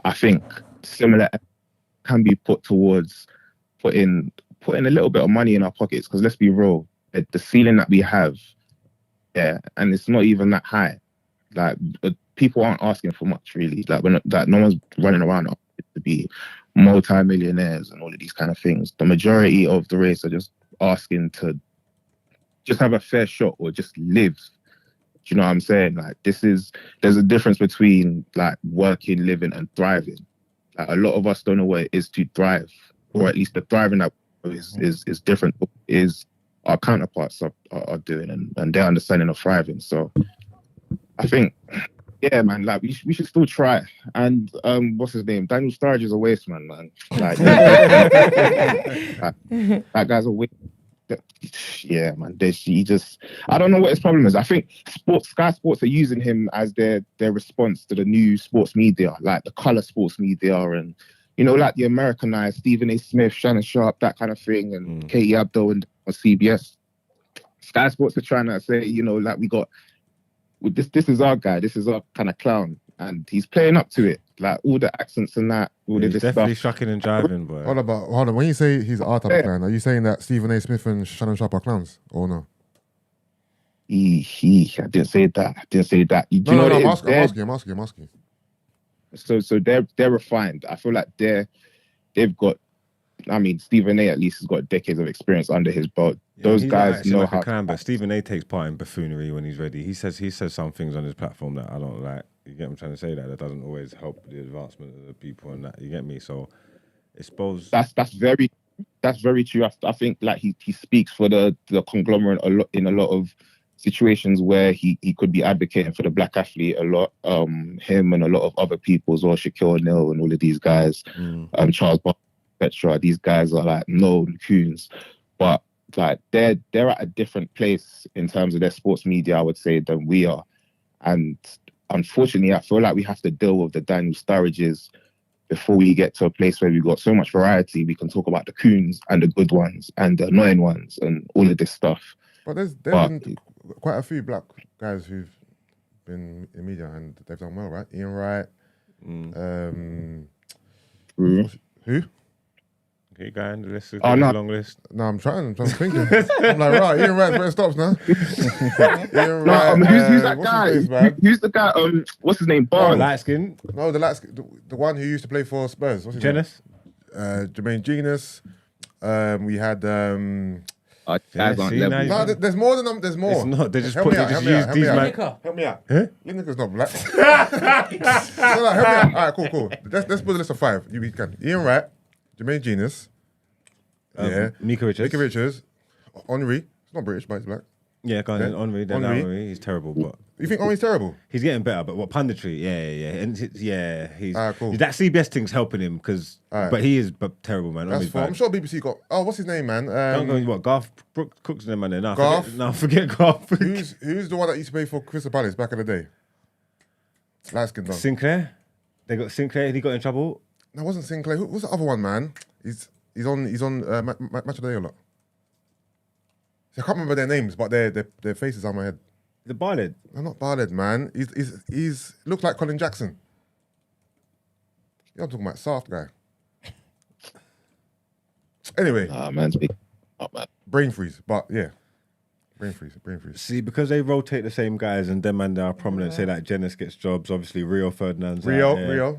I think similar can be put towards putting a little bit of money in our pockets. Because let's be real, the ceiling that we have, and it's not even that high. Like, people aren't asking for much, really. Like, no one's running around to be multi-millionaires and all of these kind of things. The majority of the race are just asking to just have a fair shot or just live. Do you know what I'm saying? Like, there's a difference between like working, living, and thriving. Like, a lot of us don't know what it is to thrive, or at least the thriving that is different. Is our counterparts are doing, and their understanding of thriving. So I think, yeah, man, like we should still try. And what's his name? Daniel Sturridge is a waste man. Like, that guy's a waste. Yeah, man. I don't know what his problem is. I think Sky Sports are using him as their response to the new sports media, like the colour sports media, and, you know, like the Americanized Stephen A. Smith, Shannon Sharp, that kind of thing, and Katie Abdo and on CBS. Sky Sports are trying to say, you know, like, we got this is our guy, this is our kind of clown, and he's playing up to it. Like, all the accents and that, all of this definitely stuff. shucking and jiving, boy. Hold on. When you say he's our type of clown, are you saying that Stephen A. Smith and Shannon Sharp are clowns, or no? I didn't say that. No, I'm asking. So they're refined. I feel like they've got I mean, Stephen A. at least has got decades of experience under his belt. Those he's guys actually know like how a clown, to but act. Stephen A takes part in buffoonery when he's ready. He says some things on his platform that I don't like. You get what I'm trying to say? That doesn't always help the advancement of the people and that. You get me? So I suppose That's very true. I think like he speaks for the conglomerate a lot in a lot of situations where he could be advocating for the black athlete a lot. Him and a lot of other people as well, Shaquille O'Neal and all of these guys, Charles Barkley, etc. These guys are like known coons, but like they're at a different place in terms of their sports media, I would say, than we are. And unfortunately, I feel like we have to deal with the Daniel Sturridges before we get to a place where we've got so much variety. We can talk about the coons and the good ones and the annoying ones and all of this stuff. But there's been quite a few black guys who've been in media and they've done well, right? Ian Wright. Who? keep going. The list is Oh, a no. long list. No, I'm thinking. I'm like, right, Ian Wright's where it stops now. Ian No, Wright, who's that what's guy? his face, man? Who's the guy? What's his name? Oh, Barnes. light skin. No, the one who used to play for Spurs. What's his name? Jenis. Jermaine Genius. We had. Guys aren't see, level. now you- No, there's more than them. There's more. It's not. They just Help put. me They out, just help me use out, these help me man. Lineker. Help me out. Huh? Lineker's not black. No, help me out. All right, cool. Let's put a list of 5. You can. Ian Wright, Jermaine Genius. Yeah. Mika Richards. Mika Richards. Henri. He's not British, but he's black. Yeah, go on then. Yeah. Henri. Then Henri. Henri. He's terrible, but You think Henri's terrible? he's getting better. But what punditry? Yeah. And he's Cool. that CBS thing's helping him because. Alright. But he is terrible, man. That's Henri's fine. bad. I'm sure BBC got. Oh, what's his name, man? Don't go. What Garth Cooks and them man there. No, Garth? forget Garth. Who's the one that used to play for Crystal Palace back in the day? Light skin dog. Sinclair. They got Sinclair. He got in trouble. No, it wasn't Sinclair. Who's the other one, man? He's on Match of the Day a lot. See, I can't remember their names, but their faces are on my head. The Barlid. No, not Barled, man. He's looks like Colin Jackson. Yeah, I'm talking about soft guy. Anyway, Man's big. Oh, man. brain freeze. But yeah, brain freeze. See, because they rotate the same guys and them and they are prominent. Say that Jenis gets jobs. Obviously, Rio Ferdinand's out there.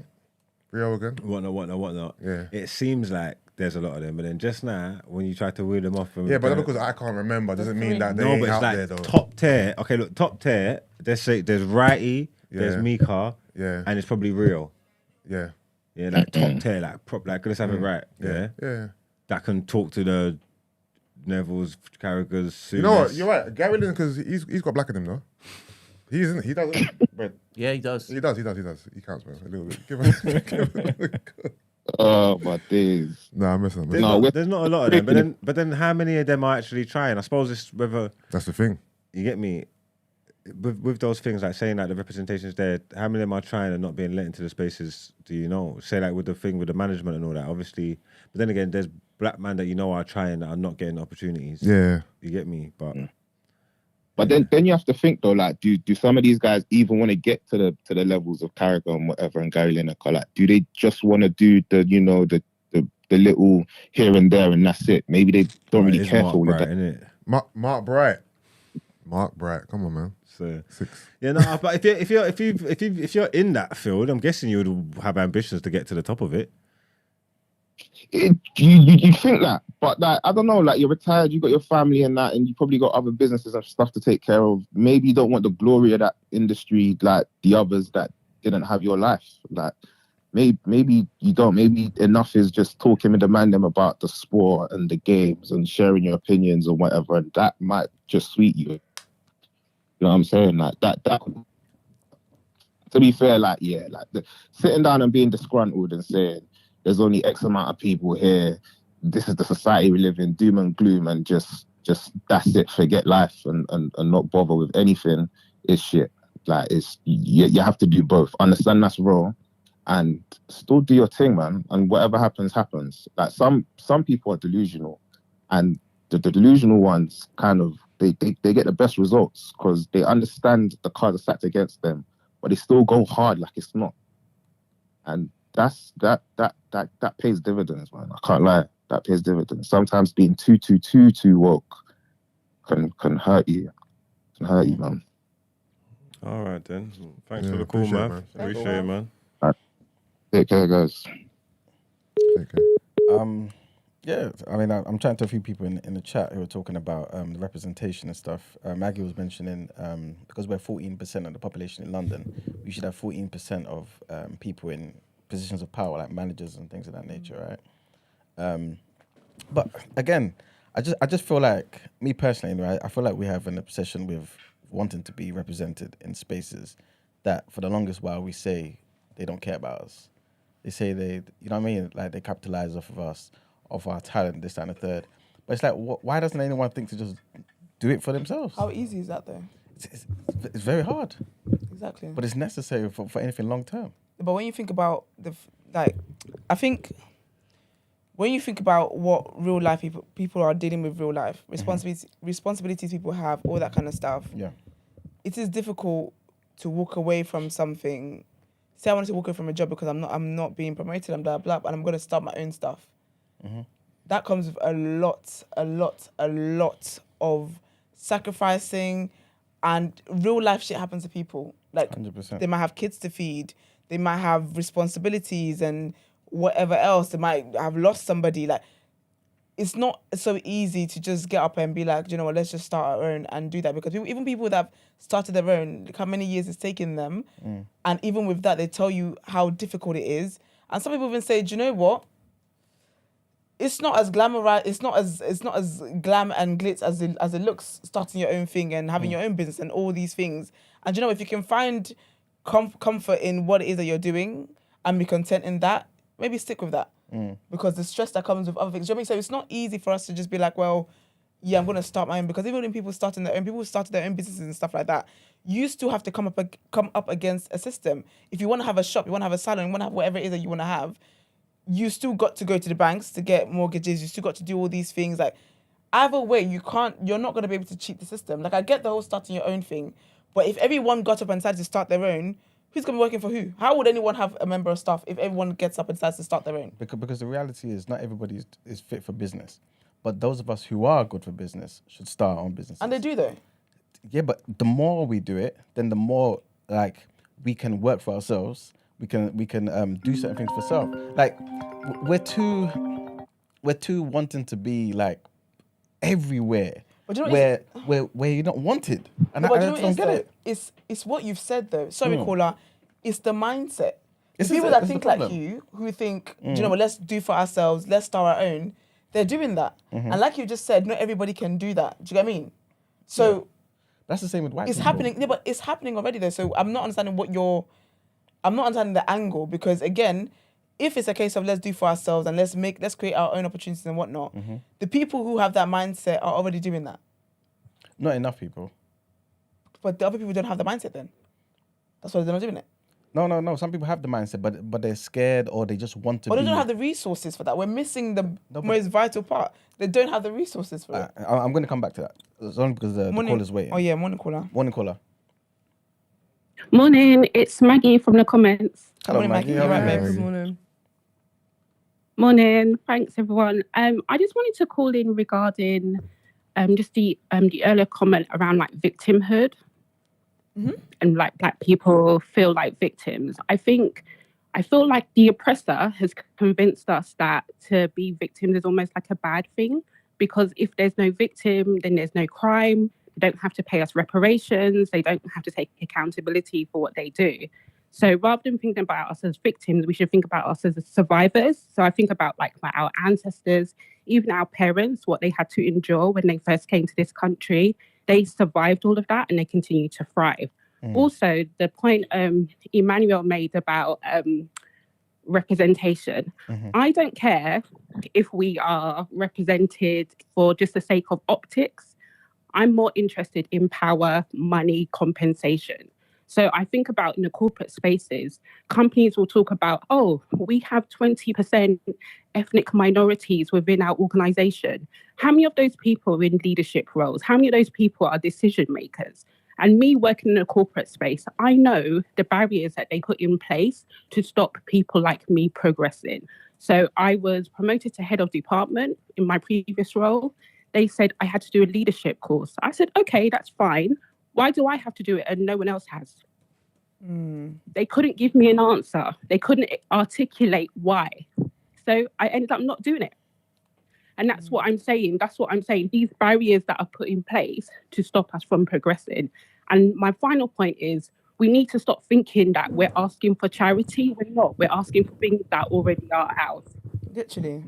Rio again. Whatnot. Yeah. It seems like there's a lot of them, but then just now when you try to wheel them off, and Yeah, but because I can't remember doesn't mean that they no, ain't but it's out like there though. top tier. Okay, look, top tier. There's Righty, there's Yeah. Mika, Yeah. and it's probably Rio. Yeah. Yeah, like top tier, like let's have it right. Yeah. Yeah. That can talk to the Nevilles, Carragher's. You know what? You're right. Gary Lineker's he's got black in him though. He isn't. He doesn't. But Yeah, he does. he does. He counts, man. A little bit. Give him. Oh my days. Nah, I'm messing up. Man. No, There's not a lot of them, but then how many of them are actually trying? I suppose it's whether That's the thing. you get me. With those things like saying that the representation's there, how many of them are trying and not being let into the spaces? Do you know? Say like with the thing with the management and all that, obviously. But then again, there's black men that you know are trying that are not getting opportunities. Yeah. You get me? But Then you have to think though, like, do some of these guys even want to get to the levels of Carragher and whatever and Gary Lineker? Like, do they just want to do the little here and there and that's it? Maybe they don't really care for all of that. innit? Mark Bright. Come on, man. So 6. yeah, no. But if you're in that field, I'm guessing you would have ambitions to get to the top of it. You think that, but like I don't know, like you're retired, you got your family and that, and you probably got other businesses and stuff to take care of. Maybe you don't want the glory of that industry like the others that didn't have your life. Like maybe you don't. Maybe enough is just talking and demanding about the sport and the games and sharing your opinions or whatever, and that might just sweet you. You know what I'm saying? Like that. To be fair, like sitting down and being disgruntled and saying, there's only X amount of people here. This is the society we live in, doom and gloom, and just that's it. Forget life and not bother with anything is shit. Like you have to do both. Understand that's wrong, and still do your thing, man. And whatever happens, happens. Like some people are delusional, and the delusional ones kind of they get the best results because they understand the cards are stacked against them, but they still go hard like it's not. And that pays dividends, man. I can't lie. That pays dividends. Sometimes being too woke can hurt you. Can hurt you, man. All right then. Thanks Yeah, for the call, appreciate it, man. man. Appreciate it, man. Take care, guys. Take care. Yeah, I mean, I'm chatting to a few people in the chat who were talking about the representation and stuff. Maggie was mentioning because we're 14% of the population in London, we should have 14% of people in positions of power, like managers and things of that nature, right? But again, I just feel like, me personally, anyway, I feel like we have an obsession with wanting to be represented in spaces that, for the longest while, we say they don't care about us. They say they, you know what I mean? Like, they capitalize off of us, of our talent, this, that, and the third. But it's like, why doesn't anyone think to just do it for themselves? How easy is that though? It's very hard, Exactly. but it's necessary for anything long term. But when you think about I think when you think about what real life people are dealing with, real life responsibilities people have, all that kind of stuff. Yeah. It is difficult to walk away from something. Say I wanted to walk away from a job because I'm not being promoted, I'm blah blah, and I'm going to start my own stuff. That comes with a lot of sacrificing, and real life shit happens to people. Like 100%. they might have kids to feed, they might have responsibilities and whatever else. They might have lost somebody. Like, it's not so easy to just get up and be like, you know what, let's just start our own and do that. Because even people that have started their own, look how many years it's taken them. And even with that, they tell you how difficult it is. And some people even say, do you know what? It's not as glamorized. It's not as glam and glitz as it looks. Starting your own thing and having your own business and all these things. And you know, if you can find comfort in what it is that you're doing and be content in that, maybe stick with that. Because the stress that comes with other things. Do you know what I mean? So it's not easy for us to just be like, well, yeah, I'm going to start my own. Because even when people started their own businesses and stuff like that, you still have to come up against a system. If you want to have a shop, you want to have a salon, you want to have whatever it is that you want to have, you still got to go to the banks to get mortgages. You still got to do all these things. Like, either way, you're not going to be able to cheat the system. Like, I get the whole starting your own thing, but if everyone got up and decided to start their own, who's going to be working for who? How would anyone have a member of staff if everyone gets up and decides to start their own? Because the reality is not everybody is fit for business. But those of us who are good for business should start our own businesses. And they do, though. Yeah, but the more we do it, then the more, like, we can work for ourselves. We can do certain things for self. Like, we're too wanting to be, like, everywhere. But you know where you're not wanted. And no, I but you know just what don't it get is, it. though? It's what you've said, though. Sorry, caller. It's the mindset. The This is people it, that this is think the like problem. you, who think, do you know what, let's do for ourselves, let's start our own, they're doing that. And like you just said, not everybody can do that. Do you get what I mean? So That's the same with white it's people. happening. Yeah, but it's happening already, though. So I'm not understanding I'm not understanding the angle, because again, if it's a case of let's do for ourselves and let's create our own opportunities and whatnot, the people who have that mindset are already doing that. Not enough people. But the other people don't have the mindset then. That's why they're not doing it. No. Some people have the mindset, but they're scared or they just want to Or be. they don't have the resources for that. We're missing the but- most vital part. They don't have the resources for it. I'm going to come back to that. It's only because the caller's waiting. Oh yeah, morning caller. Morning caller. Morning, it's Maggie from the comments. Hello, Morning, Maggie. How You are right, you? babe? Good morning. Morning, thanks everyone. I just wanted to call in regarding just the earlier comment around like victimhood and like black people feel like victims. I feel like the oppressor has convinced us that to be victims is almost like a bad thing, because if there's no victim, then there's no crime. They don't have to pay us reparations. They don't have to take accountability for what they do. So rather than thinking about us as victims, we should think about us as survivors. So I think about like our ancestors, even our parents, what they had to endure when they first came to this country. They survived all of that and they continue to thrive. Also, the point Emmanuel made about representation. I don't care if we are represented for just the sake of optics. I'm more interested in power, money, compensation. So I think about in the corporate spaces, companies will talk about, oh, we have 20% ethnic minorities within our organization. How many of those people are in leadership roles? How many of those people are decision makers? And me working in a corporate space, I know the barriers that they put in place to stop people like me progressing. So I was promoted to head of department in my previous role. They said I had to do a leadership course. I said, okay, that's fine. Why do I have to do it and no one else has? They couldn't give me an answer. They couldn't articulate why. So I ended up not doing it. And that's what I'm saying. That's what I'm saying. These barriers that are put in place to stop us from progressing. And my final point is we need to stop thinking that we're asking for charity. We're not. We're asking for things that already are ours. Literally.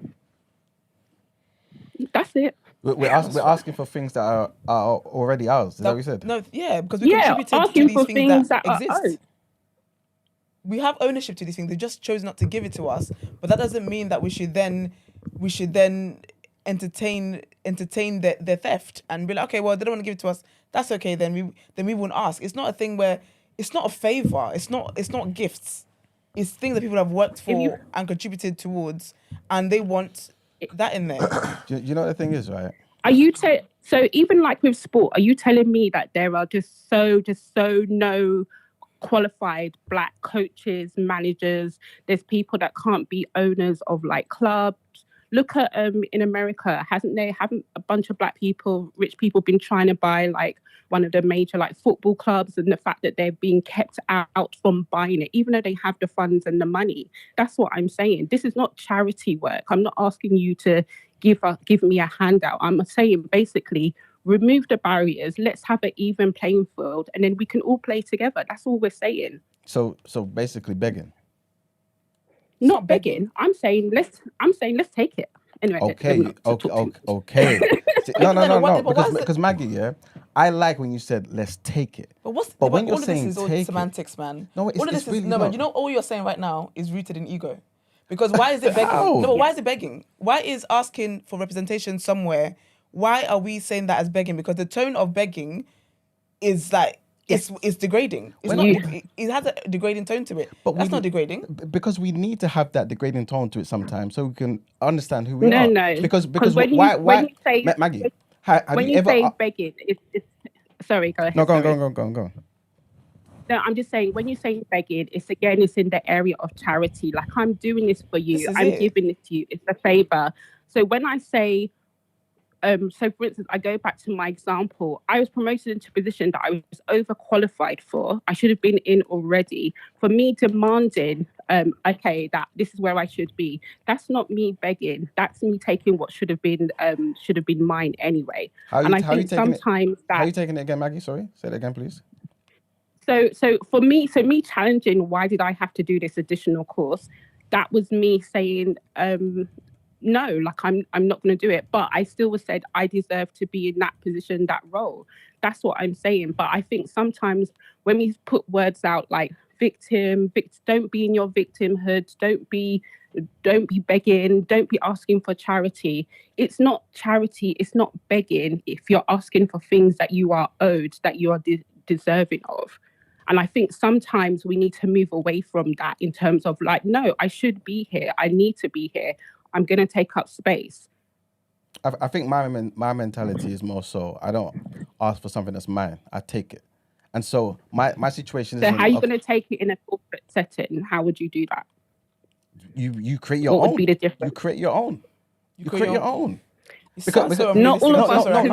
That's it. We're asking for things that are already ours. Is that what you said? No, yeah, because we contributed to these things that exist. We have ownership to these things. They just chose not to give it to us. But that doesn't mean that we should then entertain their theft and be like, okay, well, they don't want to give it to us. That's okay. Then we won't ask. It's not a thing where it's not a favor. It's not gifts. It's things that people have worked for and contributed towards, and they want that in there. You know what the thing is, right? Are you so even like with sport? Are you telling me that there are just so no qualified Black coaches, managers? There's people that can't be owners of like clubs. Look at in America, haven't a bunch of Black people, rich people, been trying to buy like one of the major like football clubs, and the fact that they're being kept out from buying it, even though they have the funds and the money. That's what I'm saying. This is not charity work. I'm not asking you to give me a handout. I'm saying basically remove the barriers. Let's have an even playing field, and then we can all play together. That's all we're saying. So basically begging. Not begging. I'm saying let's take it. Anyway, okay. No. Because Maggie, yeah, I like when you said let's take it. But when you're saying this is all semantics, man. No, all of this is no, but you know all you're saying right now is rooted in ego. Because why is it begging? No, but why is it begging? Why is asking for representation somewhere? Why are we saying that as begging? Because the tone of begging is like it's degrading. It has a degrading tone to it. But that's not degrading. Because we need to have that degrading tone to it sometimes, so we can understand who we are. No. Because when why you say, Maggie? When you say begging, it's sorry. Go ahead. No, go on. No, I'm just saying, when you say begging, it's in the area of charity. Like, I'm doing this for you. I'm giving this to you. It's a favor. So when I say, so for instance, I go back to my example. I was promoted into a position that I was overqualified for. I should have been in already. For me demanding, okay, that this is where I should be. That's not me begging. That's me taking what should have been mine anyway. How are you taking it again, Maggie? Sorry, say it again, please. So for me, challenging, why did I have to do this additional course? That was me saying, no, like I'm not going to do it. But I still was said I deserve to be in that position, that role. That's what I'm saying. But I think sometimes when we put words out like victim, don't be in your victimhood, don't be begging, don't be asking for charity. It's not charity. It's not begging if you're asking for things that you are owed, that you are deserving of. And I think sometimes we need to move away from that in terms of like, no, I should be here. I need to be here. I'm going to take up space. I think my mentality is more so I don't ask for something that's mine. I take it. And so my situation is... So how are you going to take it in a corporate setting? How would you do that? You create your own. What would be the difference? You create your own. You create your own. Because not all of us are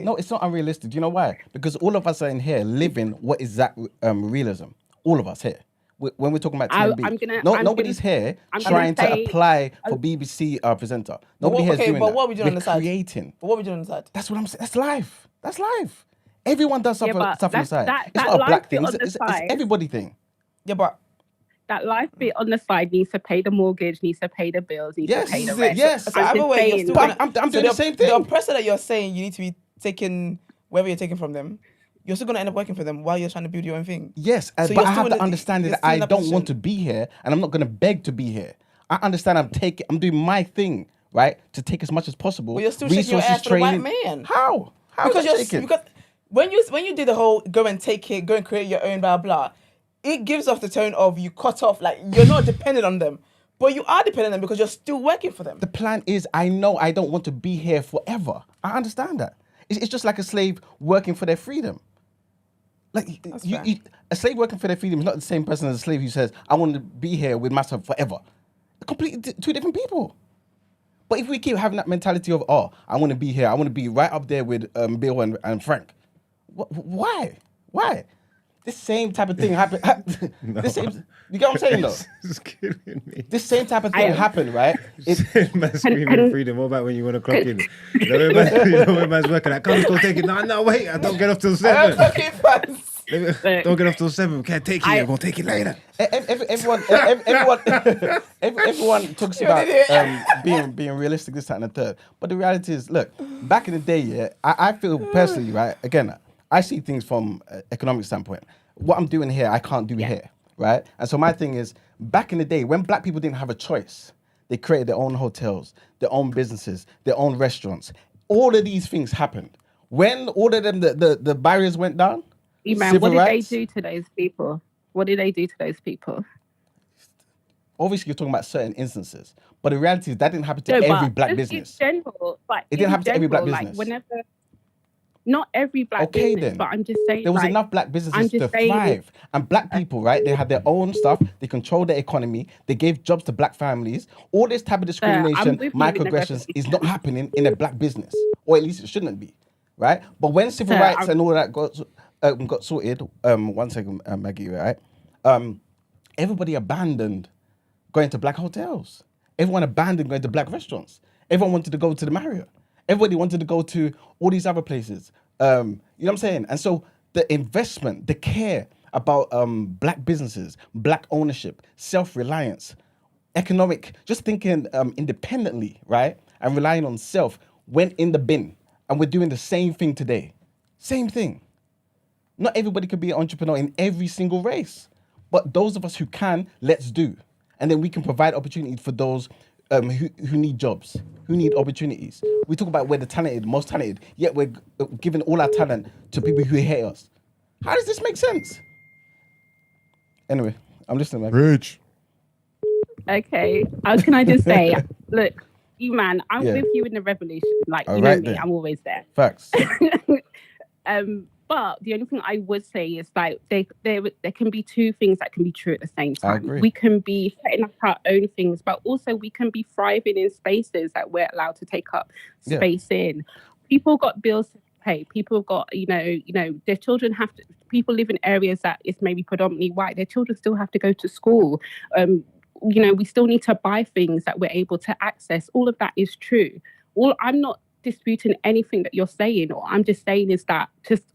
no, it's not unrealistic. Do you know why? Because all of us are in here living what is that realism. All of us here. When we're talking about TMB, nobody's here trying to apply for BBC presenter. Nobody here is doing that. But what are we doing on the side? Creating. But what are we doing on the side? That's what I'm saying. That's life. That's life. Everyone does stuff on the side. It's not a black thing. It's everybody thing. Yeah, but that life bit on the side needs to pay the mortgage, needs to pay the bills, needs to pay the rent. Yes, so either way, you're still I'm doing the same thing. The oppressor that you're saying you need to be taking, wherever you're taking from them, you're still going to end up working for them while you're trying to build your own thing. Yes, so but I have to understand that I don't want to be here, and I'm not going to beg to be here. I understand I'm doing my thing, right, to take as much as possible. But you're still shaking your ass for the white man. How? Because when you did the whole go and take it, go and create your own blah blah, it gives off the tone of you cut off, like you're not dependent on them. But you are dependent on them because you're still working for them. The plan is, I know I don't want to be here forever. I understand that. It's just like a slave working for their freedom. Like a slave working for their freedom is not the same person as a slave who says, I want to be here with myself forever. Completely two different people. But if we keep having that mentality of, I want to be here, I want to be right up there with Bill and Frank. Why? this same type of thing happened. You get what I'm saying, though? It's killing me. This same type of thing happened, right? Man screaming freedom. What about when you want to clock in? You know when man's working, I can't go take it. No, wait, I don't get off till 7. Don't get off till 7. Can't take it. I'm gonna take it later. Everyone talks about being realistic, this, that, and the third. But the reality is, look, back in the day, yeah, I feel personally, right? Again, I see things from an economic standpoint. What I'm doing here, I can't do here, right? And so my thing is, back in the day, when black people didn't have a choice, they created their own hotels, their own businesses, their own restaurants. All of these things happened. When all of them, the barriers went down, man, what did they do to those people? What did they do to those people? Obviously, you're talking about certain instances, but the reality is that didn't happen to every black business. In general, like, it didn't happen to every black business. Like, whenever, not every black business, then. But I'm just saying there was enough black businesses to thrive, and black people, right? They had their own stuff. They controlled the economy. They gave jobs to black families. All this type of discrimination, microaggressions, is not happening in a black business, or at least it shouldn't be, right? But when civil rights and all that got sorted, 1 second, Maggie, right? Everybody abandoned going to black hotels. Everyone abandoned going to black restaurants. Everyone wanted to go to the Marriott. Everybody wanted to go to all these other places. You know what I'm saying? And so the investment, the care about black businesses, black ownership, self-reliance, economic, just thinking independently, right? And relying on self went in the bin. And we're doing the same thing today. Same thing. Not everybody can be an entrepreneur in every single race. But those of us who can, let's do. And then we can provide opportunities for those who need jobs, who need opportunities. We talk about we're the talented, most talented, yet we're giving all our talent to people who hate us. How does this make sense? Anyway, I'm listening, man. Rich. Okay. Can I just say, look, you man, I'm with you in the revolution. Like, you know me, I'm always there. Facts. But the only thing I would say is like there can be two things that can be true at the same time. I agree. We can be setting up our own things, but also we can be thriving in spaces that we're allowed to take up space in. People got bills to pay. People got, you know, their children have to. People live in areas that is maybe predominantly white. Their children still have to go to school. You know, we still need to buy things that we're able to access. All of that is true. I'm not disputing anything that you're saying. Or I'm just saying is that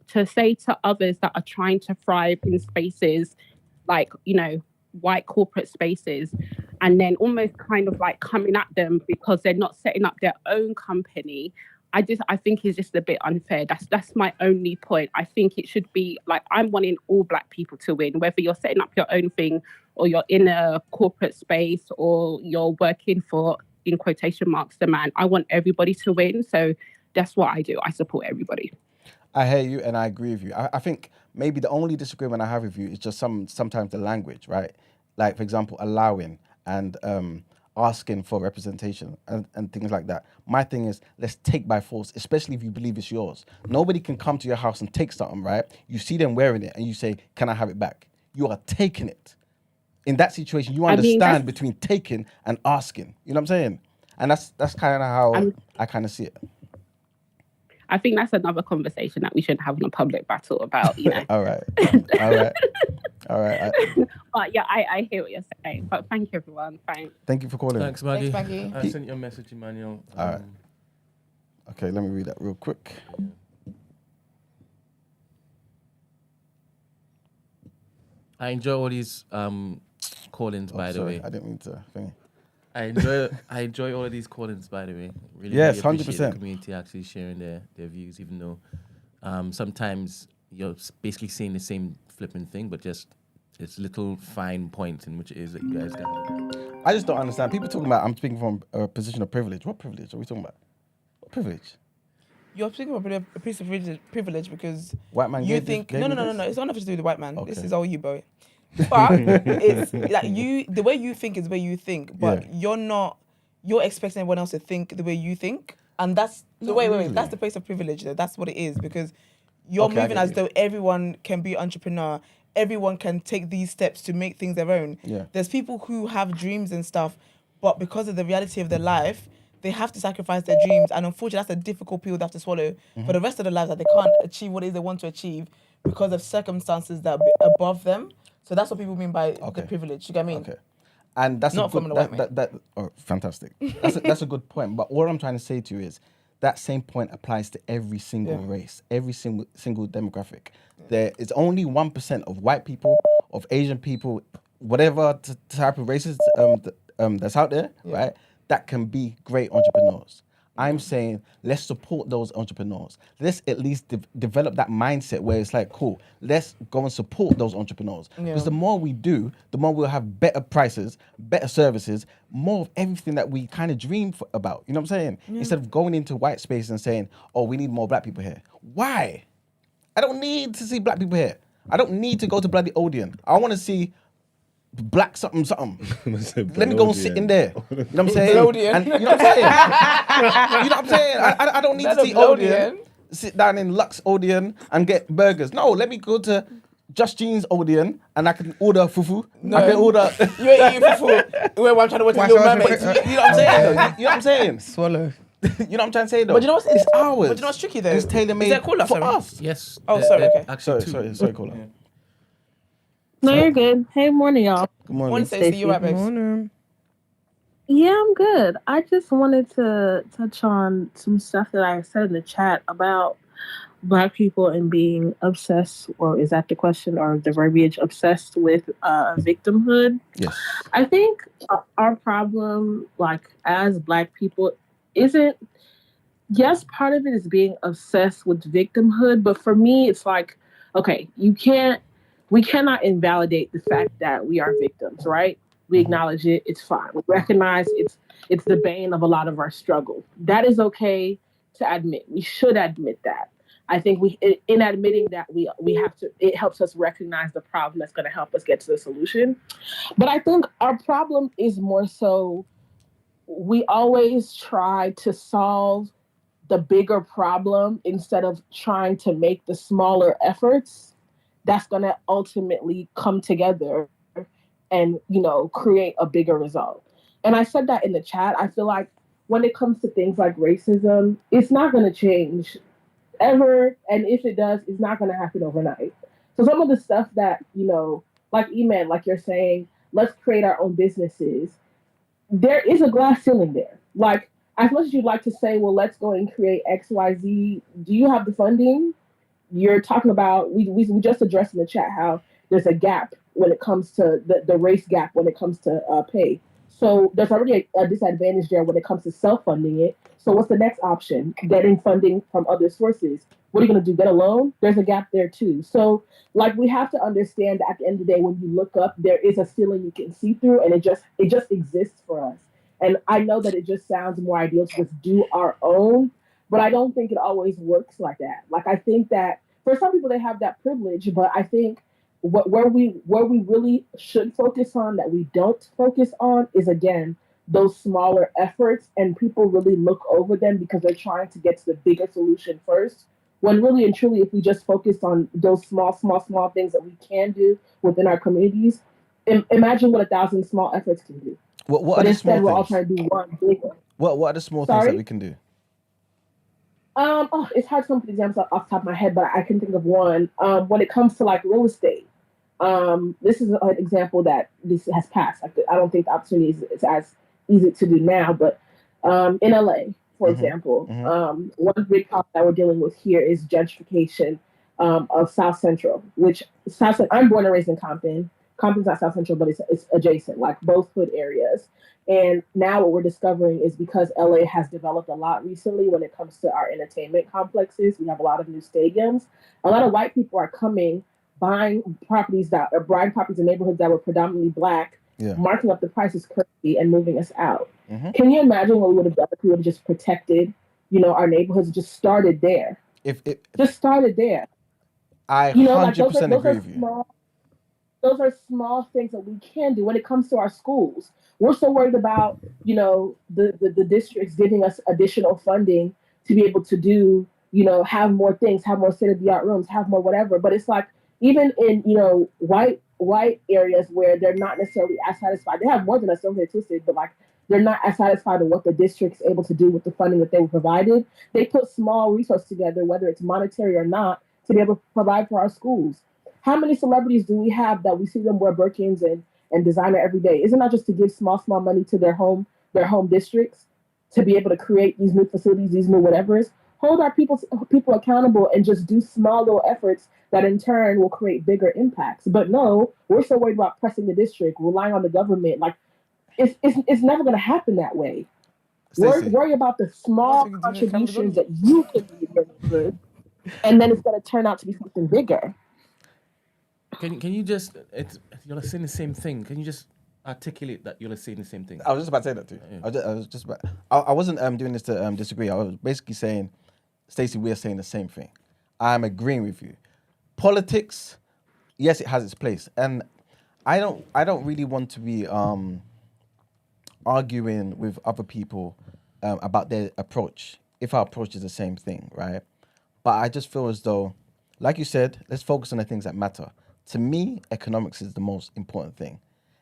to say to others that are trying to thrive in spaces like, you know, white corporate spaces, and then almost kind of like coming at them because they're not setting up their own company, I think is just a bit unfair. That's my only point. I think it should be like, I'm wanting all black people to win, whether you're setting up your own thing or you're in a corporate space or you're working for, in quotation marks, the man. I want everybody to win. So that's what I do. I support everybody. I hear you and I agree with you. I think maybe the only disagreement I have with you is just sometimes the language, right? Like, for example, allowing and asking for representation and things like that. My thing is, let's take by force, especially if you believe it's yours. Nobody can come to your house and take something, right? You see them wearing it and you say, can I have it back? You are taking it. In that situation, you understand between taking and asking. You know what I'm saying? And that's kind of how I kind of see it. I think that's another conversation that we shouldn't have in a public battle about, you know. All right. But yeah, I hear what you're saying. But thank you, everyone. Thanks. Thank you for calling. Thanks, Maggie. Thanks, Maggie. I sent you a message, Emmanuel. All right. Okay, let me read that real quick. I enjoy all these call-ins, by the way. I didn't mean to. I enjoy all of these call-ins, by the way. Really, yes, really appreciate 100%. the community actually sharing their views, even though sometimes you're basically saying the same flipping thing, but just it's little fine points in which it is that you guys got. I just don't understand. People talking about I'm speaking from a position of privilege. What privilege are we talking about? What privilege? You're speaking about a piece of privilege because White man you gave think this- no. gave me this? It's not nothing to do with the white man. Okay. This is all you, boy. But it's like the way you think is the way you think, but you're expecting everyone else to think the way you think, and that's wait. That's the place of privilege. Though. That's what it is because you're moving as though everyone can be an entrepreneur. Everyone can take these steps to make things their own. Yeah. There's people who have dreams and stuff, but because of the reality of their life, they have to sacrifice their dreams, and unfortunately, that's a difficult pill they have to swallow for the rest of their lives, that they can't achieve what it is they want to achieve because of circumstances that are above them. So that's what people mean by the privilege. You get what I mean? Okay. And that's Not from the white man. Fantastic. That's a good point. But what I'm trying to say to you is that same point applies to every single race, every single demographic. There is only 1% of white people, of Asian people, whatever type of races that's out there, right? That can be great entrepreneurs. I'm saying let's support those entrepreneurs. Let's at least develop that mindset where it's like, cool, let's go and support those entrepreneurs. Because the more we do, the more we'll have better prices, better services, more of everything that we kind of dream about. You know what I'm saying? Instead of going into white space and saying, oh, we need more black people here. Why? I don't need to see black people here. I don't need to go to bloody Odeon. I want to see black something. Let me go and sit in there. You know what I'm saying? And, you know what I'm saying? You know what I'm saying? I don't need to see Odeon. Sit down in Lux Odeon and get burgers. No, let me go to Just Jeans Odeon and I can order fufu. No. I can order. You ain't eating fufu. Wait, I'm trying to watch Little Mermaid. You know what I'm saying? You know what I'm saying? Swallow. You know what I'm trying to say though? But you know what's It's ours. But you know what's tricky though? It's tailor-made Is there a caller, for sorry? us. Yes. Oh, sorry, okay. Actually, Sorry, caller. No, you're good. Hey, morning, y'all. Good morning. Morning, Stacey. You right, babes? Morning. Yeah, I'm good. I just wanted to touch on some stuff that I said in the chat about Black people and being obsessed, or is that the question, or the verbiage, obsessed with victimhood. Yes. I think our problem, like as Black people, isn't. Yes, part of it is being obsessed with victimhood, but for me, it's like, okay, we cannot invalidate the fact that we are victims, right? We acknowledge it. It's fine. We recognize it's the bane of a lot of our struggle. That is okay to admit. We should admit that. I think in admitting that we have to, it helps us recognize the problem that's going to help us get to the solution. But I think our problem is more so we always try to solve the bigger problem instead of trying to make the smaller efforts that's going to ultimately come together and, create a bigger result. And I said that in the chat. I feel like when it comes to things like racism, it's not going to change ever. And if it does, it's not going to happen overnight. So some of the stuff that, like Eman, like you're saying, let's create our own businesses. There is a glass ceiling there. Like, as much as you'd like to say, well, let's go and create X, Y, Z, do you have the funding? You're talking about, we just addressed in the chat how there's a gap when it comes to the race gap when it comes to pay. So there's already a disadvantage there when it comes to self-funding it. So what's the next option? Getting funding from other sources. What are you going to do? Get a loan? There's a gap there too. So like we have to understand that at the end of the day, when you look up, there is a ceiling you can see through, and it just exists for us. And I know that it just sounds more ideal to just do our own, but I don't think it always works like that. Like I think that for some people they have that privilege, but I think where we really should focus on that we don't focus on is, again, those smaller efforts, and people really look over them because they're trying to get to the bigger solution first. When really and truly, if we just focus on those small things that we can do within our communities, imagine what 1,000 small efforts can do. What but are instead, we're things? all trying to do one big one. What are the small things that we can do? It's hard to come up with examples off the top of my head, but I can think of one. When it comes to like real estate, this is an example that this has passed. I don't think the opportunity is as easy to do now, but in LA, for example, one big problem that we're dealing with here is gentrification of South Central, I'm born and raised in Compton. Compton's not South Central, but it's adjacent, like both hood areas. And now what we're discovering is because LA has developed a lot recently when it comes to our entertainment complexes, we have a lot of new stadiums. A lot of white people are coming, buying properties in neighborhoods that were predominantly Black, marking up the prices crazy and moving us out. Can you imagine what we would have done if we would have just protected, our neighborhoods, just started there? Just started there. I 100% agree with you. Those are small things that we can do when it comes to our schools. We're so worried about, the districts giving us additional funding to be able to do, have more things, have more state-of-the-art rooms, have more whatever. But it's like, even in, white areas where they're not necessarily as satisfied, they have more than us, don't get twisted, but like they're not as satisfied with what the district's able to do with the funding that they were provided, they put small resources together, whether it's monetary or not, to be able to provide for our schools. How many celebrities do we have that we see them wear Birkins and designer every day? Isn't that just to give small money to their home districts to be able to create these new facilities, these new whatevers? Hold our people accountable and just do small little efforts that in turn will create bigger impacts. But no, we're so worried about pressing the district, relying on the government. Like it's never going to happen that way. Worry about the small contributions that you can do, and then it's going to turn out to be something bigger. Can you just? You're saying the same thing. Can you just articulate that you're saying the same thing? I was just about to say that too. Yeah. I was just about. I wasn't doing this to disagree. I was basically saying, Stacey, we are saying the same thing. I'm agreeing with you. Politics, yes, it has its place, and I don't really want to be arguing with other people about their approach if our approach is the same thing, right? But I just feel as though, like you said, let's focus on the things that matter. To me, economics is the most important thing.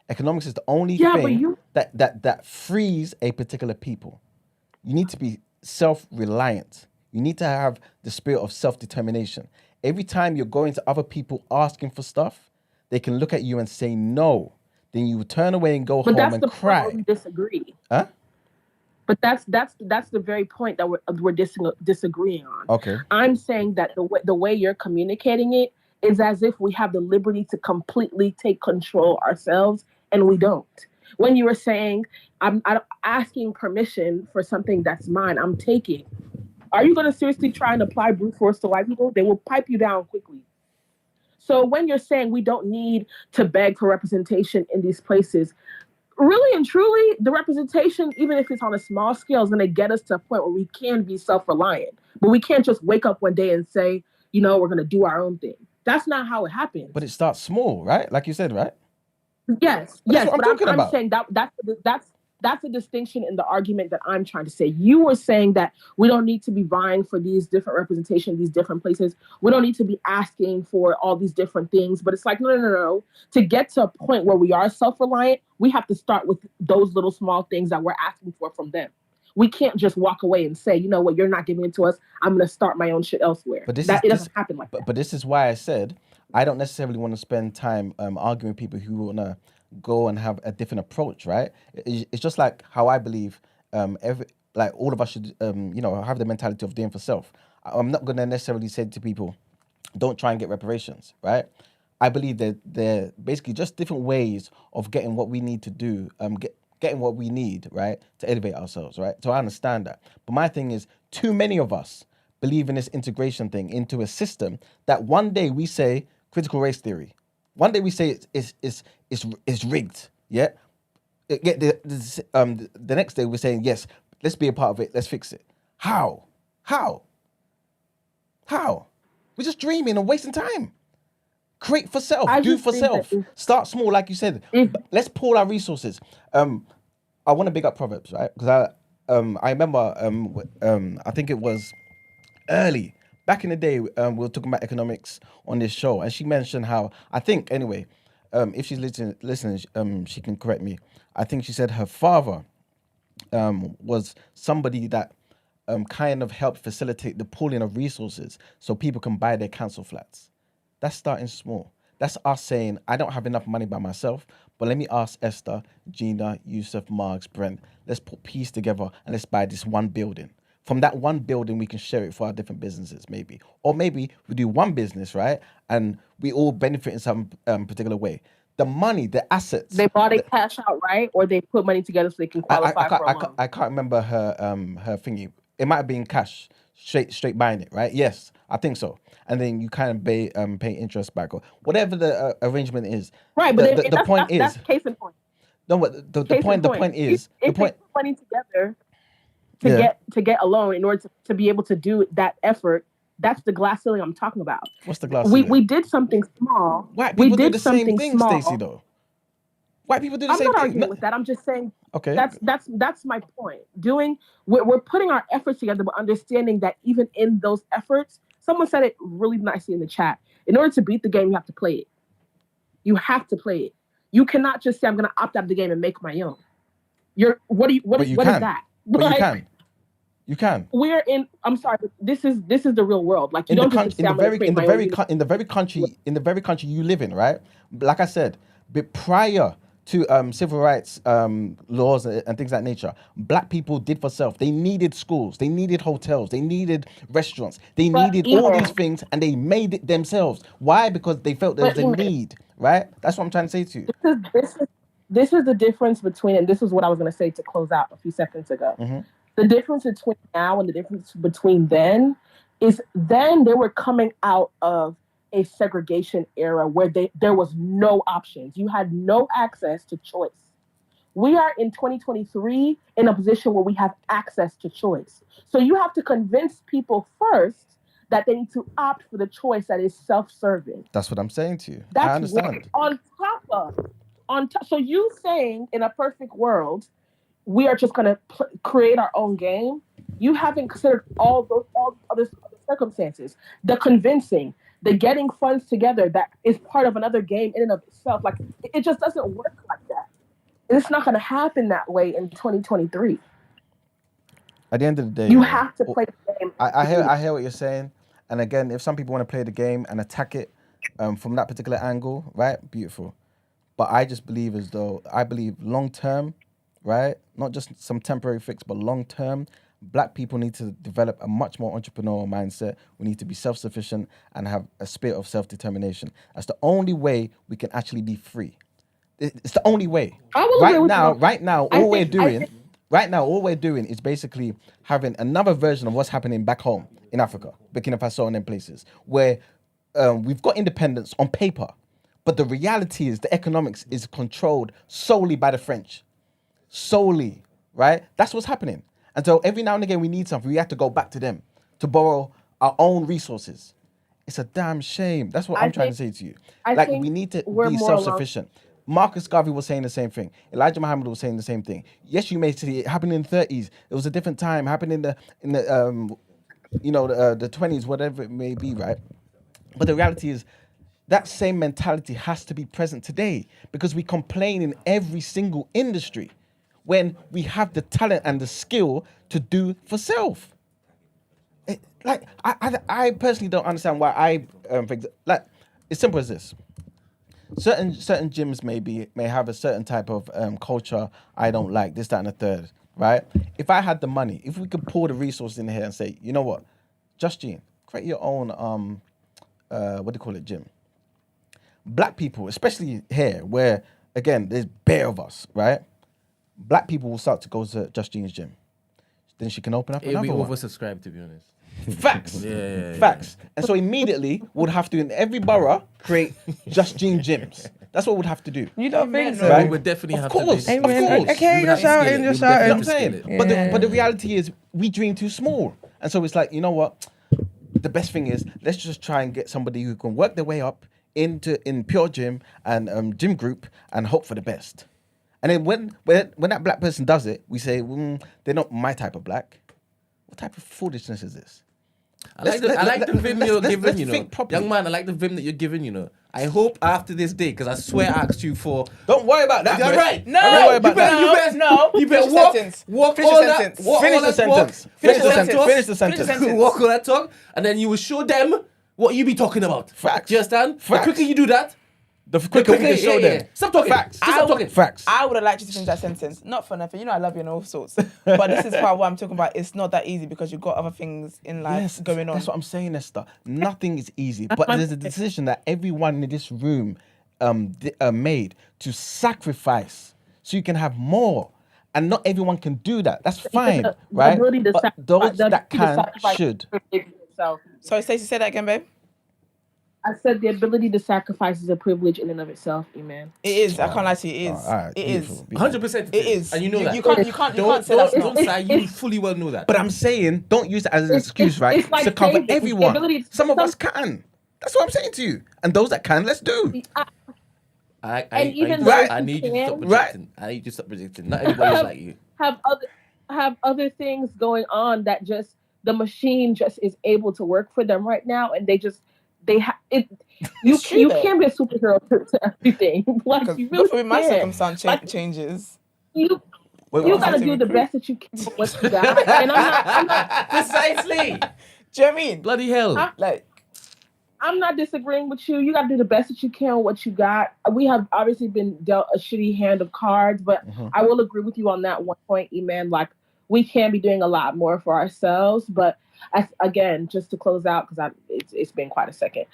Economics is the only thing that frees a particular people. You need to be self-reliant. You need to have the spirit of self-determination. Every time you're going to other people asking for stuff, they can look at you and say no. Then you turn away and go home and cry. But that's the point where we disagree. Huh? But that's the very point that we're disagreeing on. Okay. I'm saying that the way you're communicating it is as if we have the liberty to completely take control ourselves, and we don't. When you were saying, I'm asking permission for something that's mine, I'm taking. Are you going to seriously try and apply brute force to white people? They will pipe you down quickly. So when you're saying we don't need to beg for representation in these places, really and truly, the representation, even if it's on a small scale, is going to get us to a point where we can be self-reliant. But we can't just wake up one day and say, we're going to do our own thing. That's not how it happens. But it starts small, right? Like you said, right? Yes. That's what I'm saying that's the distinction in the argument that I'm trying to say. You were saying that we don't need to be vying for these different representation, these different places. We don't need to be asking for all these different things. But it's like, no. To get to a point where we are self-reliant, we have to start with those little small things that we're asking for from them. We can't just walk away and say, you know what, you're not giving it to us. I'm going to start my own shit elsewhere. But it doesn't happen like that. But this is why I said I don't necessarily want to spend time arguing with people who want to go and have a different approach, right? It's just like how I believe all of us should, have the mentality of doing for self. I'm not going to necessarily say to people, don't try and get reparations, right? I believe that they're basically just different ways of getting what we need to do, getting what we need, right, to elevate ourselves, right? So I understand that. But my thing is, too many of us believe in this integration thing into a system that one day we say critical race theory. One day we say it's rigged, yeah? The next day we're saying, yes, let's be a part of it, let's fix it. How? We're just dreaming and wasting time. Create for self, do for self. Start small, like you said. Let's pool our resources. I want to big up Proverbs, right? Because I remember, I think it was early, back in the day, we were talking about economics on this show, and she mentioned how, I think, anyway, if she's listening, she can correct me. I think she said her father was somebody that kind of helped facilitate the pooling of resources so people can buy their council flats. That's starting small. That's us saying, I don't have enough money by myself, but let me ask Esther, Gina, Yusuf, Marks, Brent, let's put peace together and let's buy this one building. From that one building, we can share it for our different businesses, maybe. Or maybe we do one business, right? And we all benefit in some particular way. The money, the assets. They bought it cash out, right? Or they put money together so they can qualify for a loan. I can't remember her thingy. It might have been cash, straight buying it, right? Yes, I think so. And then you kind of pay interest back or whatever the arrangement is. Right, but the point is that's case in point. No, but the point is if they put money together to get a loan in order to be able to do that effort. That's the glass ceiling I'm talking about. What's the glass ceiling? We did something small. White people do the same thing, Stacey, though. White people do the same thing. I'm not arguing with that. I'm just saying. Okay. That's my point. We're putting our efforts together, but understanding that even in those efforts, someone said it really nicely in the chat. In order to beat the game, you have to play it. You have to play it. You cannot just say, I'm going to opt out of the game and make my own. What is can. that? But you can. We're in. I'm sorry. But this is the real world. Like you don't just say, in the very country you live in, right? Like I said, but prior to civil rights laws and things of that nature, black people did for self. They needed schools, they needed hotels, they needed restaurants, they needed all these things, and they made it themselves. Why? Because they felt there was a need, right? That's what I'm trying to say to you. This is the difference between, and this is what I was going to say to close out a few seconds ago. Mm-hmm. The difference between now and the difference between then is then they were coming out of a segregation era where there was no options. You had no access to choice. We are in 2023 in a position where we have access to choice. So you have to convince people first that they need to opt for the choice that is self-serving. That's what I'm saying to you. That's I understand. So you saying in a perfect world, we are just going to create our own game. You haven't considered all other circumstances, the convincing, the getting funds together that is part of another game in and of itself. Like it just doesn't work like that. It's not going to happen that way in 2023. At the end of the day, you have to play the game. I hear what you're saying. And again, if some people want to play the game and attack it from that particular angle, right? Beautiful. But I just believe I believe long term, right? Not just some temporary fix, but long term, black people need to develop a much more entrepreneurial mindset. We need to be self-sufficient and have a spirit of self-determination. That's the only way we can actually be free. It's the only way. Right now, all we're doing is basically having another version of what's happening back home in Africa, Burkina Faso and them places, where we've got independence on paper, but the reality is the economics is controlled solely by the French. Solely, right? That's what's happening. And so every now and again we need something, we have to go back to them to borrow our own resources. It's a damn shame. That's what I'm trying to say to you. We need to be self-sufficient. Marcus Garvey was saying the same thing. Elijah Muhammad was saying the same thing. Yes, you may see it happened in the 30s. It was a different time. Happened in the 20s, whatever it may be, right? But the reality is that same mentality has to be present today because we complain in every single industry when we have the talent and the skill to do for self. I personally don't understand why it's simple as this. Certain gyms may have a certain type of culture I don't like, this, that, and the third, right? If I had the money, if we could pour the resources in here and say, you know what, Just Gene, create your own, gym. Black people, especially here, where, again, there's bare of us, right? Black people will start to go to Just Gene's gym. Then she can open up another one. It'll be oversubscribed, to be honest. Facts. Facts. And so immediately, we'll have to, in every borough, create Just Gene gyms. That's what we'd have to do. You don't think so? Right? We would definitely have to do. Of course. Okay, you're shouting. I'm saying. Yeah. But the reality is, we dream too small. And so it's like, you know what? The best thing is, let's just try and get somebody who can work their way up in pure gym and gym group and hope for the best. And then when that black person does it, we say, they're not my type of black. What type of foolishness is this? I like the vim you're giving, you know. Young man, I like the vim that you're giving, you know. I hope after this day, because I swear I asked you for... Don't worry about that. You're right. No, don't worry about that. You better walk Finish all the that. sentence. Finish the sentence. Finish the sentence. Walk all that talk, and then you will show them what you be talking about. Facts. Do you understand? Facts. The quicker you do that, the quicker we can show them. Stop talking. Facts. Stop talking. Facts. I would have liked you to finish that sentence. Not for nothing. You know I love you and all sorts. But this is part what I'm talking about. It's not that easy because you've got other things in life going on. That's what I'm saying, Esther. Nothing is easy. But there's a decision that everyone in this room made to sacrifice so you can have more. And not everyone can do that. That's fine, right? But those that can should. Sorry, Stacey, say that again, babe. I said the ability to sacrifice is a privilege in and of itself, man. It is. I can't lie to you. It is. Right, it is. 100%. It is. And you know that. You can't say that. Don't say you fully well know that. But I'm saying, don't use it as an excuse, right? It's like to cover David, everyone. Some of us can. That's what I'm saying to you. And those that can, let's do. I need you to stop projecting. I need you to stop projecting. Not everybody's like you. Have other things going on that just the machine just is able to work for them right now, and you can't be a superhero to everything. Like you really my can't. circumstance changes. You got to do the best that you can with what you got. And I'm not Precisely. Do you know what I mean? Bloody hell. Like, I'm not disagreeing with you. You got to do the best that you can with what you got. We have obviously been dealt a shitty hand of cards, but I will agree with you on that one point, E-Man. Like, we can be doing a lot more for ourselves. But again, just to close out, because it's been quite a second.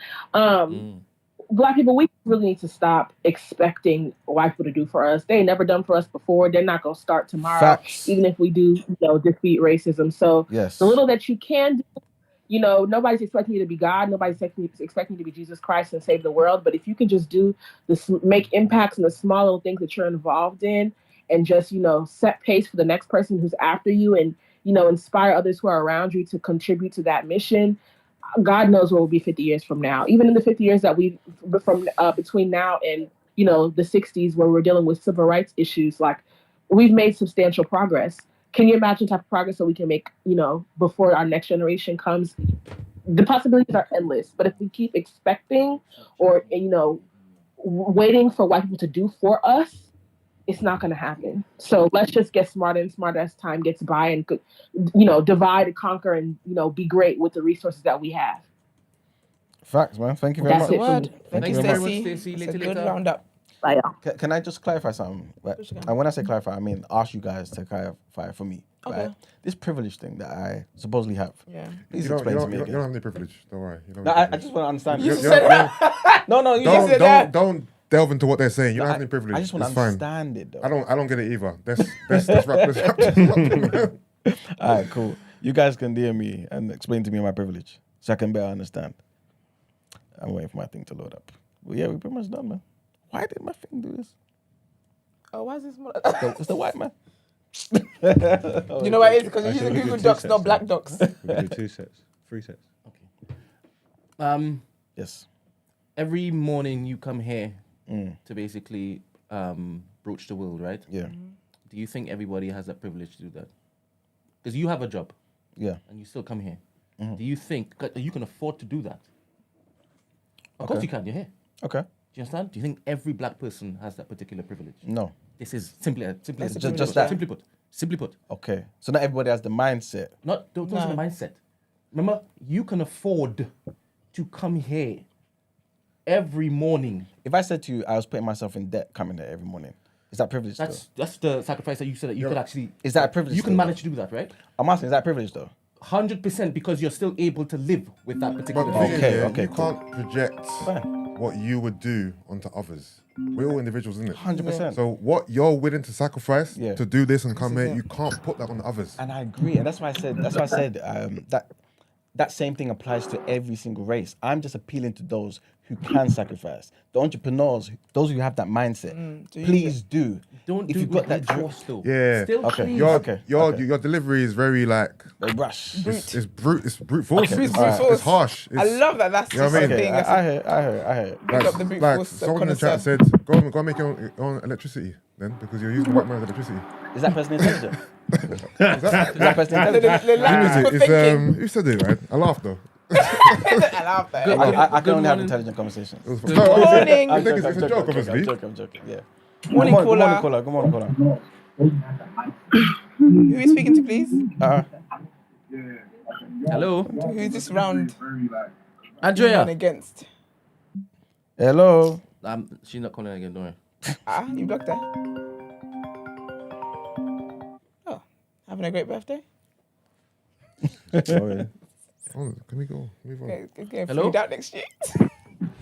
Black people, we really need to stop expecting white people to do for us. They ain't never done for us before. They're not going to start tomorrow, Facts. even if we do, defeat racism. So the little that you can do, nobody's expecting you to be God. Nobody's expecting you to be Jesus Christ and save the world. But if you can just do this, make impacts in the small little things that you're involved in, and just, set pace for the next person who's after you, and, inspire others who are around you to contribute to that mission, God knows where we'll be 50 years from now. Even in the 50 years that between now and, the 60s, where we're dealing with civil rights issues, like, we've made substantial progress. Can you imagine the type of progress that we can make, before our next generation comes? The possibilities are endless. But if we keep expecting or, waiting for white people to do for us, it's not going to happen. So let's just get smarter and smarter as time gets by, and, divide and conquer, and, be great with the resources that we have. Facts, man. Thank you very That's much. it for me. Thank you, very much, Stacey. Stacey. It's a Later. good roundup. Bye. Can I just clarify something? Right? And when I say clarify, I mean ask you guys to clarify for me. Okay. Right? This privilege thing that I supposedly have. Yeah. Please You don't, explain you, to don't, me you, again. don't have any privilege. Don't worry. You don't No, have I any just want to understand. privilege. this. You don't, No, you Don't just say that. don't delve into what they're saying. You don't No, have any privilege. I just want it's to fine. understand it, though. I don't get it either. Let's wrap. All right, cool. You guys can DM me and explain to me my privilege so I can better understand. I'm waiting for my thing to load up. Well, yeah, we're pretty much done, man. Why did my thing do this? Oh, why is this more? It's the white man. You know what it is? Because you're using Google Docs, not Black Docs. We can do 2 sets, 3 sets. Yes. Every morning you come here to basically broach the world, right? Yeah. Do you think everybody has that privilege to do that? Because you have a job Yeah. and you still come here. Do you think that you can afford to do that? Of course you can. You're here. Okay. Do you understand? Do you think every black person has that particular privilege? No. This is simply Just that. Simply put. Okay. So not everybody has the mindset. Don't say the mindset. Remember, you can afford to come here every morning. If I said to you I was putting myself in debt coming there every morning, is that privilege though? That's the sacrifice that you said that you could actually. Is that a privilege You can though? manage to do that, right? I'm asking, is that privilege though? 100% because you're still able to live with that particular. But the thing is, Okay, yeah, okay, you cool. can't project Fine. what you would do onto others. We're all individuals, isn't it? 100%. So what you're willing to sacrifice Yeah. to do this and come here, you can't put that on the others. And I agree, and that's why I said that same thing applies to every single race. I'm just appealing to those who can sacrifice, the entrepreneurs, those who have that mindset. Please do. Don't if do you've got that horse though. Yeah. Still Okay. please. Your delivery is very like They rush. it's brute force. Okay, It's, all right. it's harsh. I It's, love that. That's You know just what I mean? something. Okay, That's I heard. Big up the brute like force someone in the chat connoisseur. said, go and make your own electricity then, because you're using white man's electricity. Is that person intelligent? Is that? Is that person The intelligent? lack Who is of it? thinking. Who said it, right? I laughed though. I love that. I can Good only have morning. intelligent conversations. It was Good morning. I think it's a joke, obviously. I'm joking. Yeah. Morning, Good morning, caller. caller. Good morning, caller. Who are you speaking to, please? Hello, Who's this round Andrea. and against? Hello. She's not calling again. Don't worry. You blocked her. Oh, having a great birthday? Oh, can we go? Move on. Okay, get Hello? food out next year.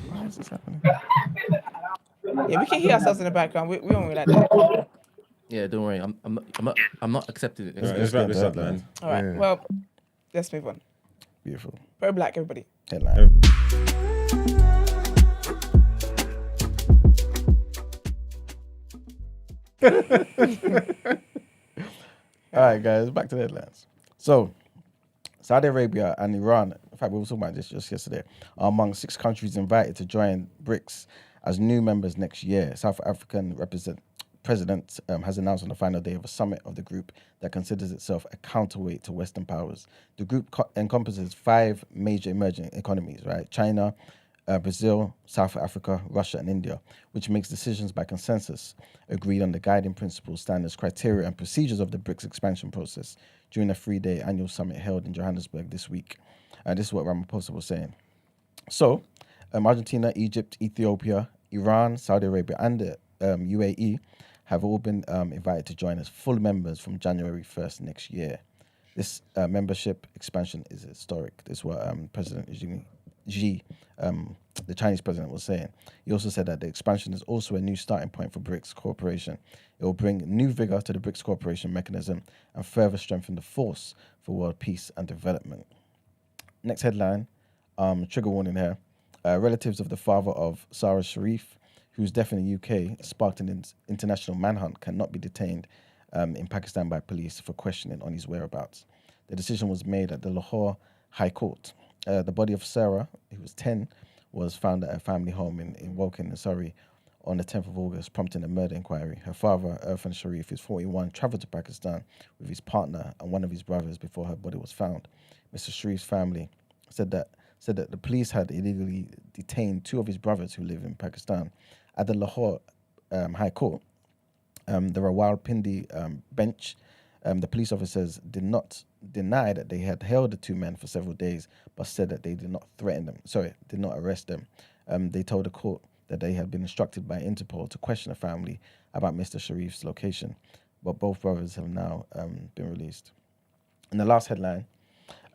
Why is this happening? Yeah, we can hear ourselves in the background. We don't really like that. Yeah, don't worry. I'm not accepting it. Right, let's wrap this up, man. All right, Yeah. well, let's move on. Beautiful. Pro black, everybody. Headline. All right, guys, back to the headlines. So, Saudi Arabia and Iran, in fact, we were talking about this just yesterday, are among 6 countries invited to join BRICS as new members next year. South African president has announced on the final day of a summit of the group that considers itself a counterweight to Western powers. The group encompasses 5 major emerging economies, right? China, Brazil, South Africa, Russia, and India, which makes decisions by consensus agreed on the guiding principles, standards, criteria, and procedures of the BRICS expansion process during a 3-day annual summit held in Johannesburg this week. This is what Ramaphosa was saying. So, Argentina, Egypt, Ethiopia, Iran, Saudi Arabia, and the UAE have all been invited to join as full members from January 1st next year. This membership expansion is historic. This is what President Xi, the Chinese president, was saying. He also said that the expansion is also a new starting point for BRICS cooperation. It will bring new vigor to the BRICS cooperation mechanism and further strengthen the force for world peace and development. Next headline, trigger warning here. Relatives of the father of Sarah Sharif, whose death in the UK sparked an international manhunt, cannot be detained in Pakistan by police for questioning on his whereabouts. The decision was made at the Lahore High Court. The body of Sarah, who was 10, was found at a family home in Woking in Surrey on the 10th of August, prompting a murder inquiry. Her father, Irfan Sharif, who's 41, travelled to Pakistan with his partner and one of his brothers before her body was found. Mr. Sharif's family said that the police had illegally detained 2 of his brothers who live in Pakistan. At the Lahore High Court, the Rawalpindi bench, the police officers did not deny that they had held the 2 men for several days, but said that they did not did not arrest them. They told the court that they had been instructed by Interpol to question the family about Mr. Sharif's location, but both brothers have now been released. In the last headline,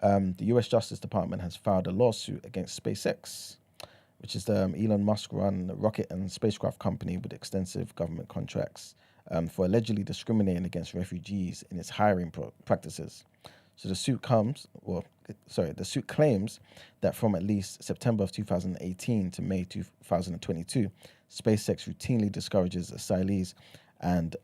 the US Justice Department has filed a lawsuit against SpaceX, which is the Elon Musk-run rocket and spacecraft company with extensive government contracts, for allegedly discriminating against refugees in its hiring practices. So the suit claims that from at least September of 2018 to May 2022, SpaceX routinely discourages asylees and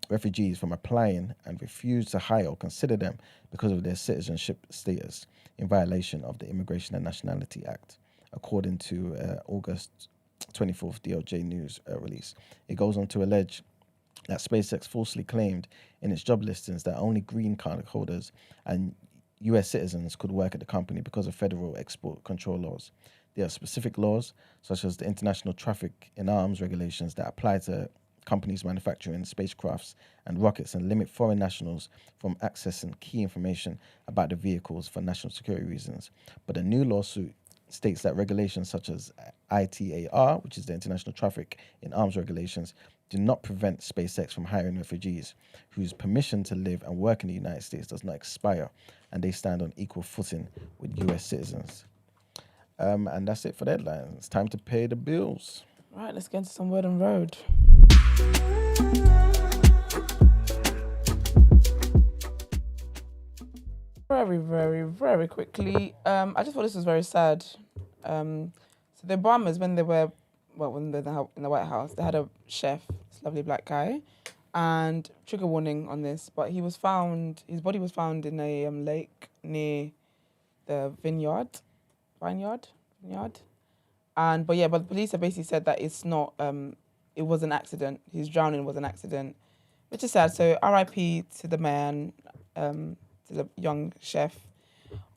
refugees from applying and refuse to hire or consider them because of their citizenship status, in violation of the Immigration and Nationality Act, according to August 24th DOJ news release. It goes on to allege that SpaceX falsely claimed in its job listings that only green card holders and US citizens could work at the company because of federal export control laws. There are specific laws, such as the International Traffic in Arms regulations, that apply to companies manufacturing spacecrafts and rockets and limit foreign nationals from accessing key information about the vehicles for national security reasons. But a new lawsuit states that regulations such as ITAR, which is the International Traffic in Arms regulations, do not prevent SpaceX from hiring refugees whose permission to live and work in the United States does not expire, and they stand on equal footing with US citizens. And that's it for the headlines. It's time to pay the bills. Right, let's get into some word on road. Very, very, very quickly. I just thought this was very sad. So the Obamas, when they were in the White House, they had a chef, this lovely black guy, and trigger warning on this, but his body was found in a lake near the vineyard. But the police have basically said that it's not, it was an accident. His drowning was an accident, which is sad. So RIP to the man, to the young chef.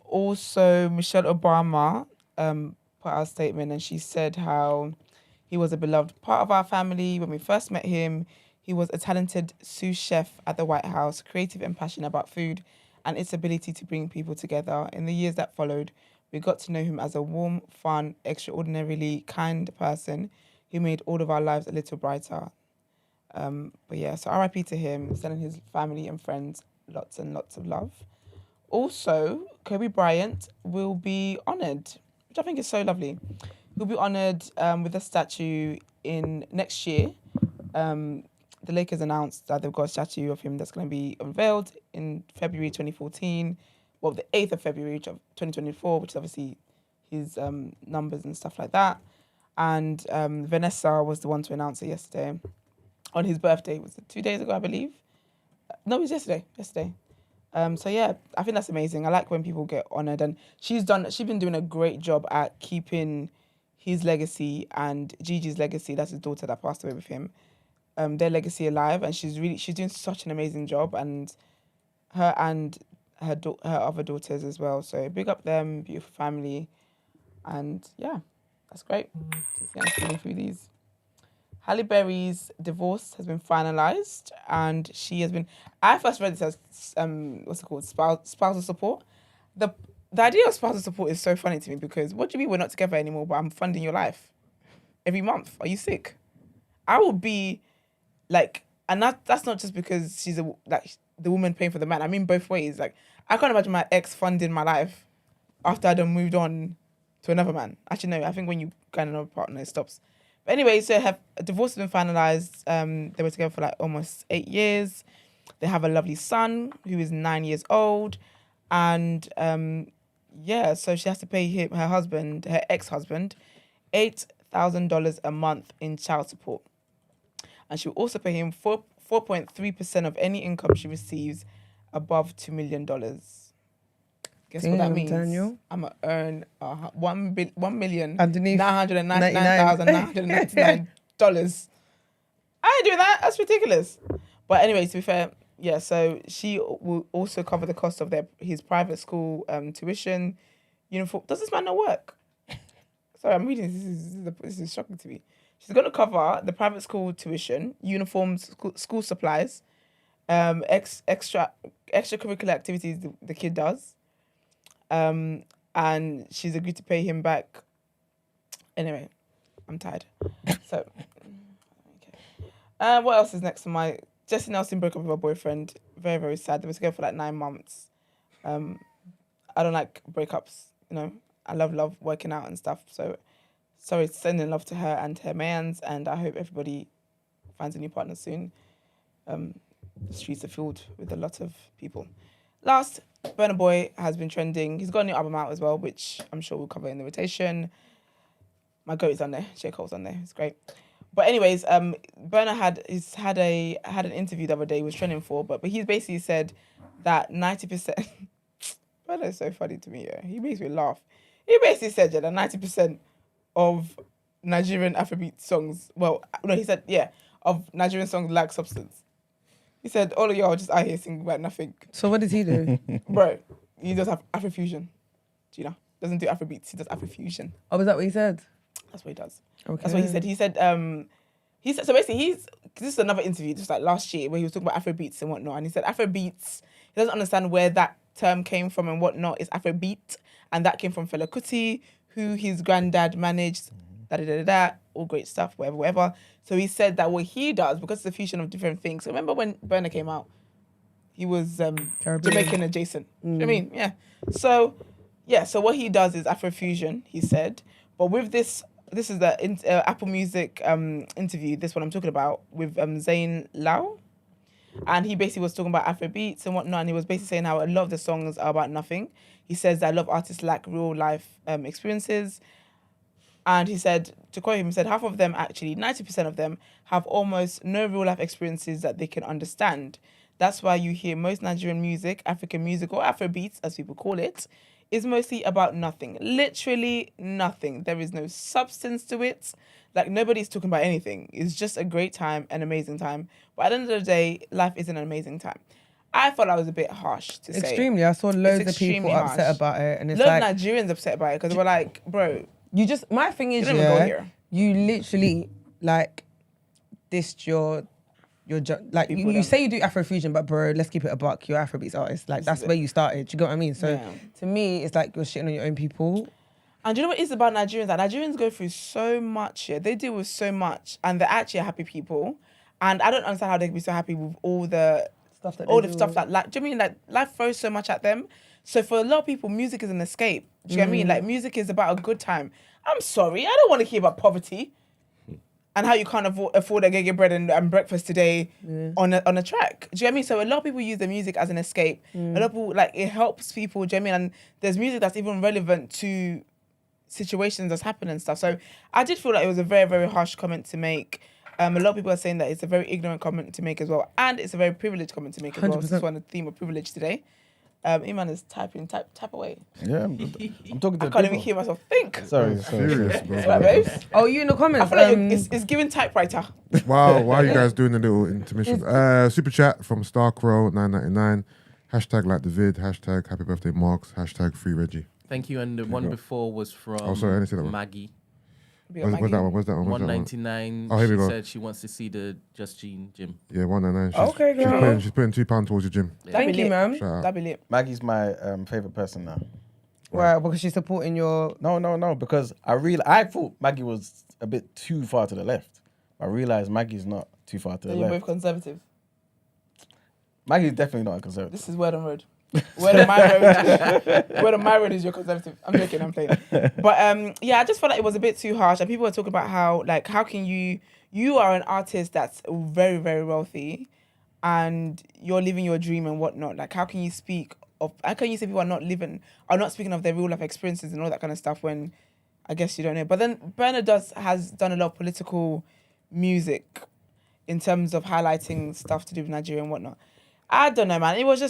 Also, Michelle Obama put out a statement, and she said how he was a beloved part of our family. When we first met him, he was a talented sous chef at the White House, creative and passionate about food and its ability to bring people together. In the years that followed, we got to know him as a warm, fun, extraordinarily kind person who made all of our lives a little brighter. So RIP to him, sending his family and friends lots and lots of love. Also, Kobe Bryant will be honoured, which I think is so lovely. He'll be honoured with a statue in next year. The Lakers announced that they've got a statue of him that's going to be unveiled in February 2014. Well, the 8th of February of 2024, which is obviously his numbers and stuff like that. And Vanessa was the one to announce it yesterday. On his birthday, was it 2 days ago, I believe? No, it was yesterday. I think that's amazing. I like when people get honoured, and she's been doing a great job at keeping his legacy and Gigi's legacy, that's his daughter that passed away with him, their legacy alive, and she's doing such an amazing job, and her other daughters as well. So big up them, beautiful family, and yeah, That's great. Just going through these. Halle Berry's divorce has been finalised, and she has been. I first read this as what's it called? Spousal support. The idea of spousal support is so funny to me because what do you mean we're not together anymore, but I'm funding your life every month? Are you sick? I would be like, and that's not just because she's the woman paying for the man. I mean both ways. Like I can't imagine my ex funding my life after I'd moved on to another man. Actually, no. I think when you get another partner, it stops. But anyway, so a divorce has been finalised. They were together for like almost 8 years. They have a lovely son who is 9 years old. And so she has to pay her ex-husband, $8,000 a month in child support. And she will also pay him 4.3% of any income she receives above $2 million. Guess what that means? Daniel? I'm going to earn $1,999,999. I ain't doing that. That's ridiculous. But anyway, to be fair, yeah, so she will also cover the cost of his private school tuition, uniform. Does this man not work? Sorry, I'm reading this. This is shocking to me. She's going to cover the private school tuition, uniforms, school supplies, extracurricular activities the kid does. And she's agreed to pay him back. Anyway, I'm tired. So, okay. What else is next on my... Jesy Nelson broke up with her boyfriend. Very, very sad. They were together for like 9 months. I don't like breakups, you know. I love working out and stuff. So, sorry, sending love to her and her mans. And I hope everybody finds a new partner soon. The streets are filled with a lot of people. Last, Burna Boy has been trending. He's got a new album out as well, which I'm sure we'll cover in the rotation. My goat is on there. J. Cole's on there. It's great. But anyways, Burna had an interview the other day. He was trending for, but he basically said that 90%. Burna is so funny to me. Yeah, he makes me laugh. He basically said that 90% of Nigerian Afrobeat songs. Well, no, he said of Nigerian songs lack substance. He said, all of y'all just out here singing about nothing. So what does he do? Bro, he does have Afrofusion. Do you know? Doesn't do Afrobeats, he does Afrofusion. Oh, is that what he said? That's what he does. Okay. That's what he said. He said, so basically this is another interview just like last year where he was talking about Afrobeats and whatnot. And he said Afrobeats, he doesn't understand where that term came from and whatnot. It's Afrobeat. And that came from Fela Kuti, who his granddad managed, all great stuff, whatever. So he said that what he does, because it's a fusion of different things. So remember when Burna came out, he was Jamaican adjacent. You know what I mean? Yeah. So what he does is Afrofusion, he said. But with this is the Apple Music interview, this one I'm talking about, with Zayn Lau. And he basically was talking about Afrobeats and whatnot. And he was basically saying how a lot of the songs are about nothing. He says that a lot of artists lack real life experiences. And he said, to quote him, he said, half of them, actually, 90% of them, have almost no real-life experiences that they can understand. That's why you hear most Nigerian music, African music, or Afrobeats, as people call it, is mostly about nothing. Literally nothing. There is no substance to it. Like, nobody's talking about anything. It's just a great time, an amazing time. But at the end of the day, life is an amazing time. I thought I was a bit harsh to say. Extremely. I saw loads of people upset about it. And it's loads of Nigerians upset about it because they were like, bro... My thing is, you literally like dissed your like you say you do Afrofusion, but bro, let's keep it a buck. You're Afrobeats artist, like that's where you started. Do you get what I mean? So to me, it's like you're shitting on your own people. And do you know what it is about Nigerians? Like Nigerians go through so much. Yeah, they deal with so much, and they're actually happy people. And I don't understand how they can be so happy with all the stuff that like. Do you mean like life throws so much at them? So for a lot of people, music is an escape. Do you get what I mean? Like music is about a good time. I'm sorry, I don't want to hear about poverty and how you can't afford a gege bread and breakfast today on a track. Do you get what I mean? So a lot of people use the music as an escape. A lot of people, like, it helps people. Do you know what I mean? And there's music that's even relevant to situations that's happening and stuff. So I did feel like it was a very, very harsh comment to make. A lot of people are saying that it's a very ignorant comment to make as well. And it's a very privileged comment to make as well. 100%. So it's on the theme of privilege today. Iman is typing, type away. Yeah, I'm talking to I can't even hear myself think. Sorry. Serious, bro. Right, babes? Oh, you in the comments? I feel like it's giving typewriter. Wow, why are you guys doing a little intermission? Super chat from Starcrow999. Hashtag like the vid. Hashtag happy birthday Marks. Hashtag free Reggie. Thank you. And the one before was from sorry, I didn't see that one. Maggie. Big up Where's Maggie. that one? Where's that one? Where's that one? 199. Oh, here we She go. said she wants to see the Just Jean gym. Yeah, 199. Okay, girl. She's putting £2 towards your gym. That'd Thank be you, lit. ma'am. Shout out. That'd be lit. Maggie's my favorite person now. Right, because she's supporting your. No, because I thought Maggie was a bit too far to the left. I realized Maggie's not too far to So the you're both left. conservative. Maggie's definitely not a conservative. This is word on road. Word on my road. Word on my road is your conservative. I'm joking. I'm playing. But yeah, I just felt like it was a bit too harsh. And people were talking about how can you are an artist that's very, very wealthy, and you're living your dream and whatnot. Like, how can you say people are not speaking of their real life experiences and all that kind of stuff when I guess you don't know. But then Burna has done a lot of political music in terms of highlighting stuff to do with Nigeria and whatnot. I don't know, man. It was a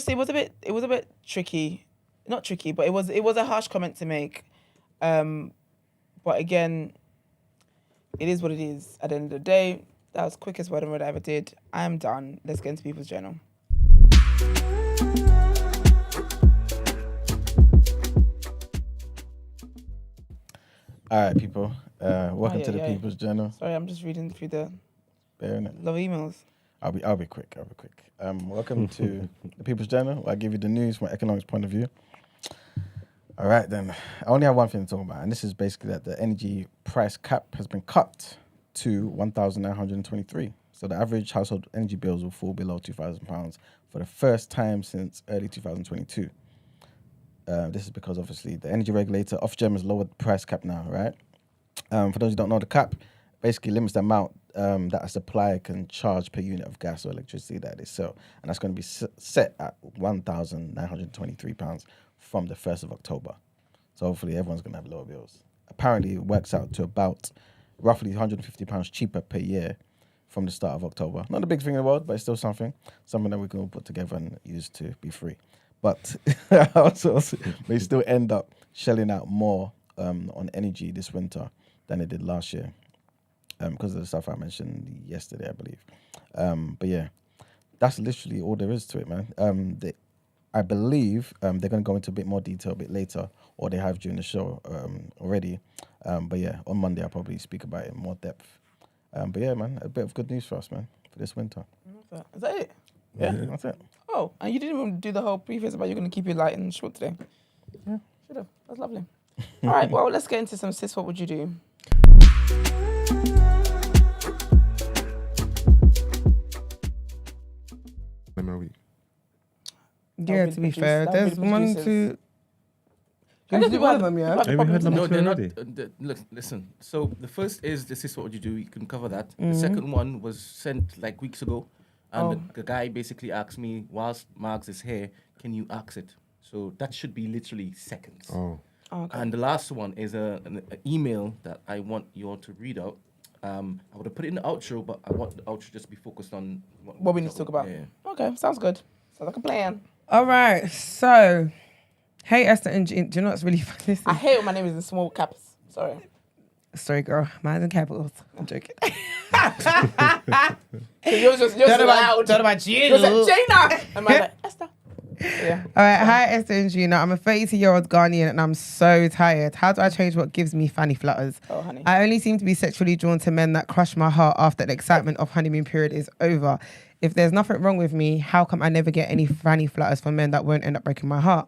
bit tricky. Not tricky, but it was a harsh comment to make. But again, it is what it is. At the end of the day, that was the quickest word on road I ever did. I am done. Let's get into People's Journal. All right, people. Welcome to the People's Journal. Sorry, I'm just reading through the Bear in it. love emails. I'll be quick. Welcome to the People's Journal, where I give you the news from an economics point of view. All right, then. I only have one thing to talk about, and this is basically that the energy price cap has been cut to 1,923. So the average household energy bills will fall below £2,000 for the first time since early 2022. This is because, obviously, the energy regulator, Ofgem, has lowered the price cap now, right? For those who don't know, the cap basically limits the amount that a supplier can charge per unit of gas or electricity that they sell. And that's going to be set at £1,923 from the 1st of October. So hopefully everyone's going to have lower bills. Apparently it works out to about roughly £150 cheaper per year from the start of October. Not a big thing in the world, but it's still something that we can all put together and use to be free. But also, they still end up shelling out more on energy this winter than they did last year. Because of the stuff I mentioned yesterday, I believe. But yeah, that's literally all there is to it, man. I believe they're going to go into a bit more detail a bit later, or they have during the show already. But yeah, on Monday I'll probably speak about it in more depth. But yeah, man, a bit of good news for us, man, for this winter. Is that it? Yeah, that's it. Oh, and you didn't even do the whole preface about you're going to keep it light and short today. Yeah. Should have. That's lovely. All right, well, let's get into some Sis, What Would You Do? Yeah, to be fair, there's one, two. I You guess do people one have- of them, yeah? people have Have you heard problems. number No, two they're not. already? Listen. So the first is This Is What Would You Do? You can cover that. Mm-hmm. The second one was sent like weeks ago. And Oh. the guy basically asked me, whilst Margs is here, can you ask it? So that should be literally seconds. Oh. Oh, okay. And the last one is an email that I want you all to read out. I would have put it in the outro, but I want the outro just to be focused on What we need to talk about. Yeah. Okay, sounds good. Sounds like a plan. All right, so, hey, Esther and Jean, do you know what's really funny? Listen. I hate when my name is in small caps. Sorry. Sorry, girl, mine's in capitals. I'm joking. Yours was loud. Don't know about you. Yours like, Jaina! And mine's like, Esther. Yeah. All right, hi Esther and Gina. I'm a 32-year-old Ghanaian and I'm so tired. How do I change what gives me fanny flutters? Oh, honey. I only seem to be sexually drawn to men that crush my heart after the excitement of honeymoon period is over. If there's nothing wrong with me, how come I never get any fanny flutters from men that won't end up breaking my heart?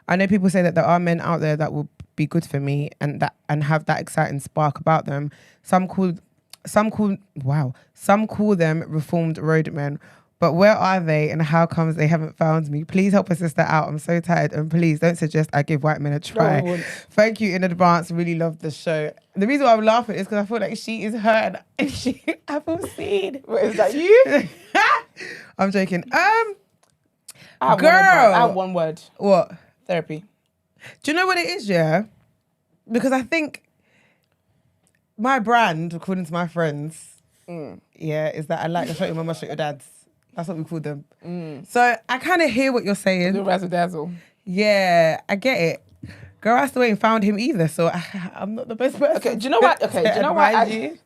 I know people say that there are men out there that will be good for me and have that exciting spark about them. Some call them reformed road men. But where are they and how comes they haven't found me? Please help a sister out. I'm so tired. And please don't suggest I give white men a try. No, we won't. Thank you in advance. Really love the show. The reason why I'm laughing is because I feel like she is her and she I feel seen. Wait, is that you? I'm joking. I have Girl. I have one word. What? Therapy. Do you know what it is, yeah? Because I think my brand, according to my friends, is that I like to show your mama, show your dads. That's what we call them. So I kind of hear what you're saying. Do razzle dazzle. Yeah, I get it. Girl, I still ain't found him either, so I'm not the best person. Okay, do you know what? Okay, do you know what? Advise you.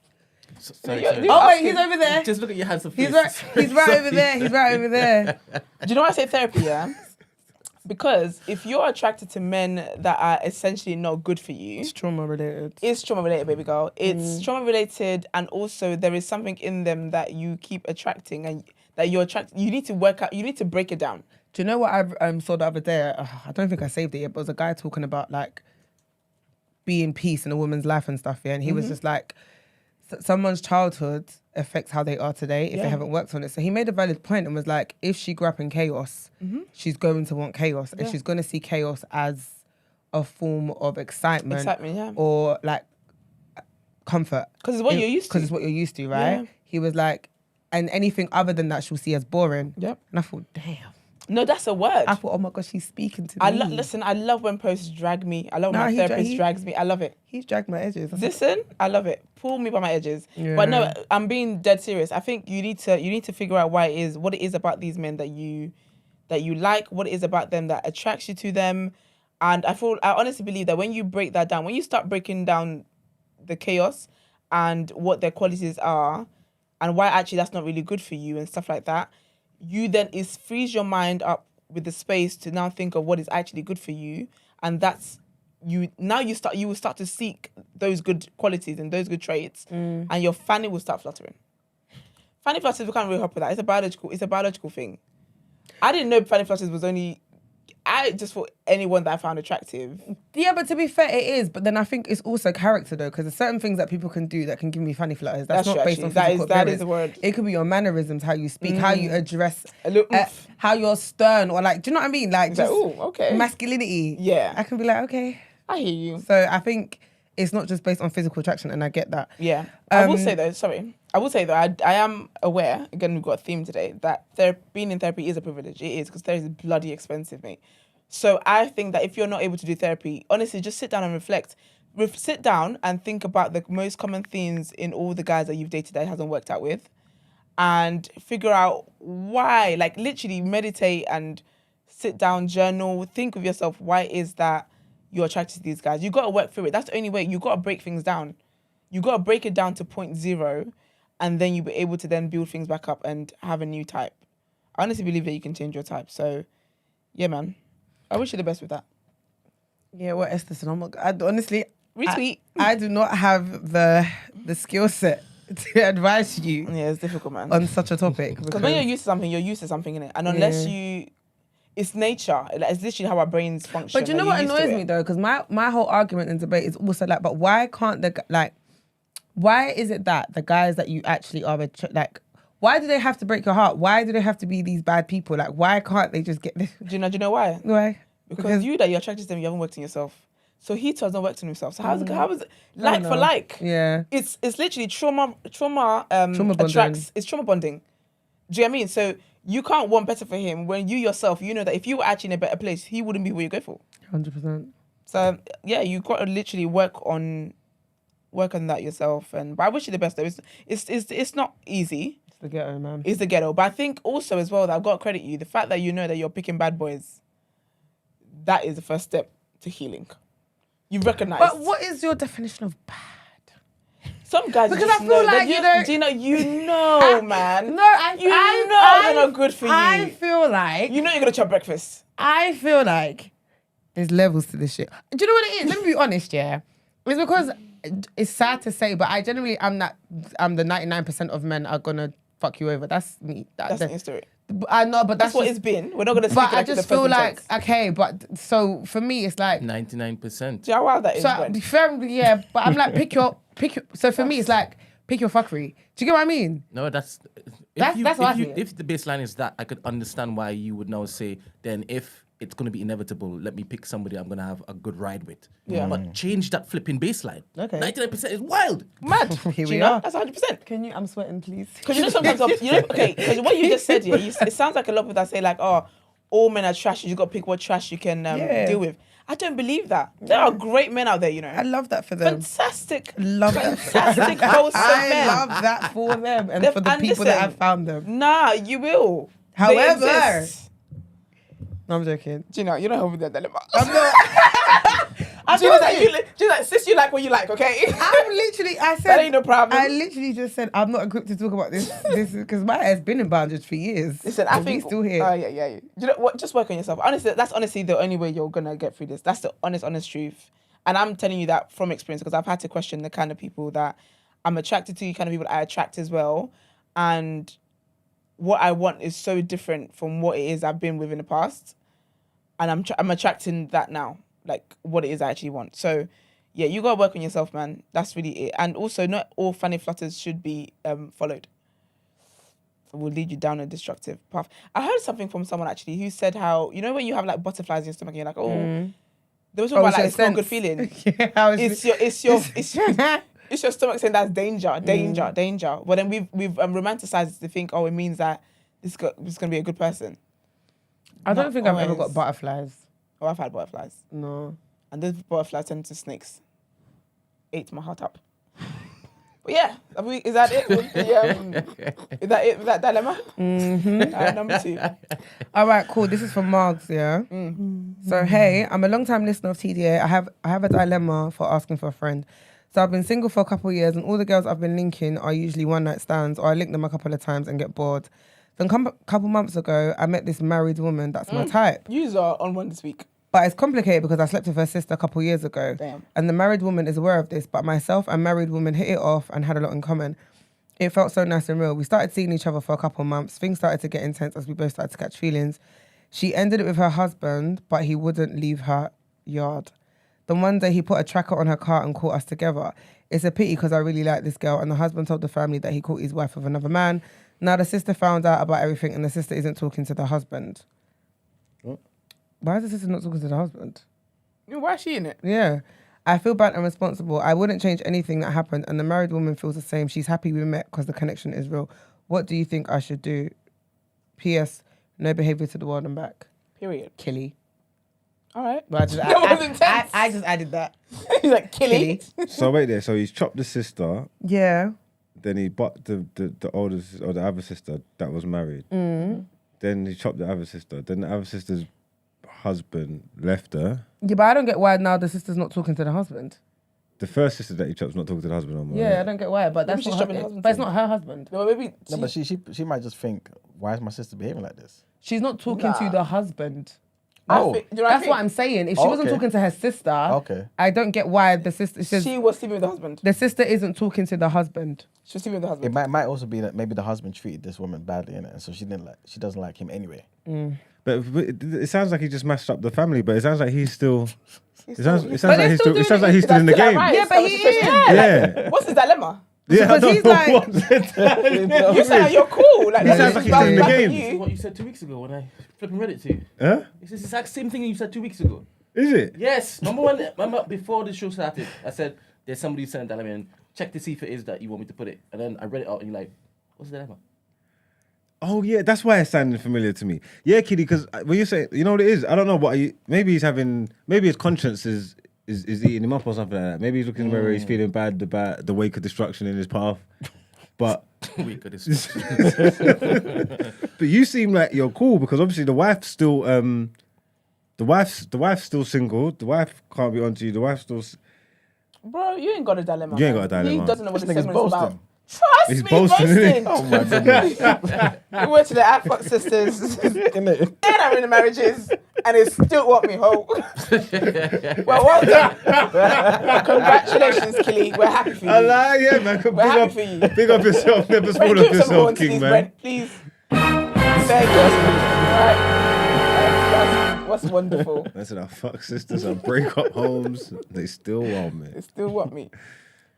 Sorry. You- Oh, wait, he's over there. Just look at your hands of He's right over there. He's right over there. Do you know why I say therapy, yeah? Because if you're attracted to men that are essentially not good for you, It's trauma related. it's trauma related, baby girl. It's trauma related, and also there is something in them that you keep attracting, and that you're attracted. You need to work out. You need to break it down. Do you know what I saw the other day? I don't think I saved it yet, but it was a guy talking about like being peace in a woman's life and stuff. Yeah, and he was just like, someone's childhood affects how they are today if they haven't worked on it. So he made a valid point and was like, if she grew up in chaos, she's going to want chaos, and she's going to see chaos as a form of excitement, or like comfort. Because it's what you're used to. Because it's what you're used to, right? Yeah. He was like, and anything other than that she'll see as boring. Yep. And I thought, damn. No, that's a word. I thought, oh my God, she's speaking to me. Listen, I love when posts drag me. I love when my therapist drags me. I love it. He's dragged my edges. Listen, I love it. Pull me by my edges. Yeah. But no, I'm being dead serious. I think you need to figure out what it is about these men that you like, what it is about them that attracts you to them. And I honestly believe that when you break that down, when you start breaking down the chaos and what their qualities are, and why actually that's not really good for you and stuff like that, you then frees your mind up with the space to now think of what is actually good for you, and that's you will start to seek those good qualities and those good traits, and your fanny will start fluttering. Fanny flutters, we can't really help with that. It's a biological thing. I didn't know fanny flutters was only. I just thought anyone that I found attractive. Yeah, but to be fair, it is. But then I think it's also character, though, because there's certain things that people can do that can give me fanny flutters. That's not true, based on actually. physical That appearance. is the word. It could be your mannerisms, how you speak, how you address, A little oomph. how you're stern, or like, do you know what I mean? Like, It's just like, ooh, okay. masculinity. Yeah. I can be like, okay. I hear you. So I think it's not just based on physical attraction, and I get that. Yeah. I will say though, I am aware, again, we've got a theme today, that being in therapy is a privilege. It is, because therapy is bloody expensive, mate. So I think that if you're not able to do therapy, honestly, just sit down and reflect. Sit down and think about the most common themes in all the guys that you've dated that it hasn't worked out with, and figure out why. Like, literally meditate and sit down, journal, think with yourself, why is that you're attracted to these guys? You got to work through it. That's the only way. You got to break things down. You got to break it down to 0.0, and then you'll be able to then build things back up and have a new type. I honestly believe that you can change your type. So, yeah, man. I wish you the best with that. Yeah, what Esther said, honestly, Retweet. I do not have the skill set to advise you Yeah, it's difficult, man. on such a topic. Because when you're used to something, you're used to something, innit? And unless it's nature. Like, it's literally how our brains function. But do you know what annoys me though? Because my whole argument and debate is also like, but why can't why is it that the guys that you actually are why do they have to break your heart? Why do they have to be these bad people? Like, why can't they just get this? Do you know why? Why? Because you're attracted to them, you haven't worked on yourself. So he too has not worked on himself. So how is it like for like? Yeah. It's literally trauma bonding. attracts. It's trauma bonding. Do you know what I mean? So you can't want better for him when you yourself, you know that if you were actually in a better place, he wouldn't be where you go for. 100%. So yeah, you got to literally work on that yourself. But I wish you the best though. It's not easy. It's the ghetto, man. It's the ghetto. But I think also as well that I've got to credit you, the fact that you know that you're picking bad boys, that is the first step to healing. You recognize. But what is your definition of bad? Some guys Because just I feel know, like, you know... you know, man. No, I they're not good for you. I feel like... You know you're going to chop breakfast. I feel like there's levels to this shit. Do you know what it is? Let me be honest, yeah? It's because it's sad to say, but I'm the 99% of men are going to fuck you over. That's me. That's not your story. I know, but That's what just, it's been. We're not going to speak But I like just the feel like, intense. okay, but so for me, it's like... 99%. Do you know how wild that is? So, Gwen? fair, yeah, but I'm like, pick your... So for me, it's like, pick your fuckery. Do you get what I mean? No, that's That's what I feel. if the baseline is that, I could understand why you would now say, then if it's going to be inevitable, let me pick somebody I'm going to have a good ride with. Yeah. But change that flipping baseline. Okay. 99% is wild. Mad. Here Do we you know? are. That's 100%. Can you... I'm sweating, please. Because you know sometimes, okay, because what you just said here, it sounds like a lot of people that say like, oh, all men are trash, you got to pick what trash you can deal with. I don't believe that. There are great men out there, you know. I love that for them. Fantastic. Love that. Fantastic, wholesome I men. love that for them and They've- for the and people listen, that have found them. Nah, you will. They However- exist. No, I'm joking. Do you know, you don't help with that dilemma. She's like, sis, you like what you like, okay? I said That ain't no problem. I literally just said I'm not equipped to talk about this. This is because my hair's been in bondage for years. Listen, I and think we still here. Yeah. You know what? Just work on yourself. Honestly, that's honestly the only way you're gonna get through this. That's the honest truth. And I'm telling you that from experience because I've had to question the kind of people that I'm attracted to, kind of people I attract as well, and what I want is so different from what it is I've been with in the past, and I'm attracting that now, like what it is I actually want. So, yeah, you gotta work on yourself, man. That's really it. And also, not all fanny flutters should be followed. It will lead you down a destructive path. I heard something from someone actually who said how, you know, when you have like butterflies in your stomach and you're like, oh, there was about like it's not a good feeling. It's your stomach saying that's danger. But then we've romanticized it to think, oh, it means that this is gonna be a good person. I don't think I've ever got butterflies. Oh, I've had butterflies. No. And those butterflies turn into snakes. Ate my heart up. But yeah, is that it? Is that it with that dilemma? Mm-hmm. Number 2. All right, cool. This is from Margs, yeah? Mm-hmm. So, hey, I'm a long-time listener of TDA. I have a dilemma for asking for a friend. So I've been single for a couple of years and all the girls I've been linking are usually one-night stands or I link them a couple of times and get bored. Then a couple months ago, I met this married woman that's my type. You are on one this week. But it's complicated because I slept with her sister a couple years ago. Damn. And the married woman is aware of this, but myself and married woman hit it off and had a lot in common. It felt so nice and real. We started seeing each other for a couple of months. Things started to get intense as we both started to catch feelings. She ended it with her husband, but he wouldn't leave her yard. Then one day he put a tracker on her car and caught us together. It's a pity because I really like this girl and the husband told the family that he caught his wife with another man. Now the sister found out about everything and the sister isn't talking to the husband. What? Why is the sister not talking to the husband? Why is she in it? Yeah. I feel bad and responsible. I wouldn't change anything that happened and the married woman feels the same. She's happy we met because the connection is real. What do you think I should do? P.S. No behaviour to the world and back. Period. Killy. All right. But I just added that. He's like, Killy. So wait there. So he's chopped the sister. Yeah. Then he bought the older or the other sister that was married. Then he chopped the other sister. Then the other sister's husband left her. Yeah, but I don't get why now the sister's not talking to the husband. The first sister that he chopped's not talking to the husband anymore. Yeah, I don't get why, but that's she's not chopping her, the husband but it's too. not her husband. No, maybe No, but she might just think, why is my sister behaving like this? She's not talking to the husband. Oh, That's what I'm saying. If she wasn't talking to her sister, I don't get why the sister. She was sleeping with the husband. The sister isn't talking to the husband. She was sleeping with the husband. It might also be that maybe the husband treated this woman badly, innit? And so she doesn't like him anyway. But it sounds like he just mashed up the family. But it sounds like he's still. It sounds like he's still in the game. Right. Yeah, but he is. Yeah. What's his dilemma? Yeah, Because he's like, You said that you're cool. Like, It sounds like he's still in the game. This is what you said 2 weeks ago when I flipping read it to you. Huh? It's the exact same thing you said 2 weeks ago. Is it? Yes. Remember before the show started, I said there's somebody who sent a dilemma and check to see if it is that you want me to put it. And then I read it out and you're like, what's the dilemma? Oh yeah, that's why it's sounding familiar to me. Yeah, Kitty, because when you say, you know what it is, I don't know what maybe his conscience is eating him up or something like that. Maybe he's looking where he's feeling bad about the wake of destruction in his path. But Wake of destruction. but you seem like you're cool because obviously the wife's still the wife's still single. The wife can't be onto you. The wife's still. Bro, you ain't got a dilemma. You ain't got a dilemma. He doesn't know what This this nigga's segment's about. boasting. Trust He's me, boasting, isn't he? Oh my goodness. We went to the Afrobeats sisters. Innit? And I'm in the marriages, and it still want me home. Well done. Congratulations, Killy. We're happy for you. Yeah, man. We're happy for you. Big up yourself. Never spoil Give up some yourself, horns, King, please, man. Brent, please. Thank you. Alright. What's wonderful. I said, I fuck sisters, I break up homes. They still want me. They still want me.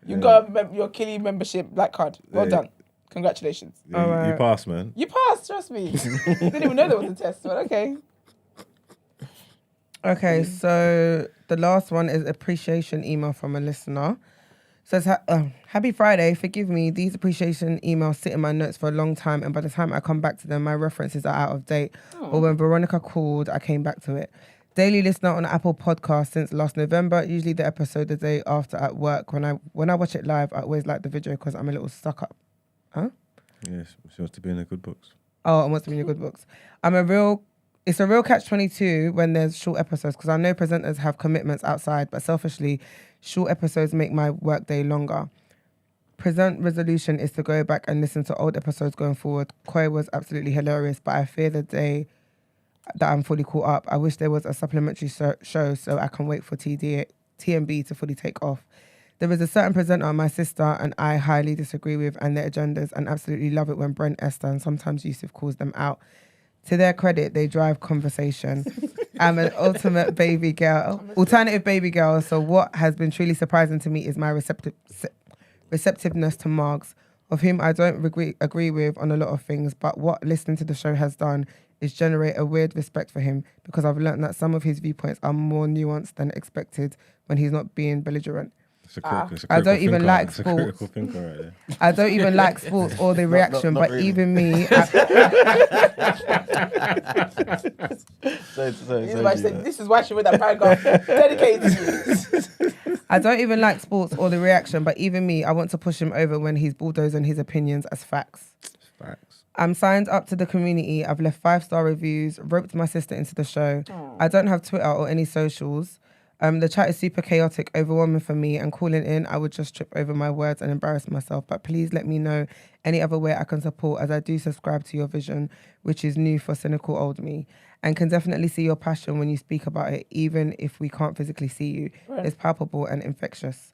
You got your Killy membership black card. Well done. Congratulations. You passed, man. You passed, trust me. Didn't even know there was a test, but okay. okay, so the last one is appreciation email from a listener. Says, happy Friday. Forgive me. These appreciation emails sit in my notes for a long time, and by the time I come back to them, my references are out of date. Or when Veronica called, I came back to it. Daily listener on Apple Podcast since last November. Usually the episode the day after at work. When I watch it live, I always like the video because I'm a little stuck up. Huh? Yes, she wants to be in the good books. Oh, I want to be in your good books. I'm a real It's a real catch-22 when there's short episodes because I know presenters have commitments outside, but selfishly, short episodes make my workday longer. Present resolution is to go back and listen to old episodes going forward. Koi was absolutely hilarious, but I fear the day that I'm fully caught up. I wish there was a supplementary show so I can wait for TMB to fully take off. There is a certain presenter my sister and I highly disagree with and their agendas and absolutely love it when Brent, Esther and sometimes Yusuf calls them out. To their credit, they drive conversation. I'm an alternative baby girl, so what has been truly surprising to me is my receptiveness to Margs, of whom I don't agree with on a lot of things, but what listening to the show has done is generate a weird respect for him because I've learned that some of his viewpoints are more nuanced than expected when he's not being belligerent. I don't even like sports. I don't even like sports or the reaction, but really. Even me. This is why she read that paragraph dedicated to you. I don't even like sports or the reaction, but even me, I want to push him over when he's bulldozing his opinions as facts. I'm signed up to the community. I've left 5-star reviews, roped my sister into the show. I don't have Twitter or any socials. The chat is super chaotic, overwhelming for me, and calling in, I would just trip over my words and embarrass myself. But please let me know any other way I can support, as I do subscribe to your vision, which is new for cynical old me, and can definitely see your passion when you speak about it, even if we can't physically see you. Right. It's palpable and infectious.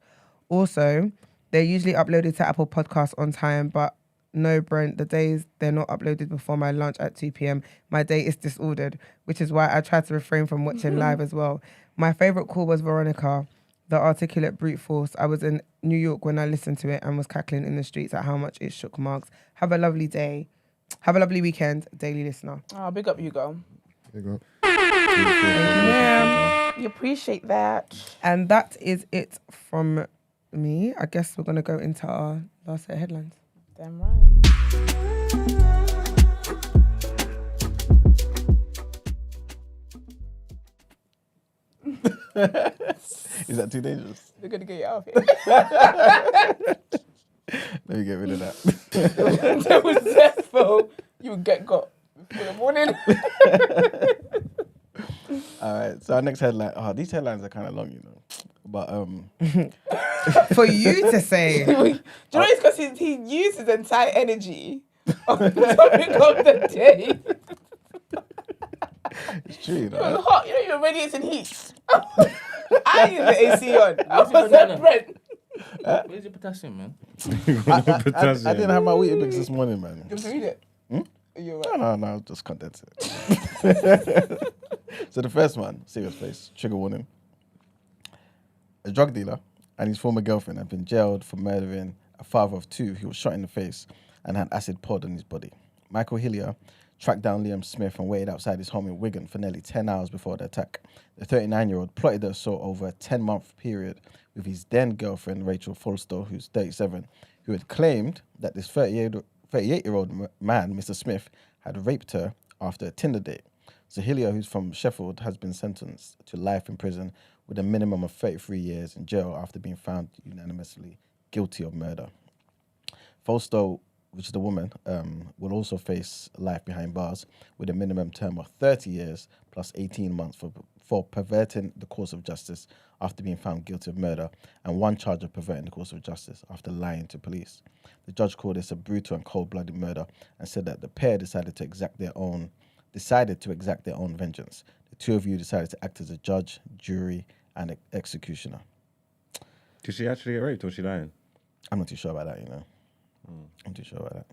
Also, they're usually uploaded to Apple Podcasts on time, but no, Brent, the days they're not uploaded before my lunch at 2 p.m, my day is disordered, which is why I try to refrain from watching live as well. My favourite call was Veronica, the articulate brute force. I was in New York when I listened to it and was cackling in the streets at how much it shook Marks. Have a lovely day. Have a lovely weekend, daily listener. Oh, big up you, girl. Big up. Yeah, you appreciate that. And that is it from me. I guess we're going to go into our last set of headlines. Damn right. Is that too dangerous? They're going to get you out of here. Let me get rid of that. That was successful. You would get got for the morning. All right, so our next headline. Oh, these headlines are kind of long, you know. But for you to say. Do you know it's because he used his entire energy on the topic of the day. It's true, you know. It was hot. You know, you're radiating heat. I use the AC on. I was like, Brent. Where's your potassium, man? I didn't have my Weetabix this morning, man. You want to read it? You're right. No, I'll just condense it. So the first one, serious face, trigger warning. A drug dealer and his former girlfriend have been jailed for murdering a father of 2 who was shot in the face and had acid poured on his body. Michael Hillier tracked down Liam Smith and waited outside his home in Wigan for nearly 10 hours before the attack. The 39-year-old plotted the assault over a 10-month period with his then girlfriend, Rachel Folstow, who's 37, who had claimed that this 38-year-old man, Mr. Smith, had raped her after a Tinder date. So Hillier, who's from Sheffield, has been sentenced to life in prison with a minimum of 33 years in jail after being found unanimously guilty of murder. Folstow, which is the woman, will also face life behind bars with a minimum term of 30 years plus 18 months for perverting the course of justice after being found guilty of murder, and 1 charge of perverting the course of justice after lying to police. The judge called this a brutal and cold-blooded murder and said that the pair decided to exact their own vengeance. The 2 of you decided to act as a judge, jury, and executioner. Did she actually get raped or was she lying? I'm not too sure about that, you know. I'm too sure about that.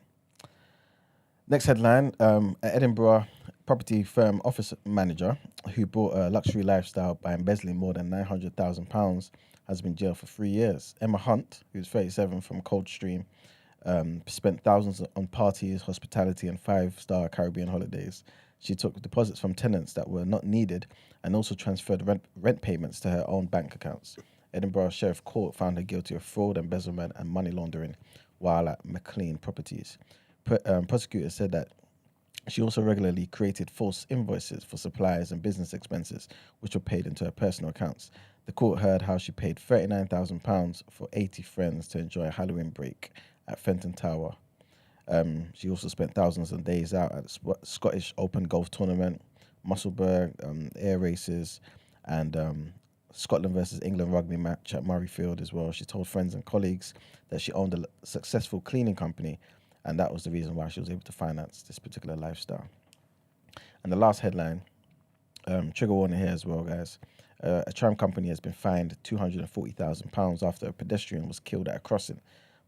Next headline, an Edinburgh property firm office manager who bought a luxury lifestyle by embezzling more than £900,000 has been jailed for 3 years. Emma Hunt, who's 37 from Coldstream, spent thousands on parties, hospitality, and 5-star Caribbean holidays. She took deposits from tenants that were not needed and also transferred rent payments to her own bank accounts. Edinburgh Sheriff Court found her guilty of fraud, embezzlement, and money laundering while at McLean Properties. Prosecutors said that she also regularly created false invoices for supplies and business expenses, which were paid into her personal accounts. The court heard how she paid £39,000 for 80 friends to enjoy a Halloween break at Fenton Tower. She also spent thousands on days out at the Scottish Open Golf Tournament, Musselburgh air races, and Scotland versus England rugby match at Murrayfield as well. She told friends and colleagues that she owned a successful cleaning company, and that was the reason why she was able to finance this particular lifestyle. And the last headline, trigger warning here as well, guys. A tram company has been fined £240,000 after a pedestrian was killed at a crossing.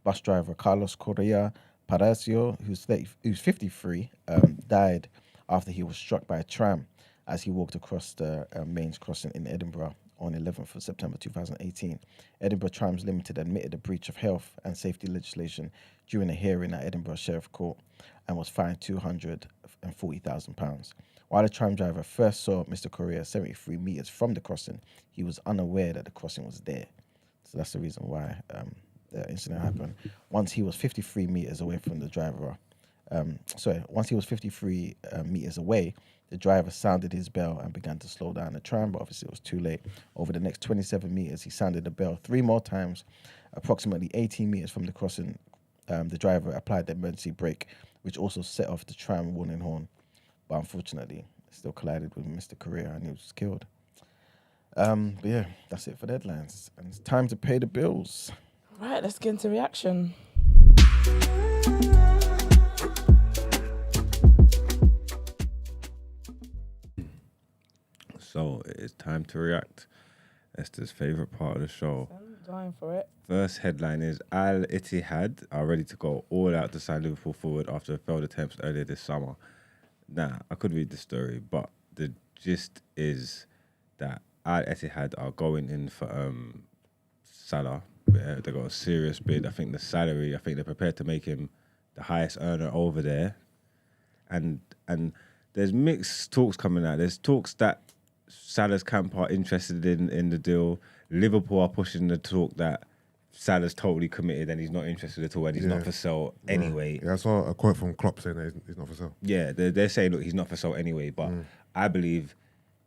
Bus driver Carlos Correa Palacio, who's 53, died after he was struck by a tram as he walked across the mains crossing in Edinburgh on 11th of September 2018. Edinburgh Trams Limited admitted a breach of health and safety legislation during a hearing at Edinburgh Sheriff Court and was fined £240,000. While the tram driver first saw Mr. Correa 73 metres from the crossing, he was unaware that the crossing was there. So that's the reason why the incident happened. Once he was 53 metres away from the driver, once he was 53 metres away, the driver sounded his bell and began to slow down the tram, but obviously it was too late. Over the next 27 metres, he sounded the bell 3 more times. Approximately 18 metres from the crossing, the driver applied the emergency brake, which also set off the tram warning horn. But unfortunately, it still collided with Mr. Correa and he was killed. But yeah, that's it for the headlines. And it's time to pay the bills. Right, let's get into reaction. So it is time to react. Esther's favourite part of the show. I'm dying for it. First headline is Ittihad are ready to go all out to sign Liverpool forward after failed attempts earlier this summer. Now, I could read the story, but the gist is that Ittihad are going in for Salah. Yeah, they got a serious bid. I think they're prepared to make him the highest earner over there. And there's mixed talks coming out. There's talks that Salah's camp are interested in the deal. Liverpool are pushing the talk that Salah's totally committed and he's not interested at all and he's not for sale anyway. Yeah, I saw a quote from Klopp saying that he's not for sale. Yeah, they're saying, look, he's not for sale anyway. But I believe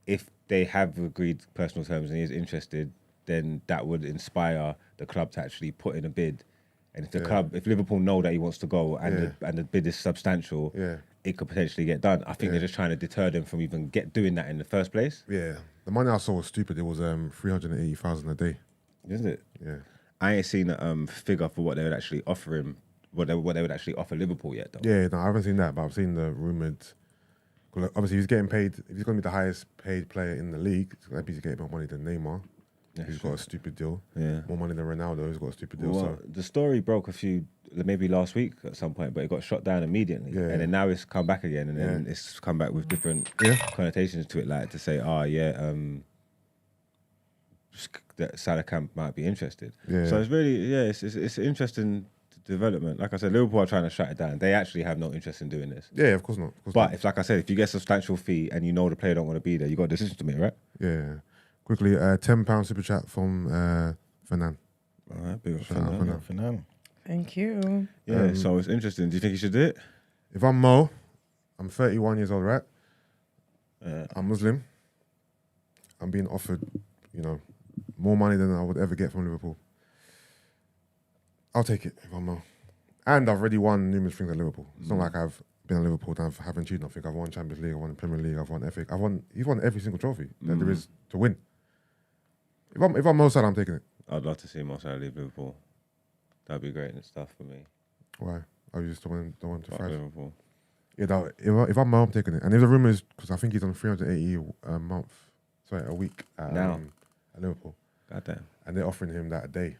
if they have agreed personal terms and he is interested, then that would inspire the club to actually put in a bid. And if the club, if Liverpool know that he wants to go and the bid is substantial, it could potentially get done. I think they're just trying to deter them from even doing that in the first place. Yeah, the money I saw was stupid. It was 380,000 a day. Is it? Yeah. I ain't seen a figure for what they would actually offer him, what they would actually offer Liverpool yet, though. Yeah, no, I haven't seen that, but I've seen the rumoured. Obviously, he's getting paid. If he's going to be the highest paid player in the league, maybe he's getting more money than Neymar. He's got a stupid deal. Yeah. More money than Ronaldo. He's got a stupid deal. Well, the story broke maybe last week at some point, but it got shot down immediately. Yeah. And then now it's come back again, and then it's come back with different connotations to it, like to say, that Salah camp might be interested. Yeah. So it's really, it's an interesting development. Like I said, Liverpool are trying to shut it down. They actually have no interest in doing this. Yeah, of course not. But if, like I said, if you get a substantial fee and you know the player don't want to be there, you got a decision to make, right? Yeah. Quickly, £10 super chat from Fernan. All right, big up Fernan. Thank you. Yeah, so it's interesting. Do you think you should do it? If I'm Mo, I'm 31 years old, right? I'm Muslim. I'm being offered, more money than I would ever get from Liverpool. I'll take it if I'm Mo. And I've already won numerous things at Liverpool. It's not like I've been at Liverpool and I haven't achieved nothing. I've won Champions League, I've won Premier League, I've won FA. He's won every single trophy that there is to win. If I'm Mo Salah, I'm taking it. I'd love to see Mo Salah leave Liverpool. That'd be great and stuff for me. Why? Oh, you just don't want to fight Liverpool. Yeah, if I'm Mo, I'm taking it. And if the rumours, because I think he's on 380 a week at Liverpool. Goddamn. And they're offering him that a day.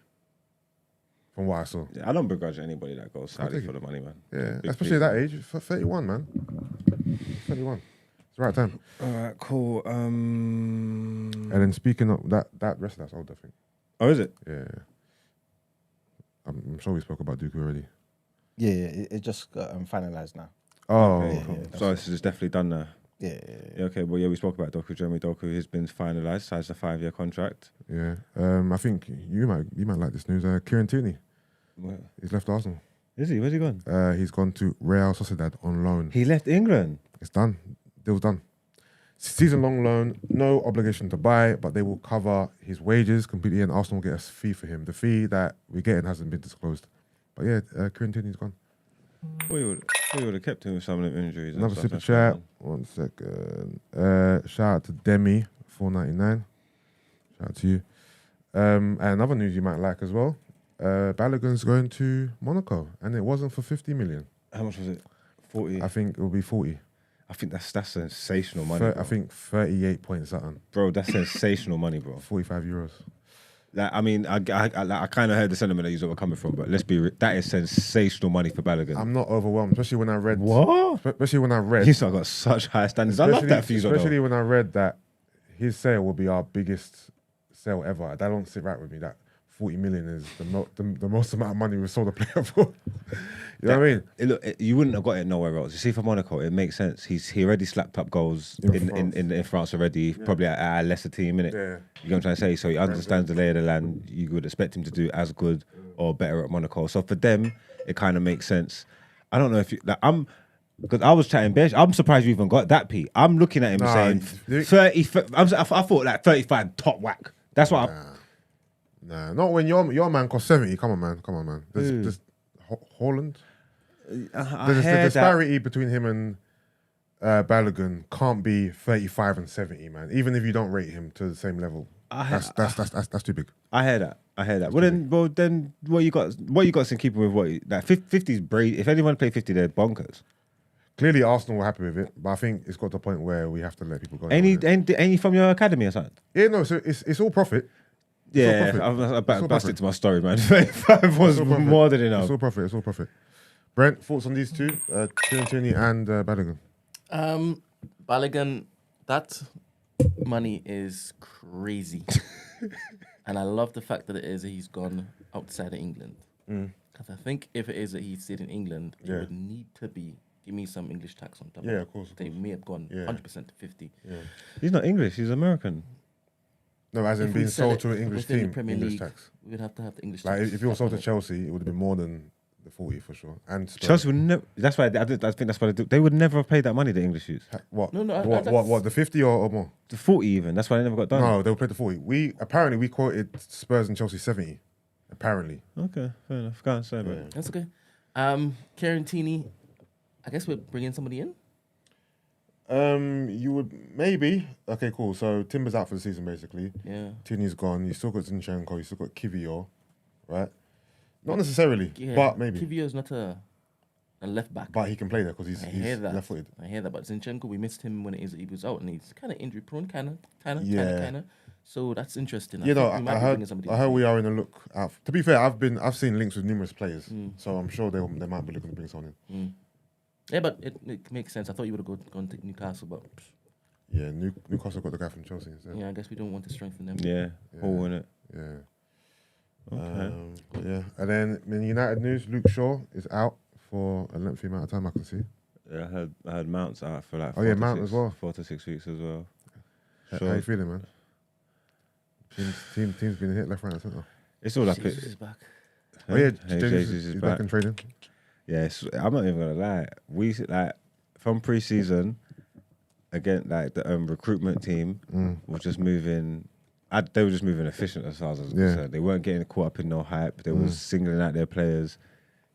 From what I saw. Yeah, I don't begrudge anybody that goes Saudi for the money, man. Yeah, especially at that age. 31, man. 31. It's the right time. All right, cool. And then speaking of that rest of that's old, I think. Oh, is it? Yeah. I'm sure we spoke about Doku already. Yeah, it just got finalised now. Oh, okay. So this is definitely done now. Yeah. Okay, well, yeah, we spoke about Doku, Jeremy Doku. He's been finalised, signs a 5-year contract. Yeah. I think you might like this news. Kieran Tierney. Where? He's left Arsenal. Is he? Where's he gone? He's gone to Real Sociedad on loan. He left England? It's done. Deal's done. Season-long loan, no obligation to buy, but they will cover his wages completely, and Arsenal will get a fee for him. The fee that we're getting hasn't been disclosed. But yeah, Kieran Tierney's gone. Wait. We would have kept him with some of them injuries. and Another stuff super that's going chat. on. 1 second. Shout out to Demi, 4.99. Shout out to you. And another news you might like as well. Balogun's going to Monaco, and it wasn't for 50 million. How much was it? 40. I think it will be 40. I think that's sensational money. I Bro. think 38 point something. Bro, that's sensational money, bro. 45 euros. Like, I mean, I kind of heard the sentiment that you were coming from, but let's be that is sensational money for Balogun. I'm not overwhelmed, especially when I read. What? Especially when I read. He's not got such high standards. I love that for you, especially when I read that his sale will be our biggest sale ever. That don't sit right with me. That 40 million is the most amount of money we sold a player for. You know what I mean? Look, you wouldn't have got it nowhere else. You see, for Monaco, it makes sense. He already slapped up goals in France already, probably at a lesser team, innit? Yeah. You know what I'm trying to say? So he understands the lay of the land. You would expect him to do as good or better at Monaco. So for them, it kind of makes sense. I don't know if you, like, because I was chatting bench. I'm surprised you even got that, Pete. I'm looking at him saying 30. I thought like 35 top whack. That's what Nah, not when your man cost 70. Come on, man. There's Holland. The disparity between him and Balogun can't be 35 and 70, man. Even if you don't rate him to the same level, that's too big. I hear that. Well, then what you got in keeping with what like 50's brave. If anyone play 50, they're bonkers. Clearly, Arsenal were happy with it, but I think it's got to the point where we have to let people go. Any from your academy or something? Yeah, no. So it's all profit. Yeah, I busted to my story, man. 35 was more than enough. It's all profit. Brent, thoughts on these two? Tierney and Balogun. Balogun, that money is crazy. And I love the fact that he's gone outside of England. Because I think if it is that he stayed in England, it would need to give me some English tax on top. Yeah, of course. They may have gone 100% to 50. Yeah. He's not English, he's American. No, as in being sold to an English within team, the Premier English League, tax. we would have to have the English Like tax. if you were sold to Chelsea, it would have been more than the 40 for sure. And Spurs. Chelsea would never. That's why I think that's why they would never have paid that money the English use. What? No, What? The 50 or more? The 40 even. That's why they never got done. No, they would pay the 40. We quoted Spurs and Chelsea 70. Apparently. Okay, fair enough. Can't say, man. That's okay. Kieran Tierney, I guess we're bringing somebody in. You would maybe. Okay, cool. So Timber's out for the season basically. Yeah. Tierney's gone. You still got Zinchenko. You still got Kivior, right? Not necessarily, Yeah, but maybe. Kivio's not a left back. But he can play there because he's left-footed. I hear that. But Zinchenko, we missed him when he was out, and he's kind of injury prone, kind of. So that's interesting. I heard we are in a look out. To be fair, I've seen links with numerous players, so I'm sure they might be looking to bring someone in. Yeah, but it makes sense. I thought you would have gone to Newcastle, but yeah, Newcastle got the guy from Chelsea instead. Yeah, I guess we don't want to strengthen them. Yeah, all in it. Yeah. Okay. Yeah, and then in United news, Luke Shaw is out for a lengthy amount of time. I can see. Yeah, I had Mount's out for like. Mount as well. 4 to 6 weeks as well. How you feeling, man? Team's been hit left, right, and centre. It's all like Jesus is back. Oh yeah, Jesus is back in training. Yeah, I'm not even gonna lie. We from pre-season again, like the recruitment team was just moving. They were just moving efficient as far as I was concerned. They weren't getting caught up in no hype. They was singling out their players,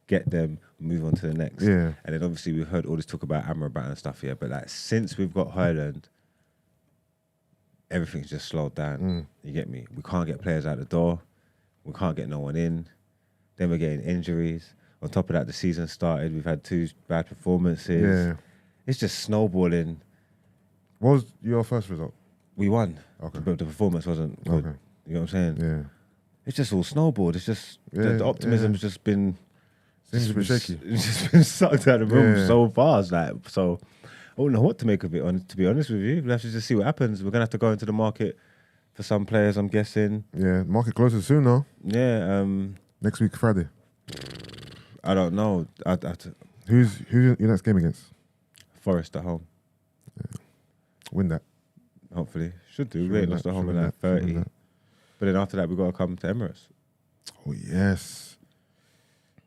get them, move on to the next. Yeah. And then obviously we heard all this talk about Amrabat and stuff here, but like since we've got Haaland, everything's just slowed down. You get me? We can't get players out the door. We can't get no one in. Then we're getting injuries. On top of that, the season started. We've had 2 bad performances. Yeah. It's just snowballing. What was your first result? We won. Okay. But the performance wasn't good. Okay. You know what I'm saying? Yeah. It's just all snowballed. It's just the optimism's just been Seems a bit shaky. It's just been sucked out of the room Yeah. so fast. Like, so I don't know what to make of it. To be honest with you, we'll have to just see what happens. We're gonna have to go into the market for some players, I'm guessing. Yeah, market closes soon though. Yeah. Next week, Friday. I don't know. Who's your next game against? Forest at home. Win that. Hopefully, should do. Should We ain't win lost that, at home should in win like that, should 30. win that. But then after that, we got to come to Emirates. Oh yes.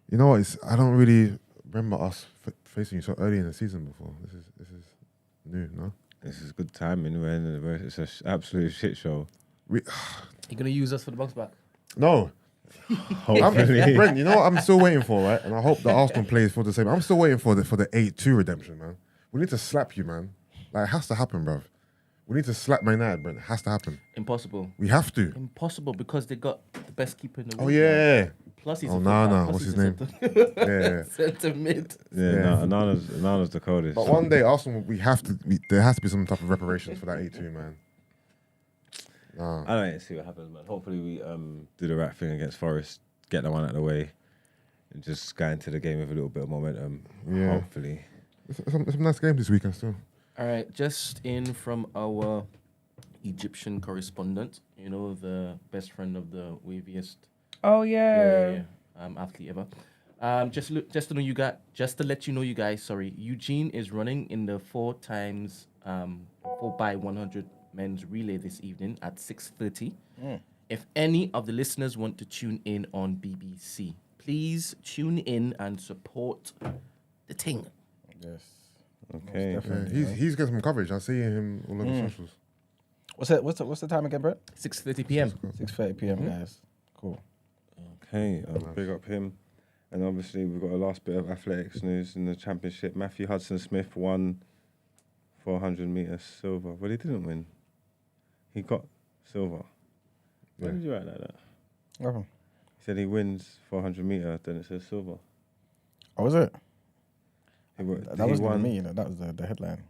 You know what? I don't really remember us facing you so early in the season before. This is new, no? This is good timing. It's an absolute shit show. You gonna use us for the box back? No, Hopefully. Brent, you know what I'm still waiting for, right? And I hope the Arsenal plays for the same. I'm still waiting for the 8-2 redemption, man. We need to slap you, man. Like, it has to happen, bruv. We need to slap Man United, Brent. It has to happen. Impossible. We have to. Impossible because they got the best keeper in the world. Oh, yeah. Now. Plus he's Oh, a Nana. plus What's he's his a name? Yeah. Centre mid. Yeah, Nana's the coldest. But one day, Arsenal, there has to be some type of reparations for that 8-2, man. Nah. I don't know, see what happens, man. Hopefully we do the right thing against Forest, get that one out of the way, and just go into the game with a little bit of momentum. Yeah. Hopefully. It's some nice games this weekend still. All right, just in from our Egyptian correspondent, you know, the best friend of the waviest Oh yeah. athlete ever. Just to let you know, you guys. Sorry, Eugene is running in the 4x100 men's relay this evening at 6:30. If any of the listeners want to tune in on BBC, please tune in and support the thing. Yes. Okay. Yeah, he's getting some coverage. I see him all over socials. What's the time again, Brett? 6:30 p.m. 6:30 p.m. Guys. Cool. Okay, big up him. And obviously we've got a last bit of athletics news in the championship. Matthew Hudson-Smith won 400 metres silver. Well, he didn't win. He got silver. Why did you write like that? Oh, He said he wins 400 metre, then it says silver. was it? He That was won. me. That was the headline.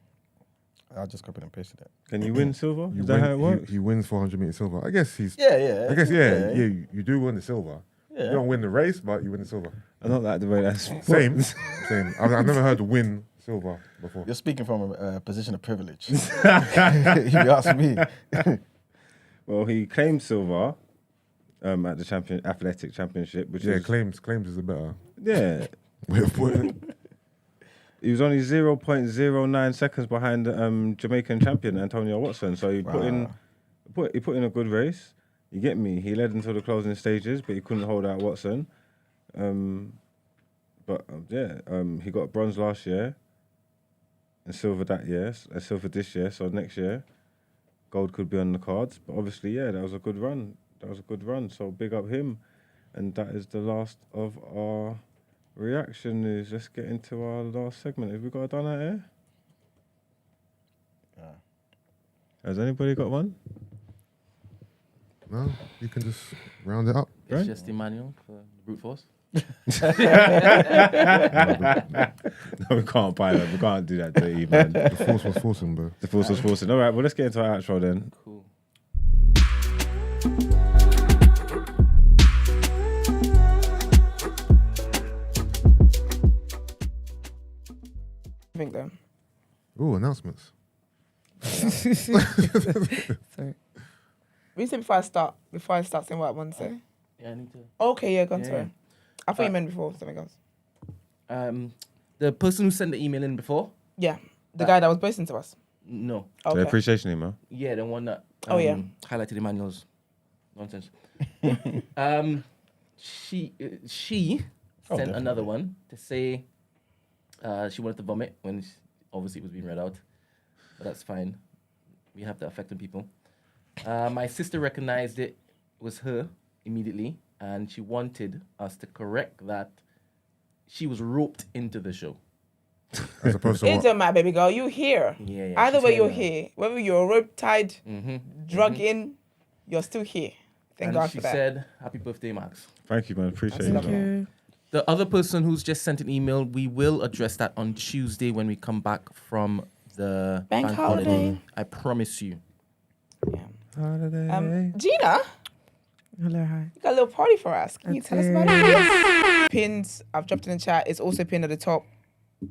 I just copied and pasted it. Can you win silver? Is that how it works? He wins 400 metres silver. I guess he's. Yeah. I guess you do win the silver. Yeah. You don't win the race, but you win the silver. I don't like the way that's Same. I've never heard win silver before. You're speaking from a position of privilege. You ask me. Well, he claimed silver at the athletic championship, which is claims is a better yeah. way of putting it. He was only 0.09 seconds behind Jamaican champion Antonio Watson. So he put in a good race. You get me? He led until the closing stages, but he couldn't hold out Watson. He got bronze last year and silver that year, silver this year. So next year, gold could be on the cards. But obviously, that was a good run. So big up him. And that is the last of our reaction news. Let's get into our last segment. Have we got a done out here? Has anybody got one? No, you can just round it up. It's Right? just Emmanuel for brute force. No, we can't buy that. We can't do that to you, man. The force was forcing, bro. The force was forcing. All right, well, let's get into our outro then. Cool. I think though. Ooh, announcements. Sorry. What you say before I start saying what I want to say? Yeah, I need to. Okay, yeah, go on, Yeah. sorry. I thought you meant before something else. The person who sent the email in before. Yeah, the guy that was posting to us. No. Okay. The appreciation email. Yeah, the one that highlighted Emmanuel's nonsense. She sent another one to say she wanted to vomit when obviously it was being read out, but that's fine. We have that affecting people. My sister recognized it was her immediately, and she wanted us to correct that she was roped into the show. As opposed to It what? don't matter, baby girl. You here. Yeah. Either she's way, you're now. here. Whether you're rope tied, Mhm. drug in, you're still here. Thank And God she for that. said, "Happy birthday, Max." Thank you, man. Appreciate That's it. lovely. The other person who's just sent an email, we will address that on Tuesday when we come back from the Bank holiday. I promise you. Holiday. Gina, Hello, hi. you got a little party for us. Can you tell us about it? Pins, I've dropped in the chat. It's also pinned at the top.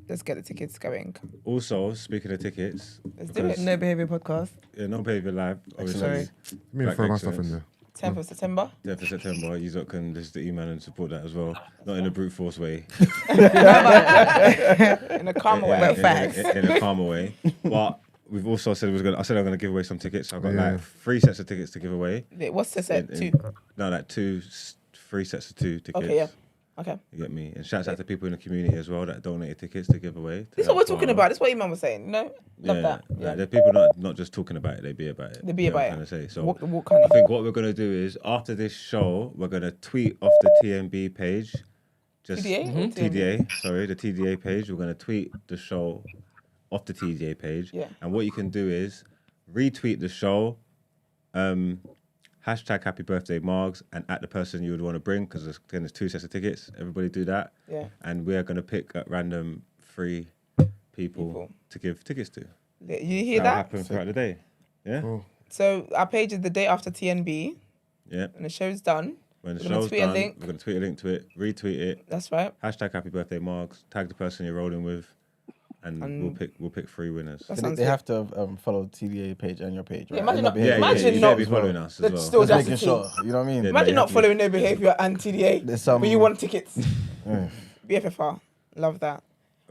Let's get the tickets going. Also, speaking of tickets, Let's do because- it. No Behaviour podcast. No Behaviour Live, obviously. Sorry. Me Black throw my stuff in excellence. there. 10th of September. 10th of September, you lot can listen to email and support that as well. Not in a brute force way. In a calmer way. In a calmer way. But we've also said I said I'm gonna give away some tickets. I've got like 3 sets of tickets to give away. Wait, what's the set? In- 2. No, like 3 sets of 2 tickets. Okay, yeah. Okay. You get me? And shouts out to people in the community as well that donated tickets to give away. This is what we're talking about. This is what Imam was saying. No, love that. Like, Yeah. there are people not just talking about it, they be about it. They be You know about what I'm trying to say. So What kind I of? think what we're gonna do is after this show, we're gonna tweet off the TMB page. Just TDA? TDA, sorry, the TDA page. We're gonna tweet the show off the TDA page. Yeah. And what you can do is retweet the show, hashtag Happy Birthday Margs, and at the person you would want to bring, because there's 2 sets of tickets. Everybody do that. Yeah. And we're gonna pick at random 3 people to give tickets to. You hear That'll that? happen throughout the day. Yeah. Cool. So our page is the day after TNB, Yeah. and the show's done. When the We're gonna show's tweet a done, link. we're gonna tweet a link to it, retweet it, That's right. hashtag Happy Birthday Marks, tag the person you're rolling with, and we'll pick 3 winners. That They sounds they good. have to follow TDA page and your page, right? Yeah, imagine And not- the behaviour imagine page. you not- better be following us as That's well. still Just making audacity. sure, you know what I mean? Yeah, Imagine you not have to- following no behaviour and TDA, There's some- but you want tickets. Yeah. BFFR, love that.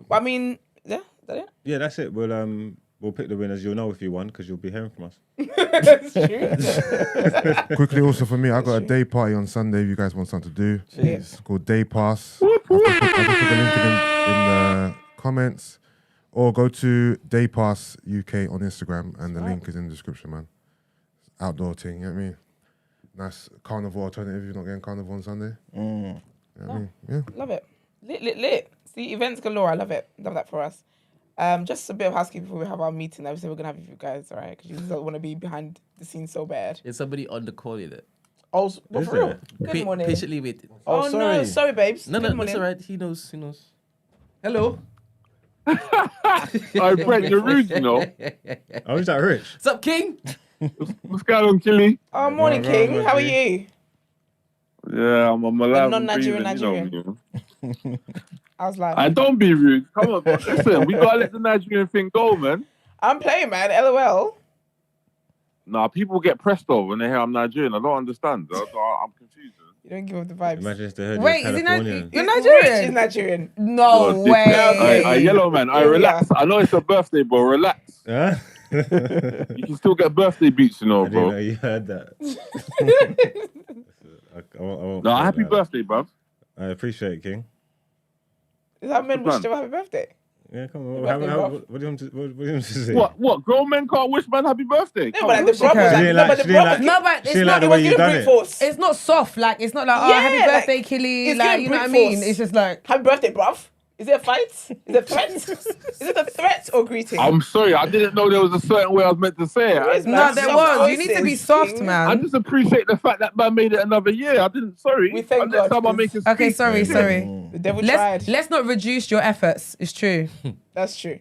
But I mean, yeah, is that it? Yeah, that's it. We'll pick the winners. You'll know if you won because you'll be hearing from us. That's true. Quickly, also for me, I got a day party on Sunday. If you guys want something to do, Jeez. it's called Day Pass. I'll just put the link in the comments, or go to Day Pass UK on Instagram, and the link is in the description, man. Outdoor thing, you know what I mean? Nice carnival alternative. You're not getting carnival on Sunday. You know what I mean? Yeah. Love it. Lit. See, events galore. I love it. Love that for us. Just a bit of housekeeping before we have our meeting. Obviously, we're going to have you guys, all right? Because you don't want to be behind the scenes so bad. There's somebody on the call, you know. Oh, what Is for real? there? Good morning. Patiently waiting. Oh, no. Sorry, babes. No, Good that's morning. all right. He knows. Hello. Oh, Brett, you're rude, you know. Oh, is that Rich? What's up, King? What's going on, Killy? Oh, morning, Right, King. right, How are right. you? Yeah, I'm alive. non-Nigerian and breathing, you know. I was like, I don't be rude. Come on, listen, we gotta let the Nigerian thing go, man. I'm playing, man. LOL. Nah, people get pressed over when they hear I'm Nigerian. I don't understand. I'm confused. You don't give up the vibes. Imagine if they heard Wait, you is was he Californian. You're Rich Nigerian? is Nigerian. No You're a way. dickhead. Aye, yellow man, I Yeah. relax. I know it's a birthday, bro. Relax. Huh? You can still get birthday beats, you know, I didn't know bro. you heard that. I won't No, say happy that. birthday, bruv. I appreciate it, King. Is that men Good wish man. you a happy birthday? Yeah, come on. Happy birthday, bruv. What do you want to say? What? Grown men can't wish man happy birthday? No, Come but on. like the brother was She like, didn't no, like- but the she didn't brother like- No, but it's She like not. the it way was you giving done brute it. force. It's not soft. Like it's not like Yeah, happy like, birthday, Killy. it's Like giving you know what I brute mean? force. It's just like Happy birthday, bruv. Is it a fight? Is it a threat? Is it a threat or greeting? I'm sorry, I didn't know there was a certain way I was meant to say it. Yes, no, man. there Soft was. You need to be voices, soft, King. I man. just appreciate the fact that man made it another year. I didn't. Sorry. We thank Next God, time I make because- a Okay, speech. sorry. The devil Let's tried. let's not reduce your efforts. It's true. That's true.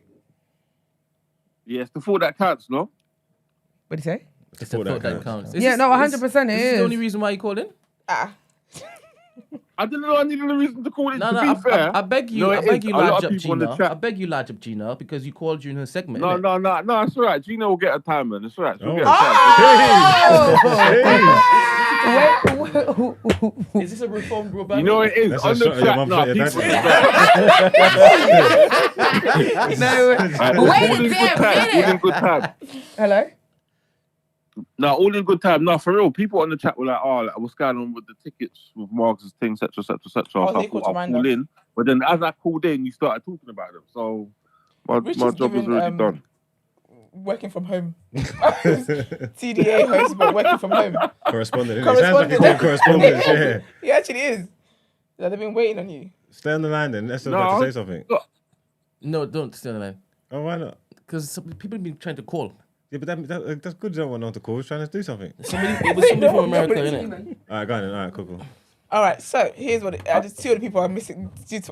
Yeah, it's the thought that counts, no? What do you say? It's the thought that counts. Yeah, no, 100% it Is this is. the only reason why you called in? Ah. I didn't know I needed a reason to call it. No, to no, be fair, I beg you, No, I it beg is. you, A lot large of up people in the Gina. chat- I beg you, large up Gina, because you called during her segment. no, innit? no, it's all right. Gina will get a time, man. It's all right. She'll Oh. get a time. Oh! Is this a reformed Robert? You know what it is? That's On a the shot at your track, mum nah, for your people in birthday. the No, back. wait All a in good damn time. All in minute. good time. Hello. No, all in good time. No, for real. People on the chat were like, "Oh, like, what's going on with the tickets with Marks' thing, etc., etc., etc." Oh, So they I called thought to I'll mind call us. in. But then, as I called in, you started talking about them. So my Rich my is job was giving, already done. Working from home. TDA host, but working from home. Correspondent. It sounds like a Correspondent. correspondent. Yeah. He actually is. Yeah, they've been waiting on you. Stay on the line then. Let's No. about to say something. No, don't stay on the line. Oh, why not? Because people have been trying to call. Yeah, but that's good. You don't want no one to call. He's trying to do something. It was somebody from America, innit? All right, go on then. All right, cool. All right, so here's what I just 2 other people are missing. Can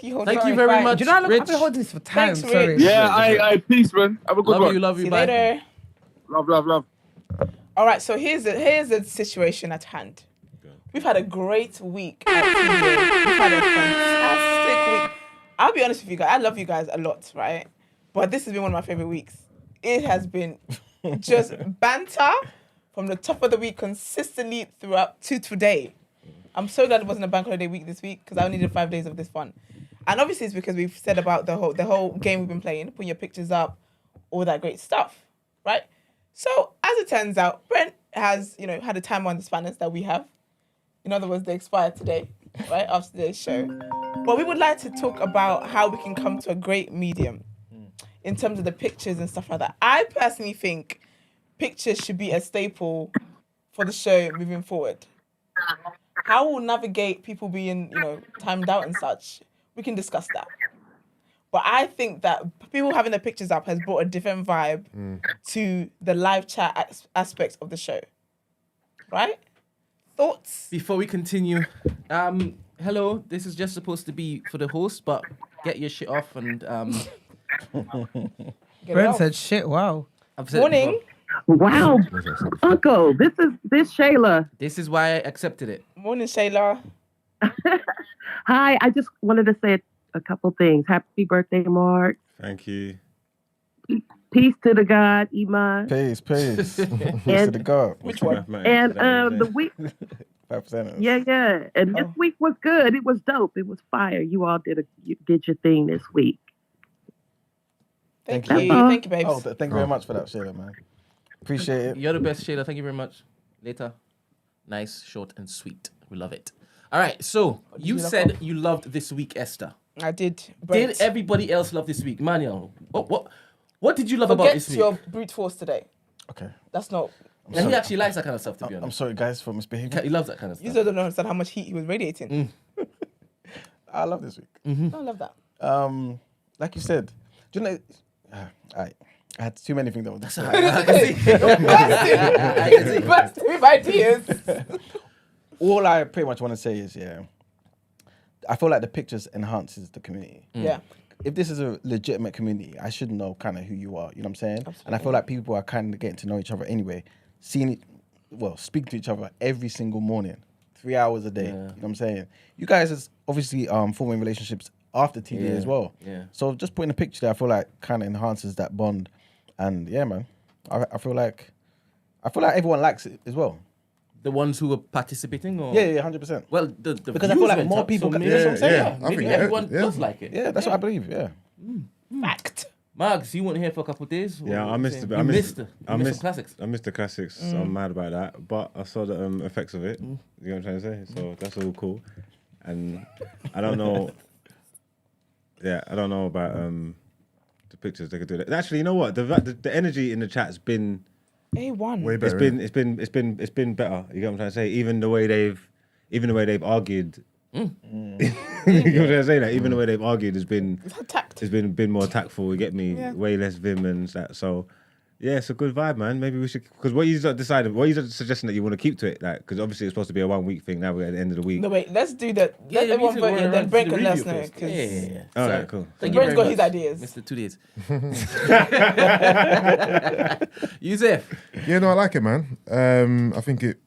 you hold Thank on? you very much, Do you know how long I've Rich. been holding this for time? Thanks, Sorry. Rich. Yeah, I peace, man. Have a good Love one. you, love See you, you bye. later. Love. All right, so here's the situation at hand. We've had a great week at TDA. We've had a fantastic week. I'll be honest with you guys. I love you guys a lot, right? But this has been one of my favorite weeks. It has been just banter from the top of the week consistently throughout to today. I'm so glad it wasn't a bank holiday week this week because I needed 5 days of this fun. And obviously it's because we've said about the whole game we've been playing, putting your pictures up, all that great stuff, right? So as it turns out, Brent has, had a time on the spanners that we have. In other words, they expired today. right after today's show. But we would like to talk about how we can come to a great medium in terms of the pictures and stuff like that. I personally think pictures should be a staple for the show moving forward. How we'll navigate people being, timed out and such, we can discuss that. But I think that people having their pictures up has brought a different vibe to the live chat aspects of the show. Right? Thoughts? Before we continue, hello, this is just supposed to be for the host, but get your shit off and Brent said shit, wow. I've said it Morning. before. Wow, Uncle, this Shayla. This is why I accepted it. Morning, Shayla. Hi, I just wanted to say a couple things. Happy birthday, Mark. Thank you. Peace to the God, Iman. Peace. Peace to the God. Which one? And the week. 5%. Yeah. And this week was good. It was dope. It was fire. You all did your thing this week. Thank you. you. Thank you, babes. Oh, thank you very much for that, Shayla, man. Appreciate it. You're the best, Shayla. Thank you very much. Later. Nice, short, and sweet. We love it. All right. So you said you loved this week, Esther. I did. Did everybody else love this week, Manuel? What did you love about this week? Forget your brute force today. Okay. That's not. And he actually likes that kind of stuff, to be I'm honest. sorry, guys, for misbehaving. He loves that kind of You stuff. still don't understand how much heat he was radiating. I love this week. I love that. Like you said, do you know? I had too many things that were. That's all right. I can see. Bursting with ideas. All I pretty much want to say is, I feel like the pictures enhances the community. Yeah. If this is a legitimate community, I should know kind of who you are. You know what I'm saying? Absolutely. And I feel like people are kind of getting to know each other anyway, speak to each other every single morning, 3 hours a day. You know what I'm saying? You guys is obviously forming relationships after TDA as well. Yeah. So just putting a picture there, I feel like kind of enhances that bond. And yeah, man, I feel like everyone likes it as well. The ones who were participating, or Yeah, 100%. well, the Because I feel like more people. So maybe, That's what I'm saying. I maybe think everyone does like it. Yeah, that's what I believe. Yeah. Fact. Margs, you weren't here for a couple of days. Yeah, I missed I missed the classics. I missed the classics. So I'm mad about that, but I saw the effects of it. You know what I'm trying to say? So that's all cool. And I don't know. Yeah, I don't know about the pictures. They could do that. Actually, you know what? The energy in the chat's been A1. Way better. it's been better. You get what I'm trying to say? Even the way they've argued. You know what I'm trying to say? Like, even the way they've argued has been more tactful. You get me? Yeah. Way less vim and that. So yeah, it's a good vibe, man. Maybe we should, because what you suggesting that you want to keep to it, like, because obviously it's supposed to be a 1 week thing. Now we're at the end of the week. No, wait, let's do that. Let everyone vote and then Brent can let us know. Yeah. All right, cool. Thank you Brent's very got much, his ideas. Mr. 2 days. Yusuf. Yeah, no, I like it, man. I think it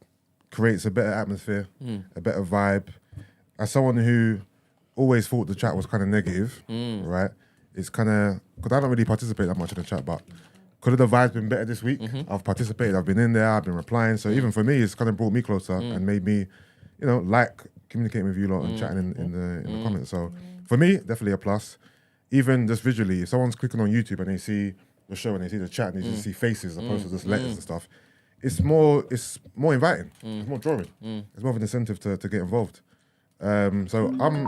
creates a better atmosphere, a better vibe. As someone who always thought the chat was kind of negative, right? It's kind of, because I don't really participate that much in the chat, but could have the vibe's been better this week? I've participated, I've been in there, I've been replying. So even for me, it's kind of brought me closer and made me, like communicating with you lot and chatting in the comments. So for me, definitely a plus. Even just visually, if someone's clicking on YouTube and they see the show and they see the chat and they just see faces as opposed to just letters and stuff, it's more inviting. It's more drawing. It's more of an incentive to get involved. So I'm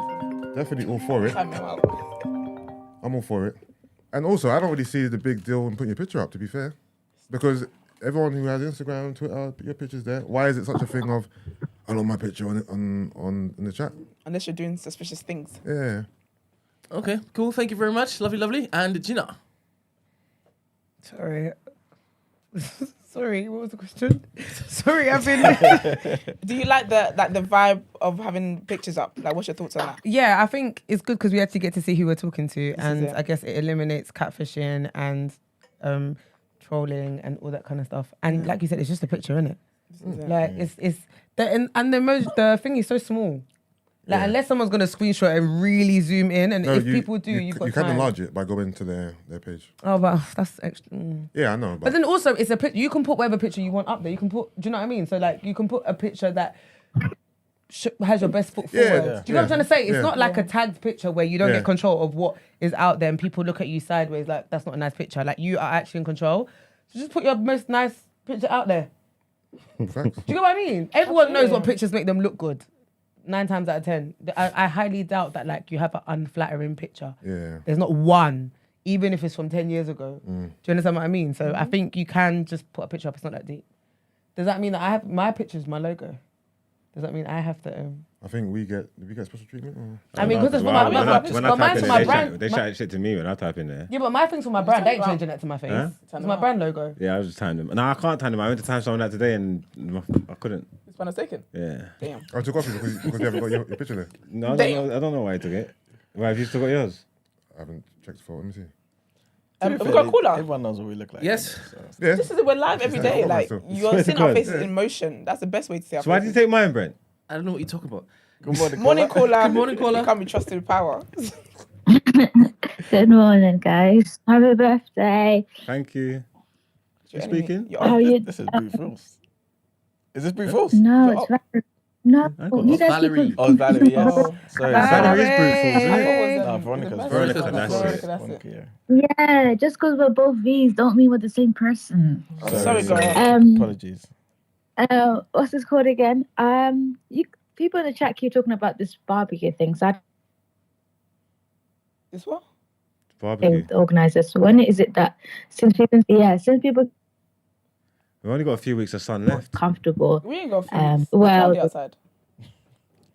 definitely all for it. I'm all for it. And also, I don't really see the big deal in putting your picture up, to be fair. Because everyone who has Instagram, Twitter, put your picture's there. Why is it such a thing of, I want my picture on in the chat? Unless you're doing suspicious things. Yeah. Okay, cool. Thank you very much. Lovely. And Gina. Sorry. Sorry, what was the question? Sorry, I've been... Do you like the vibe of having pictures up? Like, what's your thoughts on that? Yeah, I think it's good because we actually get to see who we're talking to, This is and it. I guess it eliminates catfishing and trolling and all that kind of stuff. And like you said, it's just a picture, isn't it? Like it's the thing is so small. Like unless someone's gonna screenshot and really zoom in, and if people do, you've got you time. can enlarge it by going to their page. Oh, but that's extra. Yeah, I know. But then also, it's a picture. You can put whatever picture you want up there. You can put. Do you know what I mean? So like, you can put a picture that has your best foot forward. Do you know what I'm trying to say? It's not like a tagged picture where you don't get control of what is out there, and people look at you sideways like that's not a nice picture. Like you are actually in control. So just put your most nice picture out there. Thanks. Do you know what I mean? Everyone knows what pictures make them look good. 9 times out of 10, I highly doubt that like you have an unflattering picture. Yeah. There's not one, even if it's from 10 years ago. Do you understand what I mean? So I think you can just put a picture up. It's not that deep. Does that mean that I have my picture's my logo? Does that mean I have to? I think we get special treatment. Or? I mean, because it's for When my I but type mine's in for it, my brand. they shout shit to me when I type in there. Yeah, but my thing's for my brand. I ain't turn changing that to my face. Huh? It's my brand logo. Yeah, I was just typing them. No, I can't time them. I went to time someone that today and I couldn't. This one is taken. Yeah. Damn. I took off because you haven't got your picture there. No, I don't know why I took it. Why have you still got yours? I haven't checked for. Let me see. We've got a caller. Everyone knows what we look like. Yes. Yeah. This is we're live every day. Like you're Swear to seeing our God. faces in motion. That's the best way to see our So why did you faces. take mine, Brent? I don't know what you're talking about. Good morning, Morning caller. Good morning, caller. You can't be trusted with power. Good morning, guys. Happy birthday. Thank you. You enemy. speaking? You're How on. you? This is Brute Force. Is this Brute Force? No, You're it's Valerie. No, I got you guys Valerie. keep Oh, it's Valerie, yes. Oh. Sorry. Valerie is Brute Force, isn't I it? thought it was, No, Veronica's. Veronica, that's it. Veronica, that's it. Veronica, yeah. Yeah, just because we're both V's don't mean we're the same person. Sorry, girl. Apologies. What's this called again? You people in the chat keep talking about this barbecue thing. So I This what? Barbecue. think the organisers. When is it that since people We've only got a few weeks of sun left. comfortable? We ain't got a few Um, weeks. well, I'll be outside.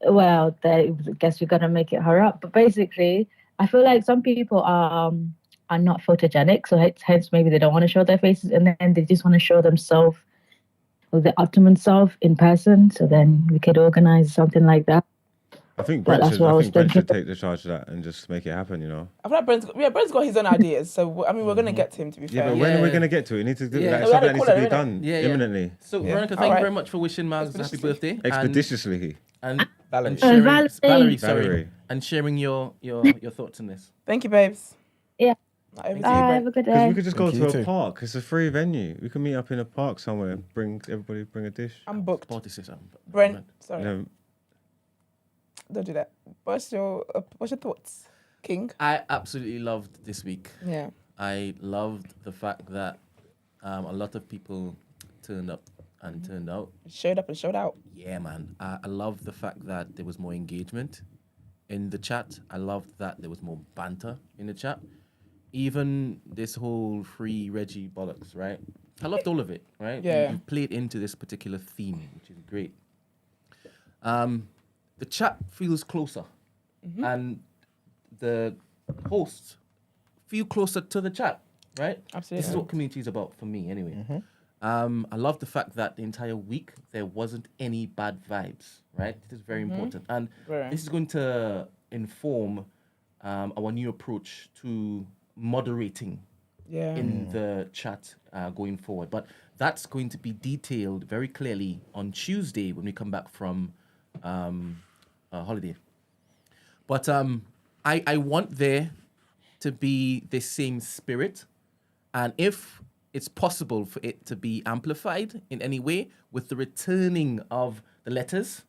Well, I guess we're gonna make it hurry up. But basically, I feel like some people are not photogenic, so hence maybe they don't want to show their faces, and then they just want to show themselves or the optimum self in person. So then we could organize something like that. I think But Brent that's should, what I I was think Brent should thinking. take the charge of that and just make it happen, you know? I feel like Brent's got his own ideas. So I mean, we're gonna get to him. To be Yeah, fair. but when are we Yeah. going to get to it? We need to do Yeah. like, We something had a that needs to caller, be innit? done Yeah, yeah. imminently. So, Yeah. Veronica, thank Alright. you very much for wishing Miles a happy birthday. And, Expeditiously. and Valerie. sharing, Valerie. sorry, Valerie. and sharing your thoughts on this. Thank you, babes. Yeah. Over to you, Bye. Brent. Have a good Because day. we could just go Thank you to a too. park. It's a free venue. We can meet up in a park somewhere. Bring a dish. I'm booked. Party system. Brent, sorry, You know, don't do that. What's your thoughts, King? I absolutely loved this week. Yeah. I loved the fact that a lot of people turned up and turned out. Showed up and showed out. Yeah, man. I love the fact that there was more engagement in the chat. I loved that there was more banter in the chat. Even this whole free Reggie bollocks, right? I loved all of it, right? Yeah. You played into this particular theme, which is great. The chat feels closer, and the hosts feel closer to the chat, right? Absolutely. This is what community is about for me, anyway. I love the fact that the entire week there wasn't any bad vibes, right? This is very important, and Very. this is going to inform our new approach to moderating Yeah. in the chat going forward. But that's going to be detailed very clearly on Tuesday when we come back from holiday. But I want there to be the same spirit, and if it's possible for it to be amplified in any way with the returning of the letters,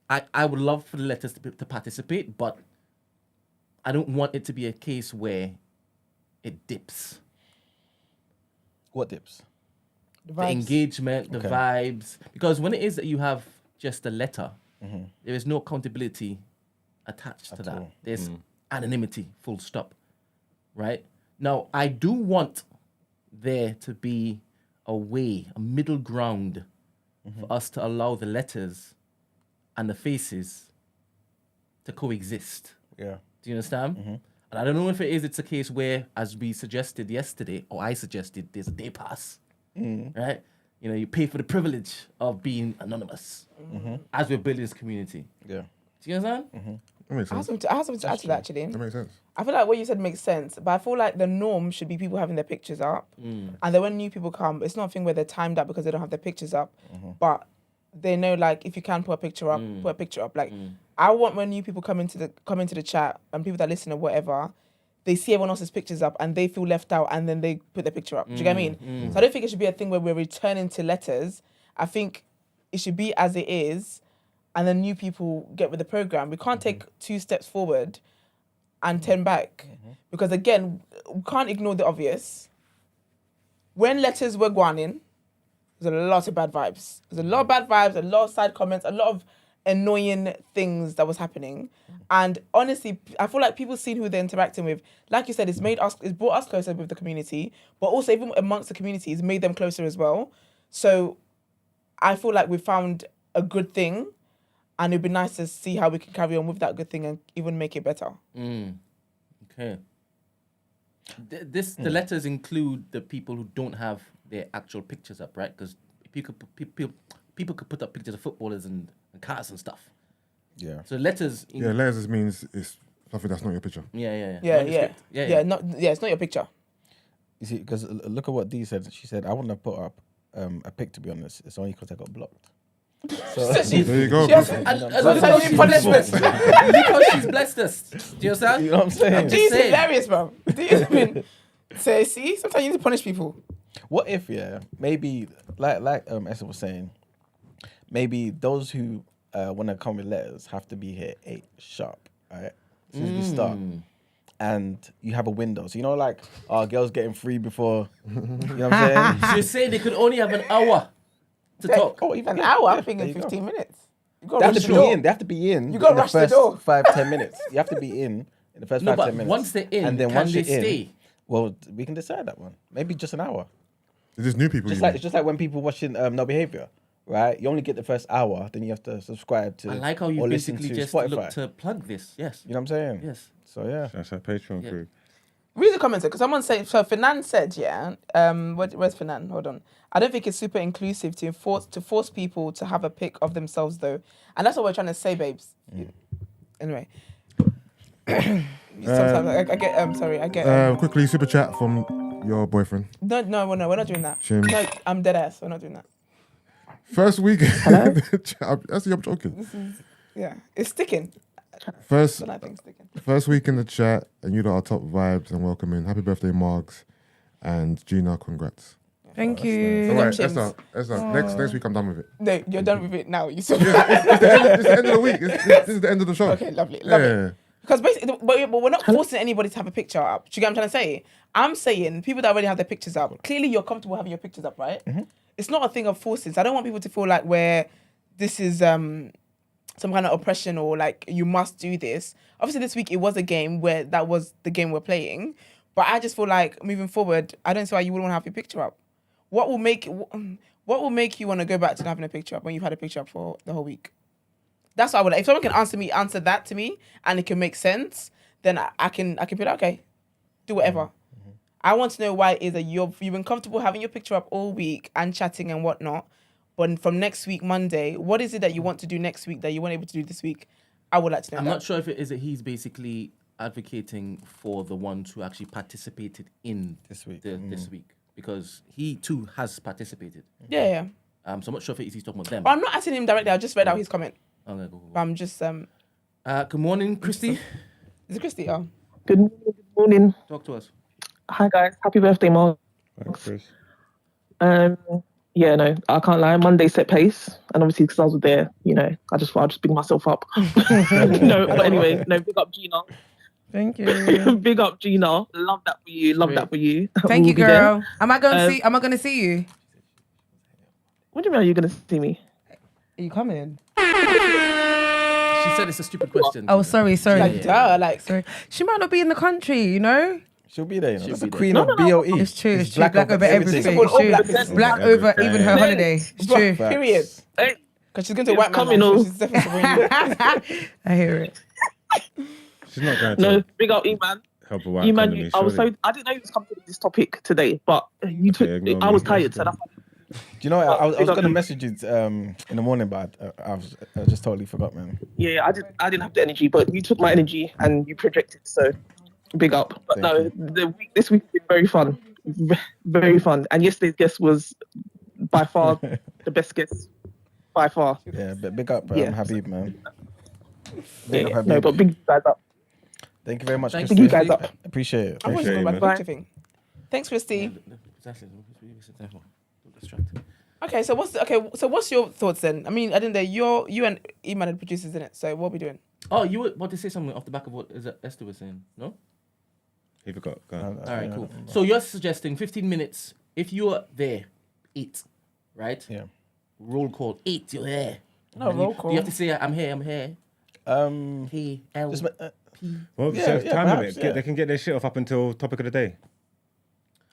I would love for the letters to participate, but I don't want it to be a case where it dips. What dips? The engagement, the Okay. vibes. Because when it is that you have just a letter, there is no accountability attached to that. all. There's anonymity, full stop. Right? Now, I do want there to be a way, a middle ground for us to allow the letters and the faces to coexist. Yeah. Do you understand? And I don't know if it's a case where, as we suggested yesterday, or I suggested, there's a day pass, right? You know, you pay for the privilege of being anonymous as we're building this community. Yeah. Do you understand? That makes I have sense. something to add to that, actually. That makes sense. I feel like what you said makes sense, but I feel like the norm should be people having their pictures up. And then when new people come, it's not a thing where they're timed up because they don't have their pictures up, but they know, like, if you can put a picture up, put a picture up. Like, I want when new people come into the chat and people that listen or whatever, they see everyone else's pictures up and they feel left out and then they put their picture up. Do you get what I mean? So I don't think it should be a thing where we're returning to letters. I think it should be as it is, and then new people get with the program. We can't take 2 steps forward and 10 back. Because again, we can't ignore the obvious. When letters were going in, there's a lot of bad vibes. There's a lot of bad vibes, a lot of side comments, a lot of annoying things that was happening. And honestly, I feel like people seen who they're interacting with. Like you said, it's brought us closer with the community, but also even amongst the community, it's made them closer as well. So I feel like we found a good thing, and it'd be nice to see how we can carry on with that good thing and even make it better. Okay. The letters include the people who don't have their actual pictures up, right? Because people could put up pictures of footballers and cars and stuff. Yeah. So letters. Letters means it's something that's not your picture. Yeah. It's not your picture. You see, because look at what Dee said. She said, I wouldn't have put up a pic, to be honest. It's only because I got blocked. So, there you go. Look how she's blessed us. Do you understand? You know what I'm saying? Dee's hilarious, bro. So see, sometimes you need to punish people. What if, maybe, like Esther was saying, maybe those who want to come with letters have to be here 8 sharp, right? As soon as we start. And you have a window. So, girls getting free before, you know what I'm saying? So you're saying they could only have an hour to talk? Oh, even an hour? I'm thinking 15 minutes. They have to be in. They have to be in. You got to rush the door. 5-10 minutes. You have to be in the first 5-10 minutes. Once they're in, and then can once they you're in, stay? well, we can decide that one. Maybe just an hour. Is this new people? It's just like when people watching No Behavior, right? You only get the first hour, then you have to subscribe to. I like how you or listen basically to just Spotify. look to plug this. Yes. You know what I'm saying? Yes. So yeah. That's our Patreon crew. Read the comments, because someone said, so Fernan said, where's Fernan? Hold on. I don't think it's super inclusive to force people to have a pic of themselves, though. And that's what we're trying to say, babes. Anyway. Sometimes I get... quickly, super chat from your boyfriend. No, we're not doing that. Chim. No, I'm dead ass. We're not doing that. First week... That's I'm joking. It's sticking. First week in the chat, and you lot are top vibes and welcoming. Happy birthday, Margs. And Gina, congrats. Thank you. All right, next week I'm done with it. No, you're done with it now. You said it's the end of the week. This is the end of the show. Okay, lovely. Because basically, but we're not forcing anybody to have a picture up. Do you get what I'm trying to say? I'm saying people that already have their pictures up, clearly you're comfortable having your pictures up, right? Mm-hmm. It's not a thing of forcing. So I don't want people to feel like this is some kind of oppression or like you must do this. Obviously, this week it was a game where that was the game we're playing. But I just feel like moving forward, I don't see why you wouldn't want to have your picture up. What will make you want to go back to having a picture up when you've had a picture up for the whole week? That's what I would. If someone can answer that to me and it can make sense, then I can be like, okay, do whatever. Mm-hmm. I want to know why it is that you've been comfortable having your picture up all week and chatting and whatnot. But from next week, Monday, what is it that you want to do next week that you weren't able to do this week? I would like to know. I'm not sure if it is that he's basically advocating for the ones who actually participated in this week. This week, because he too has participated. Yeah. So I'm not sure if he's talking about them. But I'm not asking him directly. I just read out his comment. Okay, cool. I'm just Good morning, Christy. Is it Christy? Oh. Good morning. Talk to us. Hi guys. Happy birthday, Mark. Thanks, Chris. Yeah, no, I can't lie. Monday set pace, and obviously because I was there, I just thought I'd just big myself up. No, but anyway, big up Gina. Thank you. Big up Gina. Love that for you. Love that for you. Thank you, girl. Am I going to see you? What do you mean? Are you going to see me? Are you coming? She said it's a stupid question. Oh, sorry. Sorry. She might not be in the country, She'll be there. That's the queen of BOE. It's true. It's black over everything. It's black over even her holiday. It's true. Period. Because she's going to white man. So she's definitely I hear it. She's not going to. No, big up E-Man. Help a white E-Man, economy, I didn't know you was coming to this topic today, but you took. I was tired, so that's. Do you know what? I was going to message you in the morning, but I just totally forgot, man. Yeah, I didn't have the energy, but you took my energy and you projected, so big up. But this week has been very fun. Very fun. And yesterday's guest was by far the best guest. By far. Yeah, but big up, I'm Habib, man. Big up, Habib. No, but big you guys up. Thank you very much. Thank you guys up. Appreciate it. I want to go back to the picture thing. Thanks, Christy. Okay, so what's your thoughts then? I mean, I didn't know you and E-Man are the producers in it. So what are we doing? Oh, you want to say something off the back of what Esther was saying? No. He forgot. Go on. All right, cool. So you're suggesting 15 minutes. If you're there, 8, right? Yeah. Roll call 8. You're there. No, And roll you call. have to say, I'm here. P L Just, P. Well, Yeah, so yeah, time perhaps, limit. yeah. They can get their shit off up until topic of the day.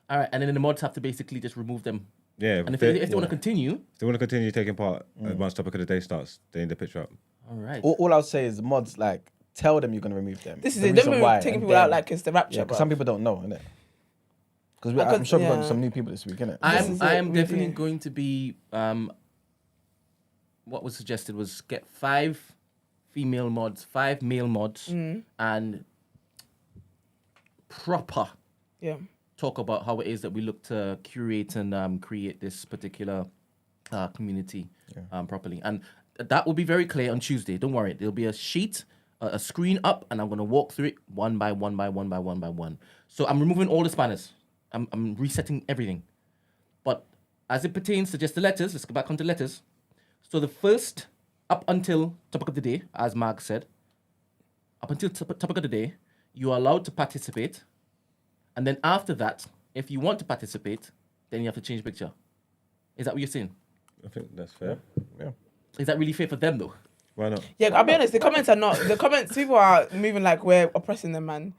All right, and then the mods have to basically just remove them. Yeah. And if they, they want to continue, if they want to continue taking part, once topic of the day starts, they need the picture up. all right. all I'll say is the mods, like, tell them you're going to remove them. This is The it. reason Don't why, be taking and people out then- like it's the rapture. Yeah, because bruv. some people don't know, innit? Because Because- I'm sure we've yeah. got some new people this week, innit? This is I it, am we definitely do. going to be. What was suggested was get 5 female mods, 5 male mods, and proper Yeah. talk about how it is that we look to curate and create this particular community properly. And that will be very clear on Tuesday. Don't worry. There'll be a sheet, a screen up, and I'm going to walk through it one by one. So I'm removing all the spanners. I'm resetting everything. But as it pertains to just the letters, let's go back onto letters. So the first, up until topic of the day, as Mark said, up until topic of the day, you are allowed to participate. And then after that, if you want to participate, then you have to change picture. Is that what you're saying? I think that's fair. Yeah. Is that really fair for them though? Why not? Yeah, I'll be honest. The comments are not. The comments, people are moving like we're oppressing them, man.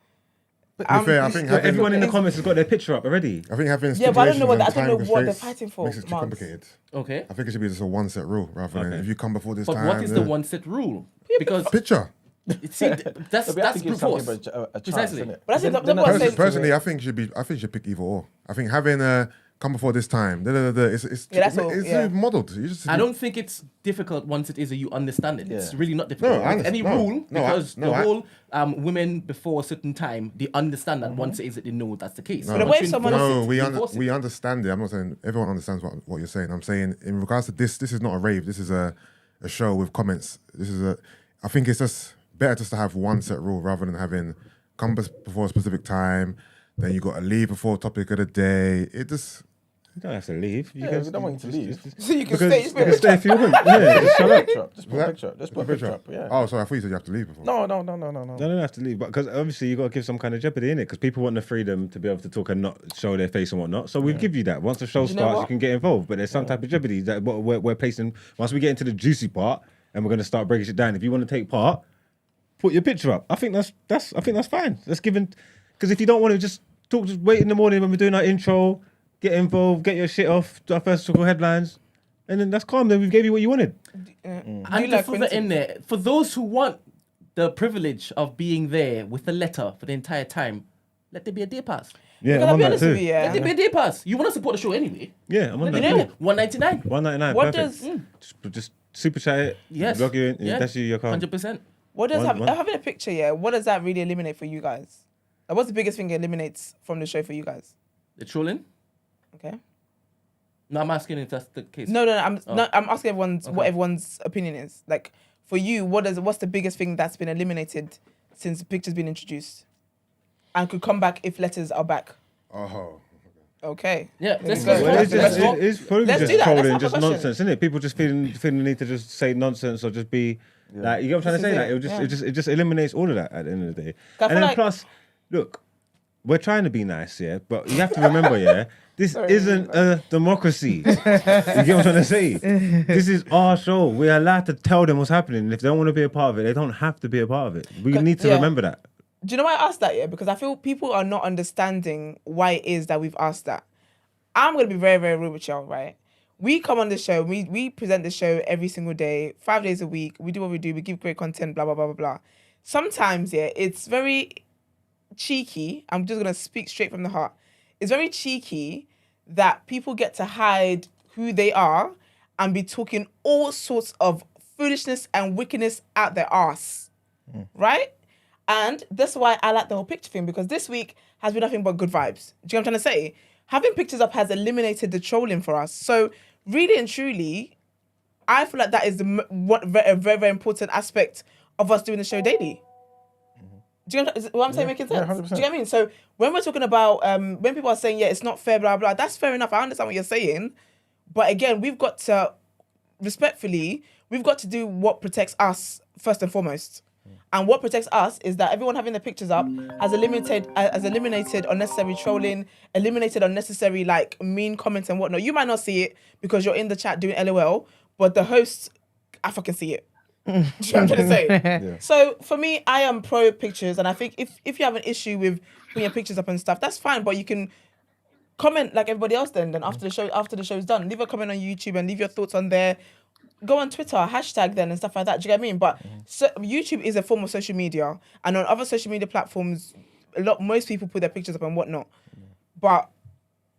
To be fair, I think Everyone in the comments has got their picture up already. I think having Yeah, but I don't know what stipulations I and don't know time what they're constraints fighting for. makes it too Marks. complicated. Okay. I think it should be just a one set rule rather than Okay. if you come before this But time. what is the one set rule? Because picture? see, that's We have to give brute some force. people a chance, Precisely. innit? But that's Then- it, then that's what I'm saying. Personally, I think you should pick either or. I think having come before this time, it's Yeah, that's all, it's yeah. modelled. You just I don't think it's difficult once it is that you understand it. It's really not difficult. No, I With any understand. rule, No, because no, the I- whole women before a certain time, they understand that once it is that they know that's the case. No, But the way someone- we enforce it. we understand it. I'm not saying everyone understands what you're saying. I'm saying in regards to this is not a rave. This is a show with comments. I think it's just better just to have one set rule rather than having come before a specific time, then you got to leave before topic of the day. It just You don't have to leave. Yeah, we don't want you to leave. So you can Because stay. you can stay if you want. Yeah, just shut up. Just put a picture up. Just put a picture up. Yeah. Oh, sorry, I thought you said you have to leave before. No. No, don't have to leave, but because obviously you got to give some kind of jeopardy in it, because people want the freedom to be able to talk and not show their face and whatnot. So we give you that. Once the show You know starts, you what? can get involved, but there's some type of jeopardy that we're placing. Once we get into the juicy part, and we're going to start breaking it down. If you want to take part, put your picture up. I think that's fine. That's given, because if you don't want to just talk, just wait in the morning when we're doing our intro, get involved, get your shit off, do our first couple headlines, and then that's calm. Then we gave you what you wanted. And to further in there, for those who want the privilege of being there with the letter for the entire time, let there be a day pass. Yeah, Because I'm I'll on be that honest with too. you, yeah. Let there be a day pass. You want to support the show anyway. Yeah, I'm on You that know, too. $1.99. $1.99. What perfect. Just super chat it. Yes. Log you in. Yeah. That's your account. 100%. What does One- having a picture? Yeah, what does that really eliminate for you guys? Like, what's the biggest thing it eliminates from the show for you guys? The trolling? Okay. No, I'm asking if that's the case. No, I'm Oh. not. I'm asking everyone's what Okay. everyone's opinion is. Like for you, what's the biggest thing that's been eliminated since the picture's been introduced, and could come back if letters are back? Oh. Okay. Yeah, There let's you go. go. Well, That's it's the best it's probably Let's just do that. Let's trolling, have a just question. nonsense, isn't it? People just feeling the need to just say nonsense or just be like, you get what I'm trying to This say? is Like, it, it just eliminates all of that at the end of the day. I And feel then like- plus, look, we're trying to be nice, yeah, but you have to remember, yeah, this isn't a democracy. You get what I'm trying to say? This is our show. We're allowed to tell them what's happening. And if they don't want to be a part of it, they don't have to be a part of it. We need to yeah. remember that. Do you know why I asked that? Yeah, because I feel people are not understanding why it is that we've asked that. I'm gonna be very, very real with y'all, right? We come on the show, we present the show every single day, 5 days a week. We do what we do. We give great content, blah blah blah blah blah. Sometimes, yeah, it's very cheeky. I'm just gonna speak straight from the heart. It's very cheeky that people get to hide who they are and be talking all sorts of foolishness and wickedness out their arse, right? And that's why I like the whole picture thing, because this week has been nothing but good vibes. Do you know what I'm trying to say? Having pictures up has eliminated the trolling for us. So really and truly, I feel like that is a very, very important aspect of us doing the show daily. Do you know what I'm saying? Making sense? 100%. Do you know what I mean? So when we're talking about, when people are saying, yeah, it's not fair, blah, blah, that's fair enough. I understand what you're saying. But again, we've got to, respectfully, we've got to do what protects us first and foremost. And what protects us is that everyone having the pictures up has eliminated unnecessary trolling, eliminated unnecessary like mean comments and whatnot. You might not see it because you're in the chat doing LOL, but the hosts I fucking see it. Do you know what I'm trying to say? So for me, I am pro pictures, and I think if you have an issue with putting your pictures up and stuff, that's fine. But you can comment like everybody else. Then after the show's done, leave a comment on YouTube and leave your thoughts on there. Go on Twitter, hashtag then and stuff like that. Do you get what I mean? But YouTube is a form of social media, and on other social media platforms, most people put their pictures up and whatnot. But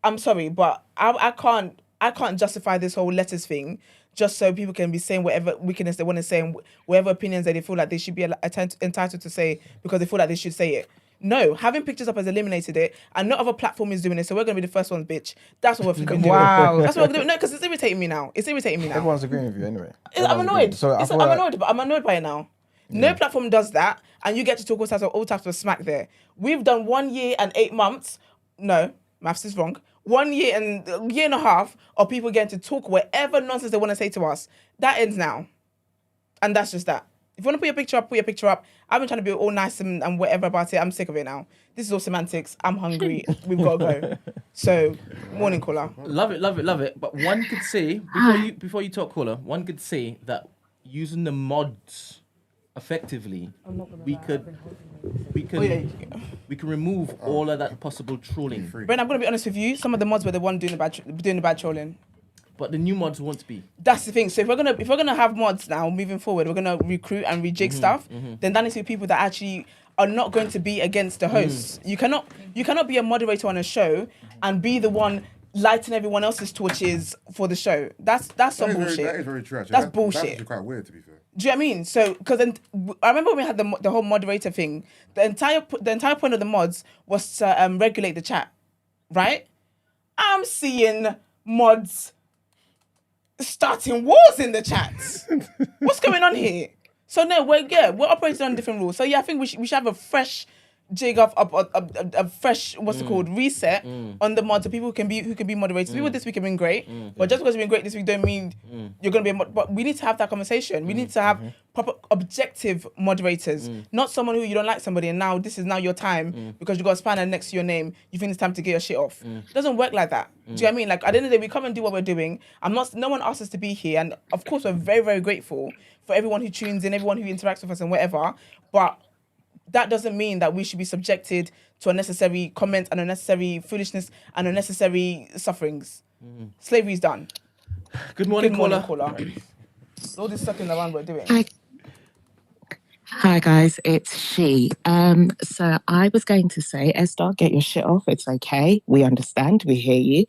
I'm sorry, but I can't justify this whole letters thing just so people can be saying whatever wickedness they want to say and whatever opinions that they feel like they should be entitled to say because they feel like they should say it. No, having pictures up has eliminated it, and no other platform is doing it, so we're going to be the first ones, bitch. That's what we're doing. Wow. That's what we're doing. No, because it's irritating me now. Everyone's agreeing with you anyway. I'm annoyed. So I'm annoyed by it now. No platform does that, and you get to talk all types of smack there. We've done 1 year and 8 months. No, maths is wrong. 1 year and a year and a half of people getting to talk whatever nonsense they want to say to us. That ends now. And that's just that. If you want to put your picture up. I've been trying to be all nice and whatever about it. I'm sick of it now. This is all semantics. I'm hungry. We've got to go. So, morning, caller. Love it. But one could say, before you talk, caller, one could say that using the mods effectively, we can remove all of that possible trolling. Brent, I'm going to be honest with you. Some of the mods were the one doing the bad trolling. But the new mods won't be. That's the thing. So if we're gonna have mods now moving forward, we're gonna recruit and rejig stuff. Then that needs to be people that actually are not going to be against the hosts. You cannot be a moderator on a show and be the one lighting everyone else's torches for the show. That's some bullshit. That is very true. Actually. That's That's bullshit. actually quite weird, to be fair. Do you know what I mean? So, because then I remember when we had the whole moderator thing. The entire point of the mods was to regulate the chat, right? I'm seeing mods starting wars in the chats. What's going on here? So no, we're operating on different rules. So yeah, I think we should have a fresh jig of a fresh reset on the mods, so people who can be moderators. People this week have been great, but just because you've been great this week don't mean you're gonna be. But we need to have that conversation. We need to have proper objective moderators, not someone who you don't like somebody and now this is now your time because you got a spanner next to your name. You think it's time to get your shit off. It doesn't work like that. Do you know what I mean? Like at the end of the day, we come and do what we're doing. No one asked us to be here, and of course we're very, very grateful for everyone who tunes in, everyone who interacts with us and whatever. But that doesn't mean that we should be subjected to unnecessary comments and unnecessary foolishness and unnecessary sufferings. Slavery is done. Good morning, caller. All this sucking around we're doing. Hi guys, it's She. So I was going to say, Esther, get your shit off. It's okay. We understand. We hear you.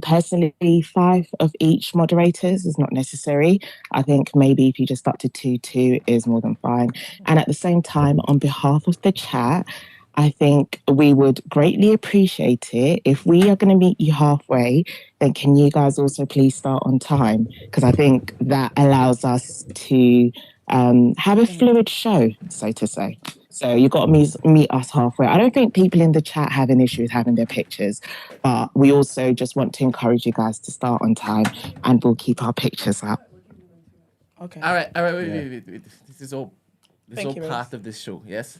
Personally, 5 of each moderators is not necessary. I think maybe if you just up to 2 is more than fine. And at the same time, on behalf of the chat, I think we would greatly appreciate it if we are going to meet you halfway. Then can you guys also please start on time? Because I think that allows us to have a fluid show, so to say. So you've got to meet us halfway. I don't think people in the chat have an issue with having their pictures, but we also just want to encourage you guys to start on time, and we'll keep our pictures up. Okay. All right. Wait. This is all part of this show, yes?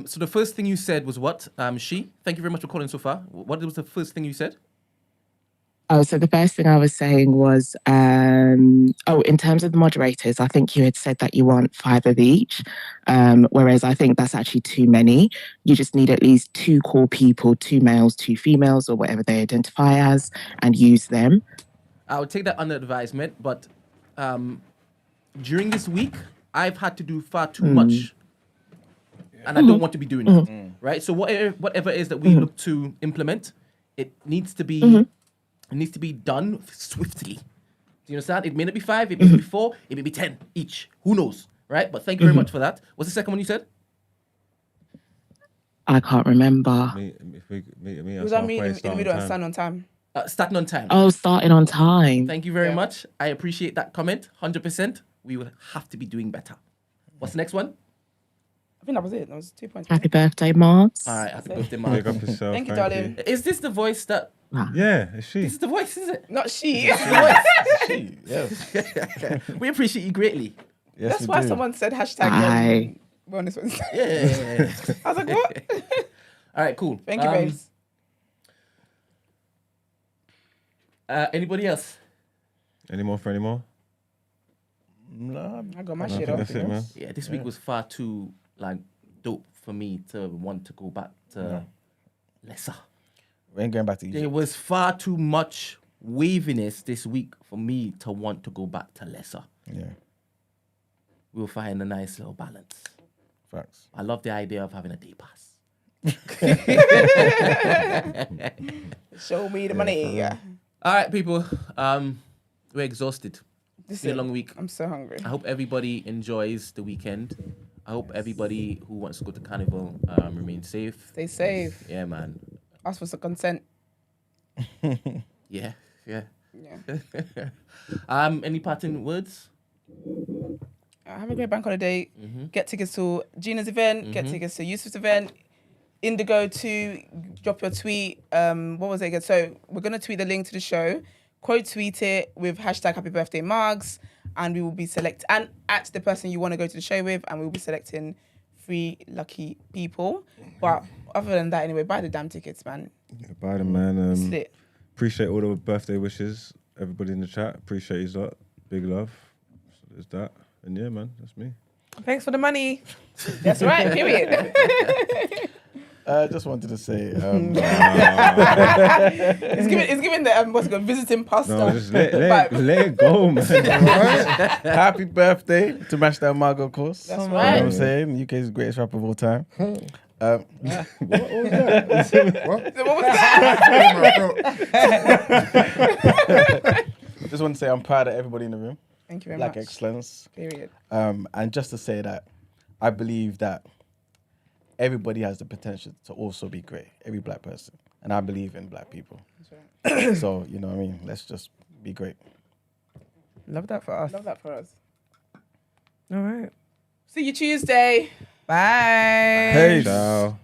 So the first thing you said was what? She? Thank you very much for calling so far. What was the first thing you said? Oh, so the first thing I was saying was, in terms of the moderators, I think you had said that you want 5 of each, whereas I think that's actually too many. You just need at least 2 core people, 2 males, 2 females, or whatever they identify as, and use them. I would take that under advisement, but during this week, I've had to do far too much, and I don't want to be doing it, right? So whatever it is that we look to implement, it needs to be... It needs to be done swiftly. Do you understand? It may not be 5, it may be 4, it may be 10 each. Who knows, right? But thank you very much for that. What's the second one you said? I can't remember. Was that me in the middle and stand on time? Starting on time. Oh, starting on time. Thank you very much. I appreciate that comment. 100%. We will have to be doing better. What's the next one? I think that was it. That was 2 points. Happy birthday, Marks. All right, happy birthday, Marks. Big up yourself. Thank you, darling. Is this the voice that... Yeah, it's she. This is the voice, is it? Not she. It's the voice. She, yes. We appreciate you greatly. Yes, That's why someone said hashtag. Bonus ones. Yeah. I was like, what? All right, cool. Thank you, babes. Anybody else? Any more for any more? No, I got my I shit think off. that's it, man. Yeah, this week was far too like dope for me to want to go back to lesser. We ain't going back to There Egypt. was far too much waviness this week for me to want to go back to lesser. Yeah, We'll find a nice little balance. facts. I love the idea of having a day pass. Show me the money. Yeah. All right, people. We're exhausted. This It's been a is long week. I'm so hungry. I hope everybody enjoys the weekend. I hope everybody who wants to go to Carnival remains safe. Stay safe. Yeah, man. Ask for some consent. Yeah. Yeah. Any parting words? Have a great bank holiday. Get tickets to Gina's event. Get tickets to Yusuf's event. Indigo to drop your tweet. What was it again? So we're gonna tweet the link to the show. Quote tweet it with hashtag Happy Birthday Margs, and we will be and at the person you want to go to the show with, and we'll be selecting 3 lucky people. But other than that, anyway, buy the damn tickets, man. Yeah, buy them, man. It's lit. Appreciate all the birthday wishes. Everybody in the chat. Appreciate you lot. Big love. So there's that. And yeah, man, that's me. Thanks for the money. That's right. Period. I just wanted to say, It's giving the what's it called, visiting pastor. No, just let it go, man. happy birthday to Mash That Margot, of course. That's You know right. what I'm saying? UK's greatest rapper of all time. What was that? What? So what was that? Just want to say I'm proud of everybody in the room. Thank you very Black much. excellence. Period. And just to say that I believe that everybody has the potential to also be great. Every black person. And I believe in black people. So, you know what I mean? Let's just be great. Love that for us. Love that for us. All right. See you Tuesday. Bye. Peace. Ciao.